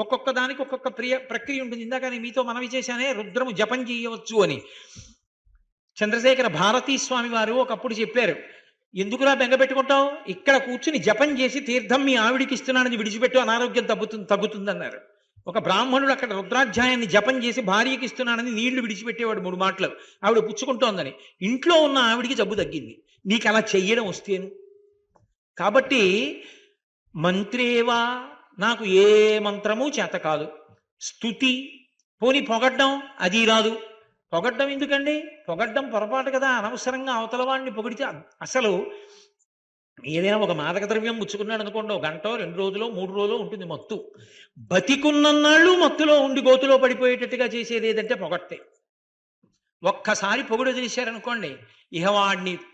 ఒక్కొక్క దానికి ఒక్కొక్క ప్రక్రియ ఉంటుంది. ఇందాక నేను మీతో మనవి చేశానే, రుద్రము జపం చేయవచ్చు అని. చంద్రశేఖర భారతీ స్వామి వారు ఒకప్పుడు చెప్పారు, ఎందుకురా బెంగ పెట్టుకుంటావు, ఇక్కడ కూర్చుని జపం చేసి తీర్థం మీ ఆవిడికి ఇస్తున్నానని విడిచిపెట్టు, అనారోగ్యం తగ్గుతుందన్నారు. ఒక బ్రాహ్మణుడు అక్కడ రుద్రాధ్యాయాన్ని జపం చేసి భార్యకి ఇస్తున్నానని నీళ్లు విడిచిపెట్టేవాడు 3 మాటలు. ఆవిడ పుచ్చుకుంటోందని ఇంట్లో ఉన్న ఆవిడికి జబ్బు తగ్గింది. నీకు అలా చెయ్యడం వస్తేను. కాబట్టి మంత్రేవా, నాకు ఏ మంత్రము చేత కాదు. స్తుతి, పోని పొగడ్డం, అది రాదు. పొగడ్డం ఎందుకండి? పొగడ్డం పొరపాటు కదా. అనవసరంగా అవతల వాడిని పొగిడితే అసలు ఏదైనా ఒక మాదక ద్రవ్యం ముచ్చుకున్నాడు అనుకోండి, 1 గంట 2 రోజులో 3 రోజులో ఉంటుంది మత్తు. బతికున్నన్నాళ్ళు మత్తులో ఉండి గోతులో పడిపోయేటట్టుగా చేసేది ఏదంటే పొగట్టే. ఒక్కసారి పొగుడు చేశారనుకోండి, ఇహ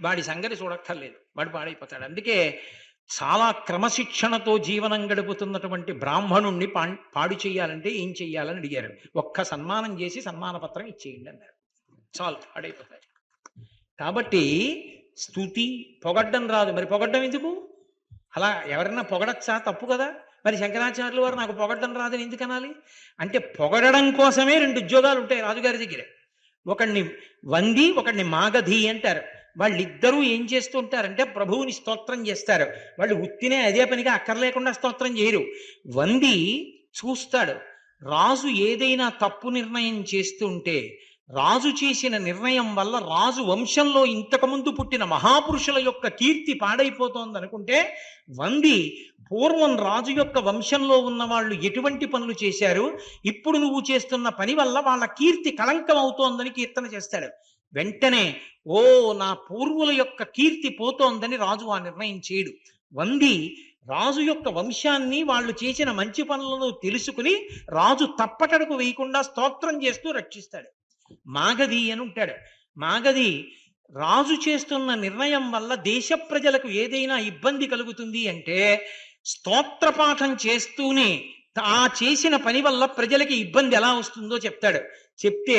వాడి సంగతి చూడక్కర్లేదు, వాడు పాడైపోతాడు. అందుకే చాలా క్రమశిక్షణతో జీవనం గడుపుతున్నటువంటి బ్రాహ్మణుణ్ణి పాడు చేయాలంటే ఏం చెయ్యాలని అడిగారు. ఒక్క సన్మానం చేసి సన్మాన పత్రం ఇచ్చేయండి అన్నారు, చాలు, పాడైపోతాడు. కాబట్టి స్తుతి, పొగడ్డం రాదు. మరి పొగడ్డం ఎందుకు? అలా ఎవరైనా పొగడచ్చా? తప్పు కదా. మరి శంకరాచార్యుల వారు నాకు పొగడ్డం రాదని ఎందుకు అనాలి? అంటే పొగడడం కోసమే 2 ఉద్యోగాలు ఉంటాయి రాజుగారి దగ్గర. ఒకడిని వంది, ఒకడిని మాగధి అంటారు. వాళ్ళిద్దరూ ఏం చేస్తూ ఉంటారంటే ప్రభువుని స్తోత్రం చేస్తారు. వాళ్ళు ఉత్తినే అదే పనిగా అక్కర్లేకుండా స్తోత్రం చేయరు. వంది చూస్తాడు, రాజు ఏదైనా తప్పు నిర్ణయం చేస్తుంటే రాజు చేసిన నిర్ణయం వల్ల రాజు వంశంలో ఇంతకుముందు పుట్టిన మహాపురుషుల యొక్క కీర్తి పాడైపోతోంది అనుకుంటే, వంది పూర్వం రాజు యొక్క వంశంలో ఉన్న వాళ్ళు ఎటువంటి పనులు చేశారు, ఇప్పుడు నువ్వు చేస్తున్న పని వల్ల వాళ్ళ కీర్తి కళంకం అవుతోందని కీర్తన చేస్తాడు. వెంటనే ఓ నా పూర్వుల యొక్క కీర్తి పోతోందని రాజు ఆ నిర్ణయం చేయడు. వంది రాజు యొక్క వంశాన్ని వాళ్ళు చేసిన మంచి పనులను తెలుసుకుని రాజు తప్పటడుగు వేయకుండా స్తోత్రం చేస్తూ రక్షిస్తాడు. మాగధి అని ఉంటాడు. మాగధి రాజు చేస్తున్న నిర్ణయం వల్ల దేశ ప్రజలకు ఏదైనా ఇబ్బంది కలుగుతుంది అంటే స్తోత్రపాఠం చేస్తూనే ఆ చేసిన పని వల్ల ప్రజలకి ఇబ్బంది ఎలా వస్తుందో చెప్తాడు. చెప్తే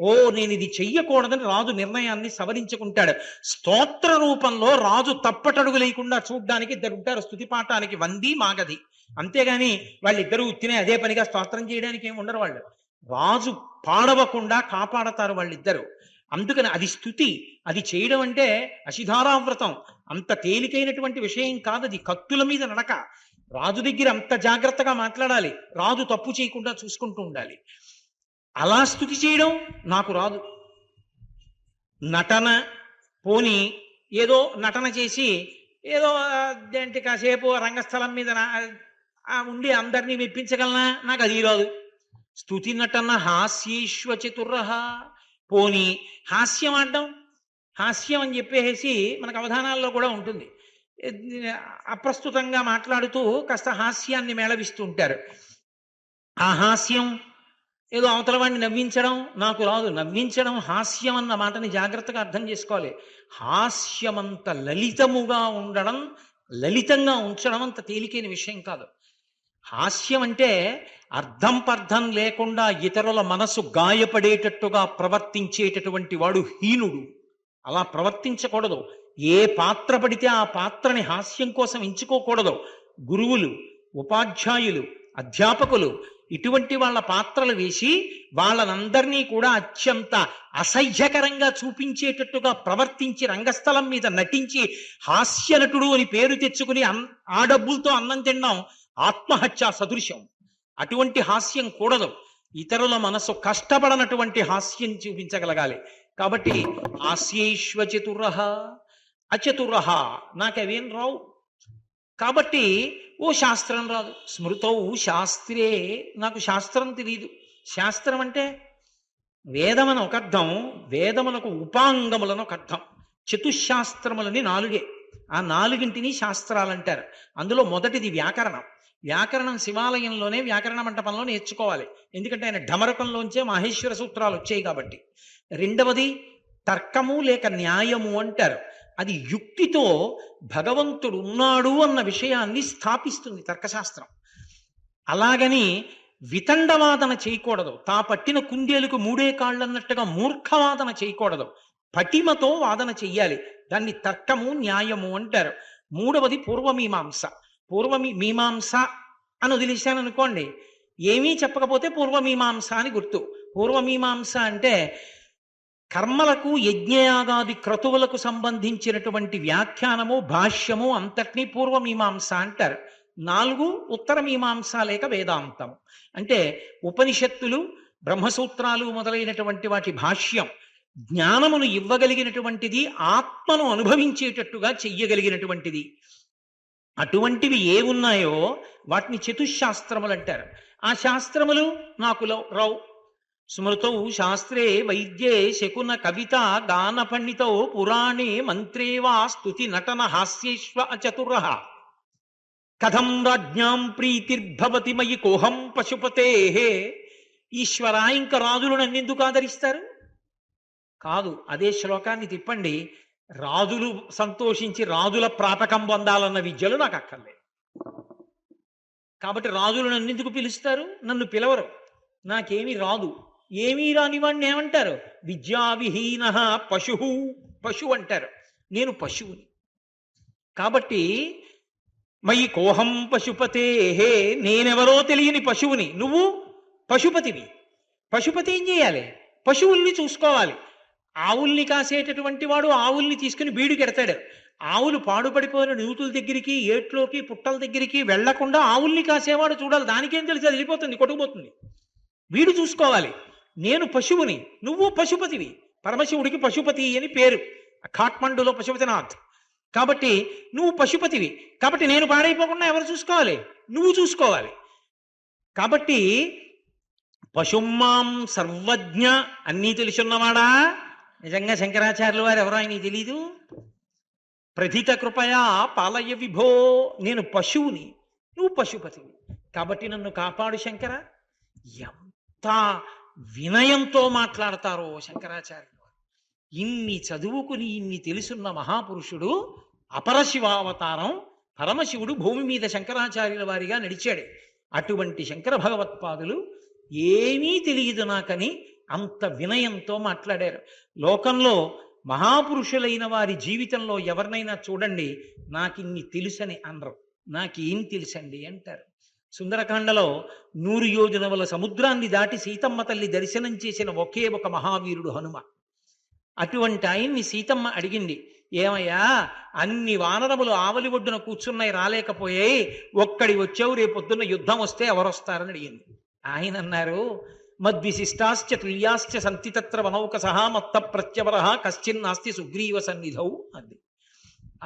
ఓ నేను ఇది చెయ్యకూడదని రాజు నిర్ణయాన్ని సవరించుకుంటాడు. స్తోత్ర రూపంలో రాజు తప్పటడుగు లేకుండా చూడ్డానికి 2 ఉంటారు స్తుతిపాఠానికి, వంది మాగధి. అంతేగాని వాళ్ళిద్దరూ ఉత్తినే అదే పనిగా స్తోత్రం చేయడానికి ఏమి ఉండరు. వాళ్ళు రాజు పాడవకుండా కాపాడతారు వాళ్ళిద్దరు. అందుకని అది స్తుతి. అది చేయడం అంటే అశిధారావ్రతం అంత తేలికైనటువంటి విషయం కాదు. అది కత్తుల మీద నడక. రాజు దగ్గర అంత జాగ్రత్తగా మాట్లాడాలి, రాజు తప్పు చేయకుండా చూసుకుంటూ ఉండాలి. అలా స్తుతి చేయడం నాకు రాదు. నటన, పోని ఏదో నటన చేసి ఏదో ఏంటి కాసేపు రంగస్థలం మీద ఉండి అందరినీ మెప్పించగలనా? నాకు అది రాదు. స్తుతి నటన హాస్యేష్వ చతుర్రః, పోని హాస్యం ఆడడం. హాస్యం అని చెప్పేసి మనకు అవధానాల్లో కూడా ఉంటుంది. అప్రస్తుతంగా మాట్లాడుతూ కాస్త హాస్యాన్ని మేళవిస్తూ ఉంటారు. ఆ హాస్యం ఏదో అవతల వాడిని నవ్వించడం నాకు రాదు. నవ్వించడం హాస్యం అన్న మాటని జాగ్రత్తగా అర్థం చేసుకోవాలి. హాస్యమంత లలితముగా ఉండడం, లలితంగా ఉంచడం అంత తేలికైన విషయం కాదు. హాస్యం అంటే అర్థం పర్థం లేకుండా ఇతరుల మనసు గాయపడేటట్టుగా ప్రవర్తించేటటువంటి వాడు హీనుడు. అలా ప్రవర్తించకూడదు. ఏ పాత్ర పడితే ఆ పాత్రని హాస్యం కోసం ఎంచుకోకూడదు. గురువులు, ఉపాధ్యాయులు, అధ్యాపకులు ఇటువంటి వాళ్ళ పాత్రలు వేసి వాళ్ళనందరినీ కూడా అత్యంత అసహ్యకరంగా చూపించేటట్టుగా ప్రవర్తించి రంగస్థలం మీద నటించి హాస్యనటుడు అని పేరు తెచ్చుకుని ఆ డబ్బులతో అన్నం తినడం ఆత్మహత్యా సదృశ్యం. అటువంటి హాస్యం కూడదు. ఇతరుల మనసు కష్టపడనటువంటి హాస్యం చూపించగలగాలి. కాబట్టి ఆస్యేష్వ చతురః అచతురః, నాకవేం రావు. కాబట్టి ఓ శాస్త్రం రాదు. స్మృతౌ శాస్త్రే, నాకు శాస్త్రం తెలియదు. శాస్త్రం అంటే వేదమని ఒక అర్థం, వేదములకు ఉపాంగములను ఒక అర్థం. చతుశాస్త్రములని 4. ఆ 4ంటిని శాస్త్రాలంటారు. అందులో మొదటిది వ్యాకరణం. వ్యాకరణం శివాలయంలోనే వ్యాకరణ మంటపంలో నేర్చుకోవాలి, ఎందుకంటే ఆయన ఢమరకంలోంచే మాహేశ్వర సూత్రాలు వచ్చాయి కాబట్టి. రెండవది తర్కము లేక న్యాయము అంటారు. అది యుక్తితో భగవంతుడు ఉన్నాడు అన్న విషయాన్ని స్థాపిస్తుంది తర్కశాస్త్రం. అలాగని వితండవాదన చేయకూడదు. తా పట్టిన కుందేలుకు 3 కాళ్ళు అన్నట్టుగా మూర్ఖవాదన చేయకూడదు. పటిమతో వాదన చెయ్యాలి. దాన్ని తర్కము న్యాయము అంటారు. మూడవది పూర్వమీమాంస. మీమాంస అని వదిలేశాను అనుకోండి, ఏమీ చెప్పకపోతే పూర్వమీమాంస అని గుర్తు. పూర్వమీమాంస అంటే కర్మలకు యజ్ఞయాగాది క్రతువులకు సంబంధించినటువంటి వ్యాఖ్యానము భాష్యము అంతటినీ పూర్వమీమాంస అంటారు. 4 ఉత్తర మీమాంస లేక వేదాంతం. అంటే ఉపనిషత్తులు, బ్రహ్మసూత్రాలు మొదలైనటువంటి వాటి భాష్యం జ్ఞానమును ఇవ్వగలిగినటువంటిది, ఆత్మను అనుభవించేటట్టుగా చెయ్యగలిగినటువంటిది. అటువంటివి ఏ ఉన్నాయో వాటిని చతుశాస్త్రములు అంటారు. ఆ శాస్త్రములు నాకు రావు. స్మృతౌ శాస్త్రే వైద్యే శకున కవిత గాన పండితౌ పురాణే మంత్రే వా స్తుతి నటన హాస్యేష్వ అచతురః కథం రాజ్ఞాం ప్రీతిర్భవతి మయి కోహం పశుపతే. ఈశ్వర, ఇంకా రాజులు నన్నెందుకు ఆదరిస్తారు? కాదు, అదే శ్లోకాన్ని తిప్పండి. రాజులు సంతోషించి రాజుల ప్రాపకం పొందాలన్న విద్యలు నాకు అక్కర్లేదు. కాబట్టి రాజులు నన్నెందుకు పిలుస్తారు? నన్ను పిలవరు. నాకేమీ రాదు. ఏమీ రాని వాడిని ఏమంటారు? విద్యావిహీన పశువు అంటారు. నేను పశువుని. కాబట్టి మయి కోహం పశుపతే, నేనెవరో తెలియని పశువుని. నువ్వు పశుపతివి. పశుపతి ఏం చేయాలి? పశువుల్ని చూసుకోవాలి. ఆవుల్ని కాసేటటువంటి వాడు ఆవుల్ని తీసుకుని బీడుకెడతాడు. ఆవులు పాడుపడిపోయిన నూతుల దగ్గరికి, ఏట్లోకి, పుట్టల దగ్గరికి వెళ్లకుండా ఆవుల్ని కాసేవాడు చూడాలి. దానికేం తెలుసు? అది వెళ్ళిపోతుంది, కొట్టుకుపోతుంది. వీడు చూసుకోవాలి. నేను పశువుని, నువ్వు పశుపతివి. పరమశివుడికి పశుపతి అని పేరు, ఖాట్మండులో పశుపతినాథ్. కాబట్టి నువ్వు పశుపతివి. కాబట్టి నేను పాడైపోకుండా ఎవరు చూసుకోవాలి? నువ్వు చూసుకోవాలి. కాబట్టి పశుమాం సర్వజ్ఞ, అన్నీ తెలుసున్నవాడా. నిజంగా శంకరాచార్యుల వారు ఎవరో ఆయన తెలీదు. ప్రథిత కృపయా పాలయ విభో, నేను పశువుని, నువ్వు పశుపతివి. కాబట్టి నన్ను కాపాడు శంకర. ఎంత వినయంతో మాట్లాడతారో శంకరాచార్యులు. ఇన్ని చదువుకుని ఇన్ని తెలుసున్న మహాపురుషుడు, అపరశివావతారం, పరమశివుడు భూమి మీద శంకరాచార్యుల వారిగా నడిచాడు. అటువంటి శంకర భగవత్పాదులు ఏమీ తెలియదు నాకని అంత వినయంతో మాట్లాడారు. లోకంలో మహాపురుషులైన వారి జీవితంలో ఎవరినైనా చూడండి, నాకిన్ని తెలుసని అనరు. నాకేం తెలుసండి అంటారు. సుందరకాండలో 100 యోజనముల సముద్రాన్ని దాటి సీతమ్మ తల్లి దర్శనం చేసిన ఒకే ఒక మహావీరుడు హనుమ. అటువంటి ఆయన్ని సీతమ్మ అడిగింది, ఏమయ్యా, అన్ని వానరములు ఆవలి ఒడ్డున కూర్చున్నాయి, రాలేకపోయాయి, ఒక్కడి వచ్చావు, రేపొద్దున్న యుద్ధం వస్తే ఎవరొస్తారని అడిగింది. ఆయన అన్నారు, మద్విశిష్టాశ్చ తుల్యాశ్చ సంతి తత్ర వనౌక సహా మత్త ప్రత్యవర కశ్చిన్నాస్తి సుగ్రీవ సన్నిధౌ అంది.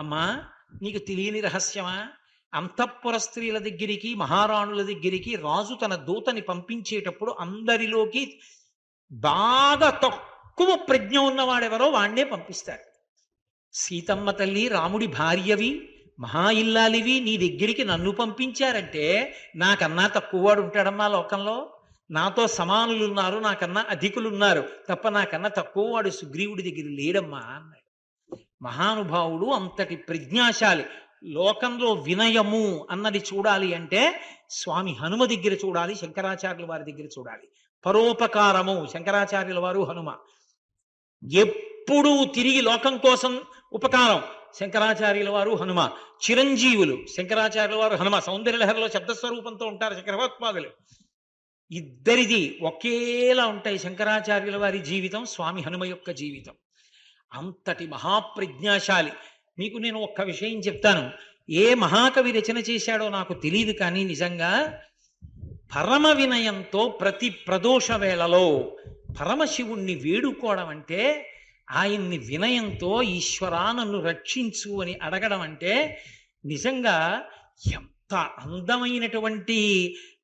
అమ్మా, నీకు తెలియని రహస్యమా? అంతఃపుర స్త్రీల దగ్గరికి, మహారాణుల దగ్గరికి రాజు తన దూతని పంపించేటప్పుడు అందరిలోకి బాగా తక్కువ ప్రజ్ఞ ఉన్నవాడెవరో వాణ్ణే పంపిస్తారు. సీతమ్మ తల్లి రాముడి భార్యవి, మహా ఇల్లాలివి, నీ దగ్గరికి నన్ను పంపించారంటే నాకన్నా తక్కువవాడు ఉంటాడమ్మా లోకంలో. నాతో సమానులున్నారు, నాకన్నా అధికులున్నారు, తప్ప నాకన్నా తక్కువవాడు సుగ్రీవుడి దగ్గర లేడమ్మా అన్నాడు. మహానుభావుడు, అంతటి ప్రజ్ఞాశాలి. లోకంలో వినయము అన్నది చూడాలి అంటే స్వామి హనుమ దగ్గర చూడాలి, శంకరాచార్యుల వారి దగ్గర చూడాలి. పరోపకారము శంకరాచార్యుల వారు, హనుమ. ఎప్పుడూ తిరిగి లోకం కోసం ఉపకారం శంకరాచార్యుల వారు, హనుమ. చిరంజీవులు శంకరాచార్యుల వారు, హనుమ. సౌందర్యలహరిలో శబ్దస్వరూపంతో ఉంటారు శంకర భగవత్పాదులు. ఇద్దరిది ఒకేలా ఉంటాయి శంకరాచార్యుల వారి జీవితం, స్వామి హనుమ యొక్క జీవితం. అంతటి మహాప్రజ్ఞాశాలి. మీకు నేను ఒక్క విషయం చెప్తాను. ఏ మహాకవి రచన చేశాడో నాకు తెలియదు, కానీ నిజంగా పరమ వినయంతో ప్రతి ప్రదోష వేళలో పరమశివుణ్ణి వేడుకోవడం అంటే ఆయన్ని వినయంతో ఈశ్వరా నన్ను రక్షించు అని అడగడం అంటే నిజంగా ఎంత అందమైనటువంటి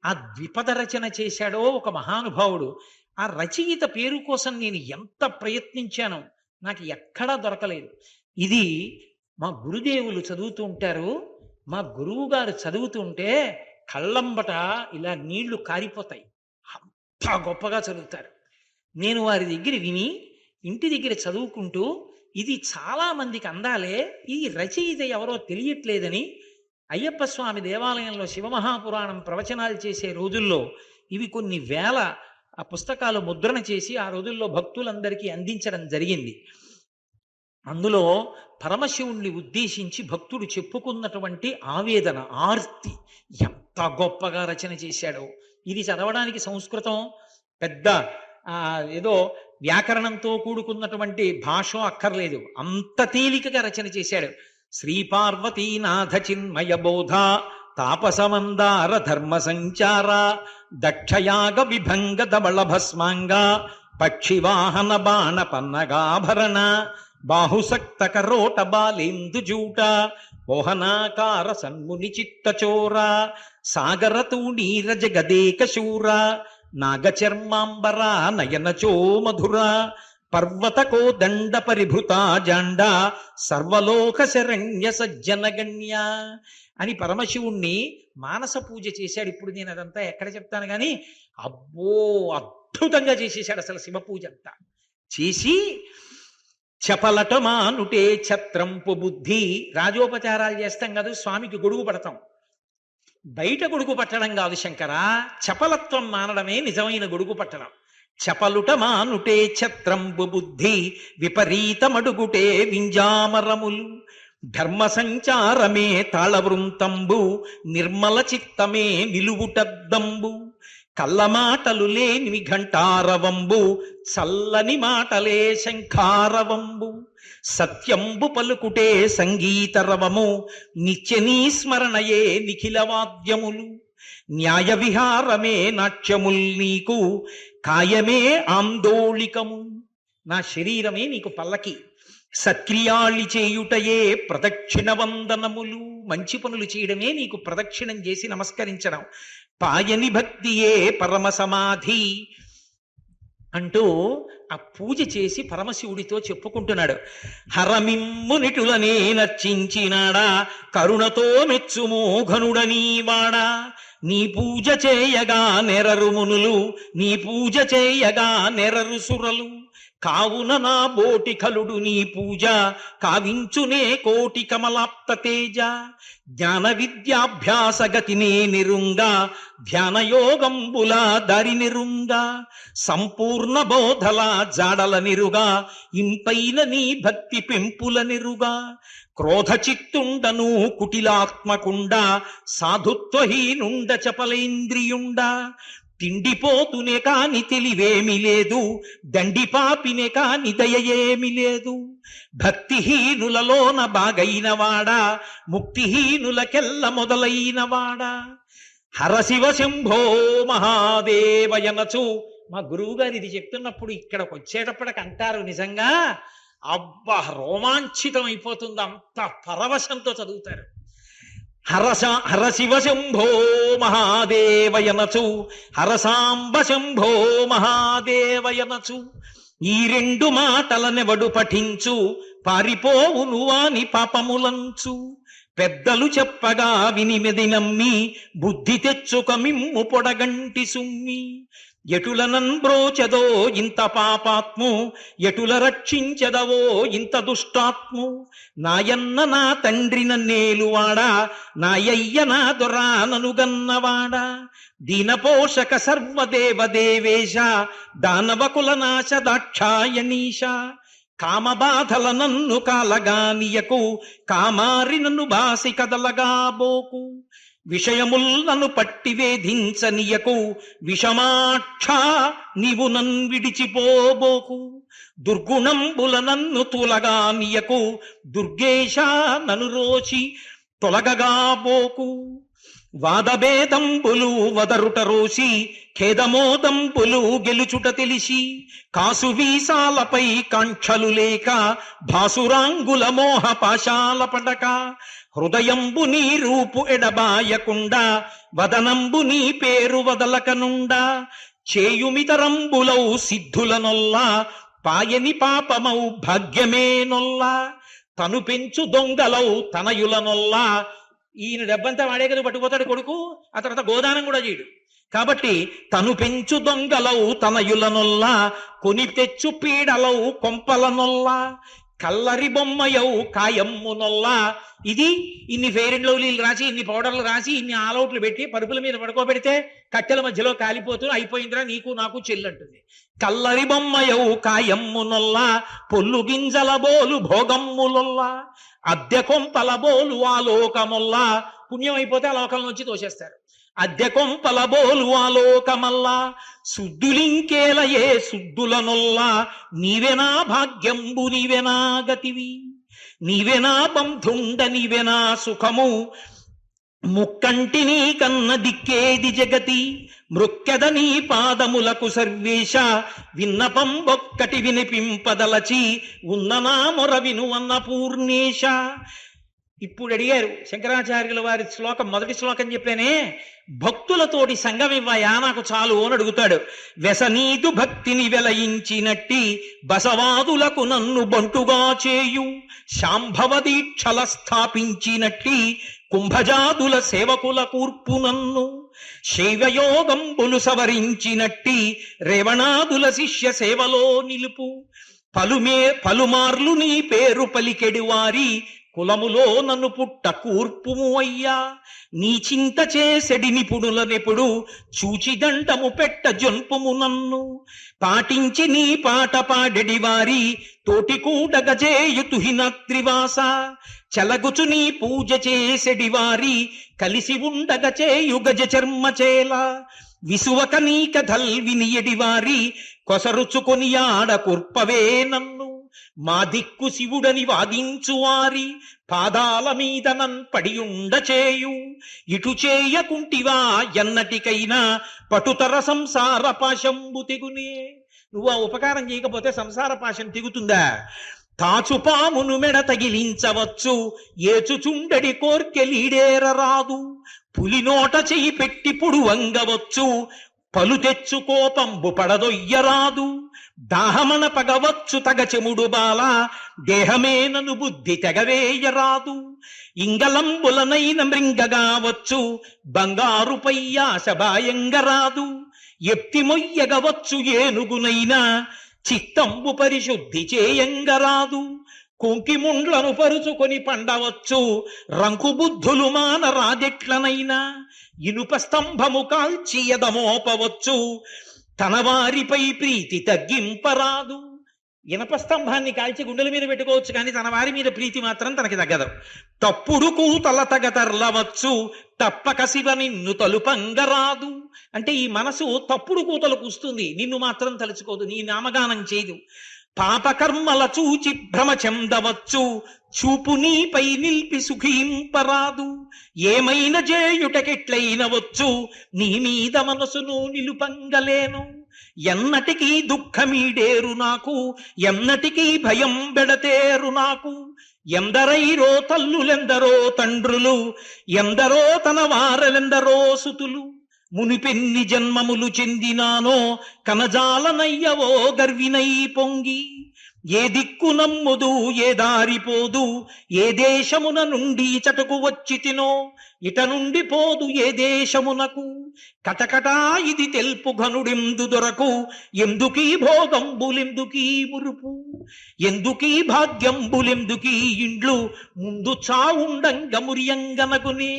ఆ ద్విపద రచన చేశాడో ఒక మహానుభావుడు. ఆ రచయిత పేరు కోసం నేను ఎంత ప్రయత్నించానో నాకు ఎక్కడా దొరకలేదు. ఇది మా గురుదేవులు చదువుతూ ఉంటారు. మా గురువు గారు చదువుతుంటే కళ్ళంబట ఇలా నీళ్లు కారిపోతాయి. అంత గొప్పగా చదువుతారు. నేను వారి దగ్గర విని ఇంటి దగ్గర చదువుకుంటూ ఇది చాలా మందికి అందాలే, ఈ రచయిత ఎవరో తెలియట్లేదని అయ్యప్ప స్వామి దేవాలయంలో శివమహాపురాణం ప్రవచనాలు చేసే రోజుల్లో ఇవి కొన్ని వేల ఆ పుస్తకాలు ముద్రణ చేసి ఆ రోజుల్లో భక్తులందరికీ అందించడం జరిగింది. అందులో పరమశివుణ్ణి ఉద్దేశించి భక్తుడు చెప్పుకున్నటువంటి ఆవేదన, ఆర్తి ఎంత గొప్పగా రచన చేశాడో. ఇది చదవడానికి సంస్కృతం పెద్ద ఏదో వ్యాకరణంతో కూడుకున్నటువంటి భాష అక్కర్లేదు, అంత తేలికగా రచన చేశాడు. శ్రీపార్వతీనాథ చిన్మయ బోధ తాపసమందార ధర్మ సంచార దక్షయాగ విభంగ ధవళ భస్మాంగ పక్షివాహన బాణ పన్నగాభరణ బాహుసక్త కరోట బాలేందు జూట మోహనాకార సన్ముని చిత్తచోర సాగర తూణీర జగదేక శూర నాగచర్మాంబర నయనచో మధుర పర్వత కోదండ పరిభృత జాండ సర్వలోక శరణ్య సజ్జనగణ్య అని పరమశివుణ్ణి మానస పూజ చేశాడు. ఇప్పుడు నేను అదంతా ఎక్కడ చెప్తాను కానీ అబ్బో అద్భుతంగా చేసేశాడు అసలు శివ పూజ అంతా చేసి. చపలట మానుటే ఛత్రంపు బుద్ధి, రాజోపచారాలు చేస్తాం కాదు, స్వామికి గొడుగు పడతాం, బయట గొడుగు పట్టడం కాదు శంకరా, చపలత్వం మానడమే నిజమైన గొడుగు పట్టడం. చపలుట మానుటే ఛత్రంబు బుద్ధి విపరీతమడుగుటే వింజామరములు ధర్మ సంచారమే తాళవృంతంబు నిర్మల చిత్తమే నిలువుటద్దంబు కళ్ళమాటలు లేని ఘంటారవంబు చల్లని మాటలే శంఖారవంబు సత్యంబు పలుకుటే సంగీతరవము నిత్యనీ స్మరణయే నిఖిల వాద్యములు న్యాయ విహారమే నాట్యముల్ నీకు కాయమే ఆందోళికము, నా శరీరమే నీకు పల్లకి, సత్క్రియాళి చేయుటయే ప్రదక్షిణ వందనములు, మంచి పనులు చేయడమే నీకు ప్రదక్షిణం చేసి నమస్కరించడం, పాయని భక్తియే పరమ సమాధి అంటూ ఆ పూజ చేసి పరమశివుడితో చెప్పుకుంటున్నాడు. హరమిమ్మునిటులనే నర్చించినాడా కరుణతో మెచ్చుమో ఘనుడనీవాడా నీ పూజ చేయగా నెరరు మునులు నీ పూజ చేయగా నెరరు సురలు కావున నా బోటి కలుడు నీ పూజ కావించునే కోటి కమలాప్త తేజ జ్ఞాన విద్యాభ్యాస గతినే నిరుంగా ధ్యానయోగంబుల దారి నిరుంగా సంపూర్ణ బోధల జాడల నిరుగా ఇంపైన నీ భక్తి పెంపుల నిరుగా క్రోధ చిత్తుండను కుటిలాత్మకుండ సాధుత్వహీనుండ చపలేంద్రియుండ తిండిపోతునే కాని తెలివేమి లేదు దండిపాపినే కాని దయయేమి లేదు భక్తిహీనులలోన బాగైన వాడా ముక్తిహీనులకెల్ల మొదలైన వాడా హరశివ శంభో మహాదేవయనచు. మా గురువు గారు ఇది చెప్తున్నప్పుడు ఇక్కడికి వచ్చేటప్పటికి అంటారు, నిజంగా అబ్బా రోమాంచితం అయిపోతుంది, అంత పరవశంతో చదువుతారు. హరశివ శంభో మహాదేవయనచు హరసాంబ శంభో మహాదేవయనచు ఈ రెండు మాటలనెవడు పఠించు పారిపోవును వాని పాపములంచు పెద్దలు చెప్పగా వినిమెది నమ్మి బుద్ధి తెచ్చుక మిమ్ము పొడగంటి సుమ్మి ఎటులనన్ బ్రోచెదో ఇంత పాపాత్ము ఎటుల రక్షించెదవో ఇంత దుష్టాత్ము నాయన్న నా తండ్రి నన్నేలువాడా నాయయ్య నా దొరా ననుగన్నవాడా దీనపోషక సర్వదేవ దేవేశ దానవకుల నాశ దాక్షాయణీశ కామబాధల నన్ను కాలగానియకు కామారి నన్ను బాసి కదలగాబోకు విషయముల్ నన్ను పట్టి వేధించనియకు విషమాక్ష నీవు నన్ విడిచిపోబోకు దుర్గుణంబుల నన్ను తూలగానియకు దుర్గేశ నన్ను రోచి తొలగగాబోకు వాదభేదంబులు వదరుట రోసి ఖేదమోదంబులు గెలుచుట తెలిసి కాసు వీసాలపై కాంక్షలు లేక భాసురాంగుల మోహ పాశాల పడక హృదయంబు నీ రూపు ఎడబాయకుండా వదనంబు నీ పేరు వదలకనుండా చేయుమితరంబులౌ సిద్ధులనొల్లా పాయని పాపమౌ భాగ్యమేనొల్లా తను పెంచు దొంగలౌ తనయులనొల్లా. ఈయన డబ్బంతా వాడే కదా పట్టుకుపోతాడు కొడుకు, ఆ తర్వాత గోదానం కూడా చేయడు. కాబట్టి తను పెంచు దొంగలౌ తనయులనొల్లా కొని తెచ్చు పీడలౌ కొంపలనొల్లా కల్లరి బొమ్మయౌ కాయమ్మునొల్లా. ఇది ఇన్ని ఫెయిర్ అండ్ లవ్లీలు రాసి, ఇన్ని పౌడర్లు రాసి, ఇన్ని ఆలౌట్లు పెట్టి పరుపుల మీద పడుకోబెడితే కట్టెల మధ్యలో కాలిపోతూ అయిపోయిందిరా నీకు నాకు చెల్లంటుంది. కల్లరి బొమ్మయౌ కాయమ్మునొల్లా పొల్లు గింజల బోలు భోగమ్ములొల్లా అద్దె కొంపల బోలు ఆలోకమొల్లా. పుణ్యం అయిపోతే ఆ లోకం నుంచి తోసేస్తారు. అద్దె కొంపల బోలు ఆలోకమల్లా శుద్ధులింకేల ఏ శుద్ధులనొల్లా నీవెనా భాగ్యంబు నీవెనా గతివి నీవెనా బంధుండ నీవెనా సుఖము ముక్కంటిని కన్న దిక్కేది జగతి మృక్కెద నీ పాదములకు సర్వేశ విన్నపం ఒక్కటి వినిపింపదలచి ఉన్ననా మొర విను అన్న పూర్ణేశ. ఇప్పుడు అడిగారు శంకరాచార్యుల వారి శ్లోకం, మొదటి శ్లోకం చెప్పానే, భక్తులతోటి సంగం ఇవ్వయా నాకు చాలు అని అడుగుతాడు. వ్యసనీదు భక్తిని వెలయించినట్టి బసవాదులకు నన్ను బంటుగా చేయు శాంభవ దీక్షల స్థాపించినట్టి కుంభజాదుల సేవకుల కూర్పు నన్ను శైవయోగంబులు సవరించినట్టి రేవణాదుల శిష్య సేవలో నిలుపు పలుమార్లు నీ పేరు పలికెడి వారి కులములో నన్ను పుట్ట కూర్పుము అయ్యా నీ చింత చేసెడి నిపుణులనెప్పుడు చూచిదండము పెట్ట జొంపుము నన్ను పాటించి నీ పాట పాడెడి వారి తోటి కూడగజేయు తుహిన త్రివాస చలగుచు నీ పూజ చేసెడి వారి కలిసి ఉండగ చేయు గజ చర్మచేల విసువక నీ కథల్ వినియడి వారి కొసరుచుకొని ఆడ కుర్పవే నన్ను మా దిక్కు శివుడని వాదించువారి పాదాల మీద నన్ పడియుండ చేయు ఇటు చేయకుంటివా ఎన్నటికైనా పటుతర సంసార పాశంబు తెగునే. నువ్వు ఆ ఉపకారం చేయకపోతే సంసార పాశం తెగుతుందా? తాచుపామును మెడ తగిలించవచ్చు ఏచుచుండడి కోర్కెలీడేరరాదు పులినోట చెయ్యి పెట్టి పుడు వంగవచ్చు పలు తెచ్చు కోపంబు పడదొయ్యరాదు దాహమన పగవచ్చు తగ చెముడు బాల దేహమేనను బుద్ధి తెగవేయరాదు ఇంగలంబులనైన మృంగగావచ్చు బంగారుపై ఆశబాయంగరాదు ఎప్తి మొయ్యగవచ్చు ఏనుగునైనా చిత్తంబు పరిశుద్ధి చేయంగరాదు కుంకిముండ్లను పరుచుకొని పండవచ్చు రంకు బుద్ధులు మాన రాజెట్లనైనా ఇనుప స్తంభము కాల్చి ఎదమోపవచ్చు తన వారిపై ప్రీతి తగ్గింపరాదు. ఇనప స్తంభాన్ని కాల్చి గుండెల మీద పెట్టుకోవచ్చు కానీ తన వారి మీద ప్రీతి మాత్రం తనకి తగ్గదు. తప్పుడు కూతల తగతర్లవచ్చు తప్పక శివ నిన్ను తలుపంగరాదు. అంటే ఈ మనసు తప్పుడు కూతలు కూస్తుంది, నిన్ను మాత్రం తలుచుకోదు, నీ నామగానం చేయదు. పాపకర్మల చూచి భ్రమ చెందవచ్చు చూపు నీపై నిల్పి సుఖింపరాదు ఏమైనా చేయుటకెట్లయినవచ్చు నీ మీద మనసును నిలుపంగలేను ఎన్నటికీ దుఃఖమీడేరు నాకు ఎన్నటికీ భయం బెడతేరు నాకు ఎందరైరో తల్లులెందరో తండ్రులు ఎందరో తన వారలెందరో సుతులు మునిపెన్ని జన్మములు చెందినానో కనజాలనయ్యవో గర్వినై పొంగి ఏ దిక్కు నమ్ముదు ఏ దారిపోదు ఏ దేశమున నుండి చటుకు వచ్చి తినో ఇట నుండి పోదు ఏ దేశమునకు కటకటా ఇది తెల్పు ఘనుడెందు దొరకు ఎందుకీ భోగంబులెందుకీ మురుపు ఎందుకీ భాగ్యంబులెందుకీ ఇండ్లు ముందు చావుండంగ మురియంగనగునే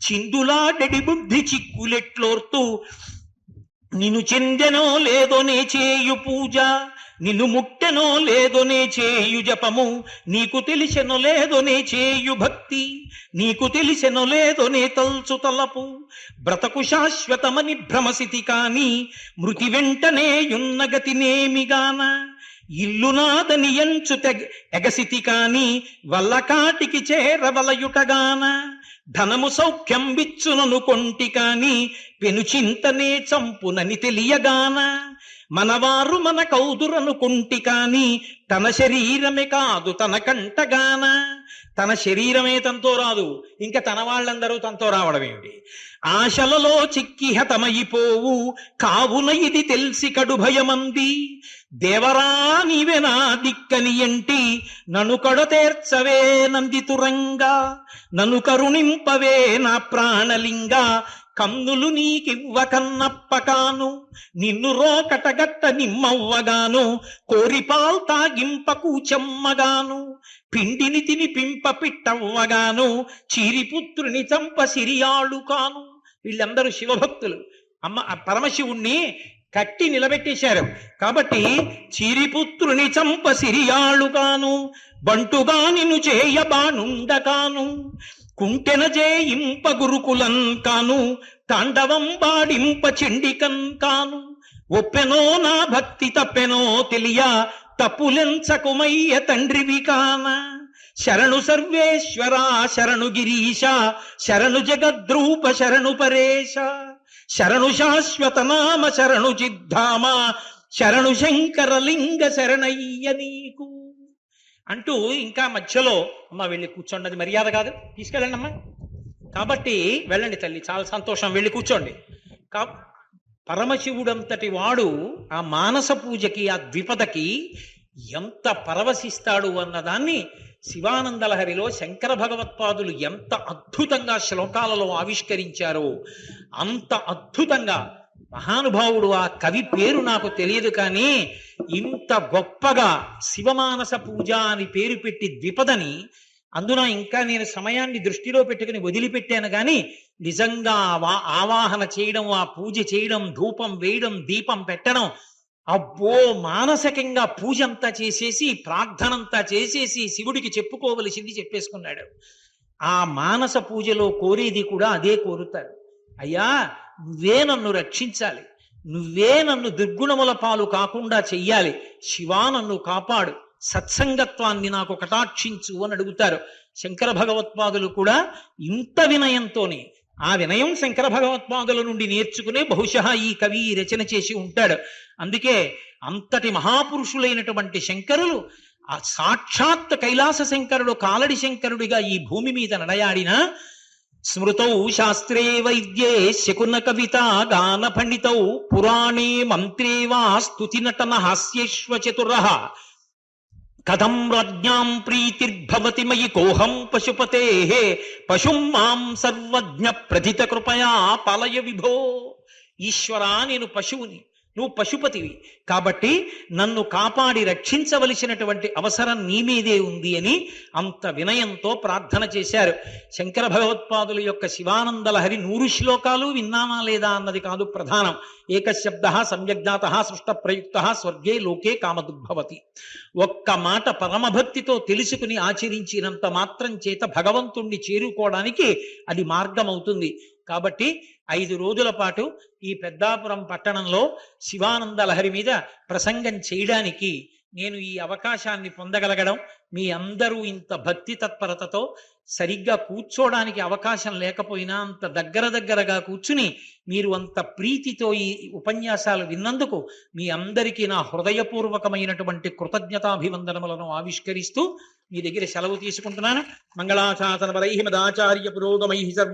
చిందులాడెడి బుద్ధి చిక్కులెట్లోర్తూ నిన్ను చెందెనో లేదోనే చేయు పూజ నిన్ను ముట్టెనో లేదోనే చేయు జపము నీకు తెలిసెనో లేదోనే చేయు భక్తి నీకు తెలిసెనో లేదోనే తల్చు తలపు బ్రతకు శాశ్వతమని భ్రమసితి కాని మృతి వెంటనే యున్నగతినేమిగాన ఇల్లునాదని ఎంచు ఎగసితి కాని వల్లకాటికి చేరవలయుటగాన ధనము సౌఖ్యం విచ్చునను కొంటి కాని పెనుచింతనే చంపునని తెలియగాన మనవారు మన కౌదురనుకుంటి కాని తన శరీరమే కాదు తన కంటగాన తన శరీరమే తనతో రాదు ఇంకా తన వాళ్ళందరూ తనతో రావడం ఏమిటి ఆశలలో చిక్కి హతమైపోవు కావున ఇది తెలిసి కడు భయమంది దేవరా నీవే నా దిక్కని ఎంటి నన్ను కడతేర్చవే నందితురంగా నన్ను కరుణింపవే నా ప్రాణలింగ కన్నులు నీకివ్వ కన్నప్పకాను నిన్ను రోకటగట్ట నిమ్మవ్వగాను కోరిపాల్ తాగింప కూచెమ్మగాను పిండిని తిని పింప పిట్టవ్వగాను చీరిపుత్రుని చంప సిరియాళ్ళు కాను. వీళ్ళందరూ శివభక్తులు. పరమశివుణ్ణి కట్టి నిలబెట్టేశారు కాబట్టి చీరిపుత్రుని చంప సిరియాళ్ళు కాను బంటుగా నిన్ను చేయబానుండకాను కుంటెన జేయింప గురుకులం కాను తాండవం బాడింప చెండికన్ కాను ఒప్పెనో నా భక్తి తప్పెనో తెలియ తప్పులెంచకుమయ్య తండ్రివి కాన శరణు సర్వేశ్వర శరణు గిరీశ శరణు జగద్రూప శరణు పరేశ శరణు శాశ్వత నామ శరణు చిద్ధామ శరణు శంకరలింగ శరణయ్య నీకు అంటూ ఇంకా మధ్యలో అమ్మ వెళ్ళి కూర్చోండి, అది మర్యాద కాదు, తీసుకెళ్ళండి అమ్మా. కాబట్టి వెళ్ళండి తల్లి, చాలా సంతోషం, వెళ్ళి కూర్చోండి. పరమశివుడంతటి వాడు ఆ మానస పూజకి ఆ ద్విపదకి ఎంత పరవశిస్తాడు అన్నదాన్ని శివానందలహరిలో శంకర భగవత్పాదులు ఎంత అద్భుతంగా శ్లోకాలలో ఆవిష్కరించారో అంత అద్భుతంగా మహానుభావుడు. ఆ కవి పేరు నాకు తెలియదు, కానీ ఇంత గొప్పగా శివమానస పూజ అని పేరు పెట్టి ద్విపదని అందున ఇంకా నేను సమయాన్ని దృష్టిలో పెట్టుకుని వదిలిపెట్టాను, కానీ నిజంగా ఆవాహన చేయడం, ఆ పూజ చేయడం, ధూపం వేయడం, దీపం పెట్టడం, అబ్బో మానసికంగా పూజ అంతా చేసేసి ప్రార్థనంతా చేసేసి శివుడికి చెప్పుకోవలసింది చెప్పేసుకున్నాడు. ఆ మానస పూజలో కోరేది కూడా అదే కోరుతారు. అయ్యా నువ్వే నన్ను రక్షించాలి, నువ్వే నన్ను దుర్గుణముల పాలు కాకుండా చెయ్యాలి, శివా నన్ను కాపాడు, సత్సంగత్వాన్ని నాకు కటాక్షించు అని అడుగుతారు. శంకర భగవత్పాదులు కూడా ఇంత వినయంతోనే, ఆ వినయం శంకర భగవత్పాదుల నుండి నేర్చుకునే బహుశా ఈ కవి రచన చేసి ఉంటాడు. అందుకే అంతటి మహాపురుషులైనటువంటి శంకరులు ఆ సాక్షాత్ కైలాస శంకరుడు కాలడి శంకరుడిగా ఈ భూమి మీద నడయాడిన స్మృతౌ శాస్త్రే వైద్యే శకున కవిత గాన పండితౌ పురాణే మంత్రే వా స్తుతి నటన హాస్యేష్వ చతురః కథం రాజ్ఞాం ప్రీతిర్భవతి మయి కోహం పశుపతేః పశుం మాం సర్వజ్ఞ ప్రథిత కృపయా పాలయ విభో. ఈశ్వరా నేను పశువుని, నువ్వు పశుపతివి, కాబట్టి నన్ను కాపాడి రక్షించవలసినటువంటి అవసరం నీ మీదే ఉంది అని అంత వినయంతో ప్రార్థన చేశారు. శంకర భగవత్పాదుల యొక్క శివానందలహరి 100 శ్లోకాలు విన్నామా లేదా అన్నది కాదు ప్రధానం. ఏకశబ్ద సమ్యజ్ఞాత సృష్ట ప్రయుక్త స్వర్గే లోకే కామదుగ్భవతి. ఒక్క మాట పరమభక్తితో తెలుసుకుని ఆచరించినంత మాత్రం చేత భగవంతుణ్ణి చేరుకోవడానికి అది మార్గం అవుతుంది. కాబట్టి 5 రోజుల పాటు ఈ పెద్దాపురం పట్టణంలో శివానందలహరి మీద ప్రసంగం చేయడానికి నేను ఈ అవకాశాన్ని పొందగలగడం, మీ అందరూ ఇంత భక్తి తత్పరతతో సరిగ్గా కూర్చోడానికి అవకాశం లేకపోయినా అంత దగ్గరగా కూర్చుని మీరు అంత ప్రీతితో ఈ ఉపన్యాసాలు విన్నందుకు మీ అందరికీ నా హృదయపూర్వకమైనటువంటి కృతజ్ఞతాభివందనములను ఆవిష్కరిస్తూ మీ దగ్గర సెలవు తీసుకుంటున్నాను. మంగళాశాసన పరైః మదాచార్య పురోగమైః సర్వ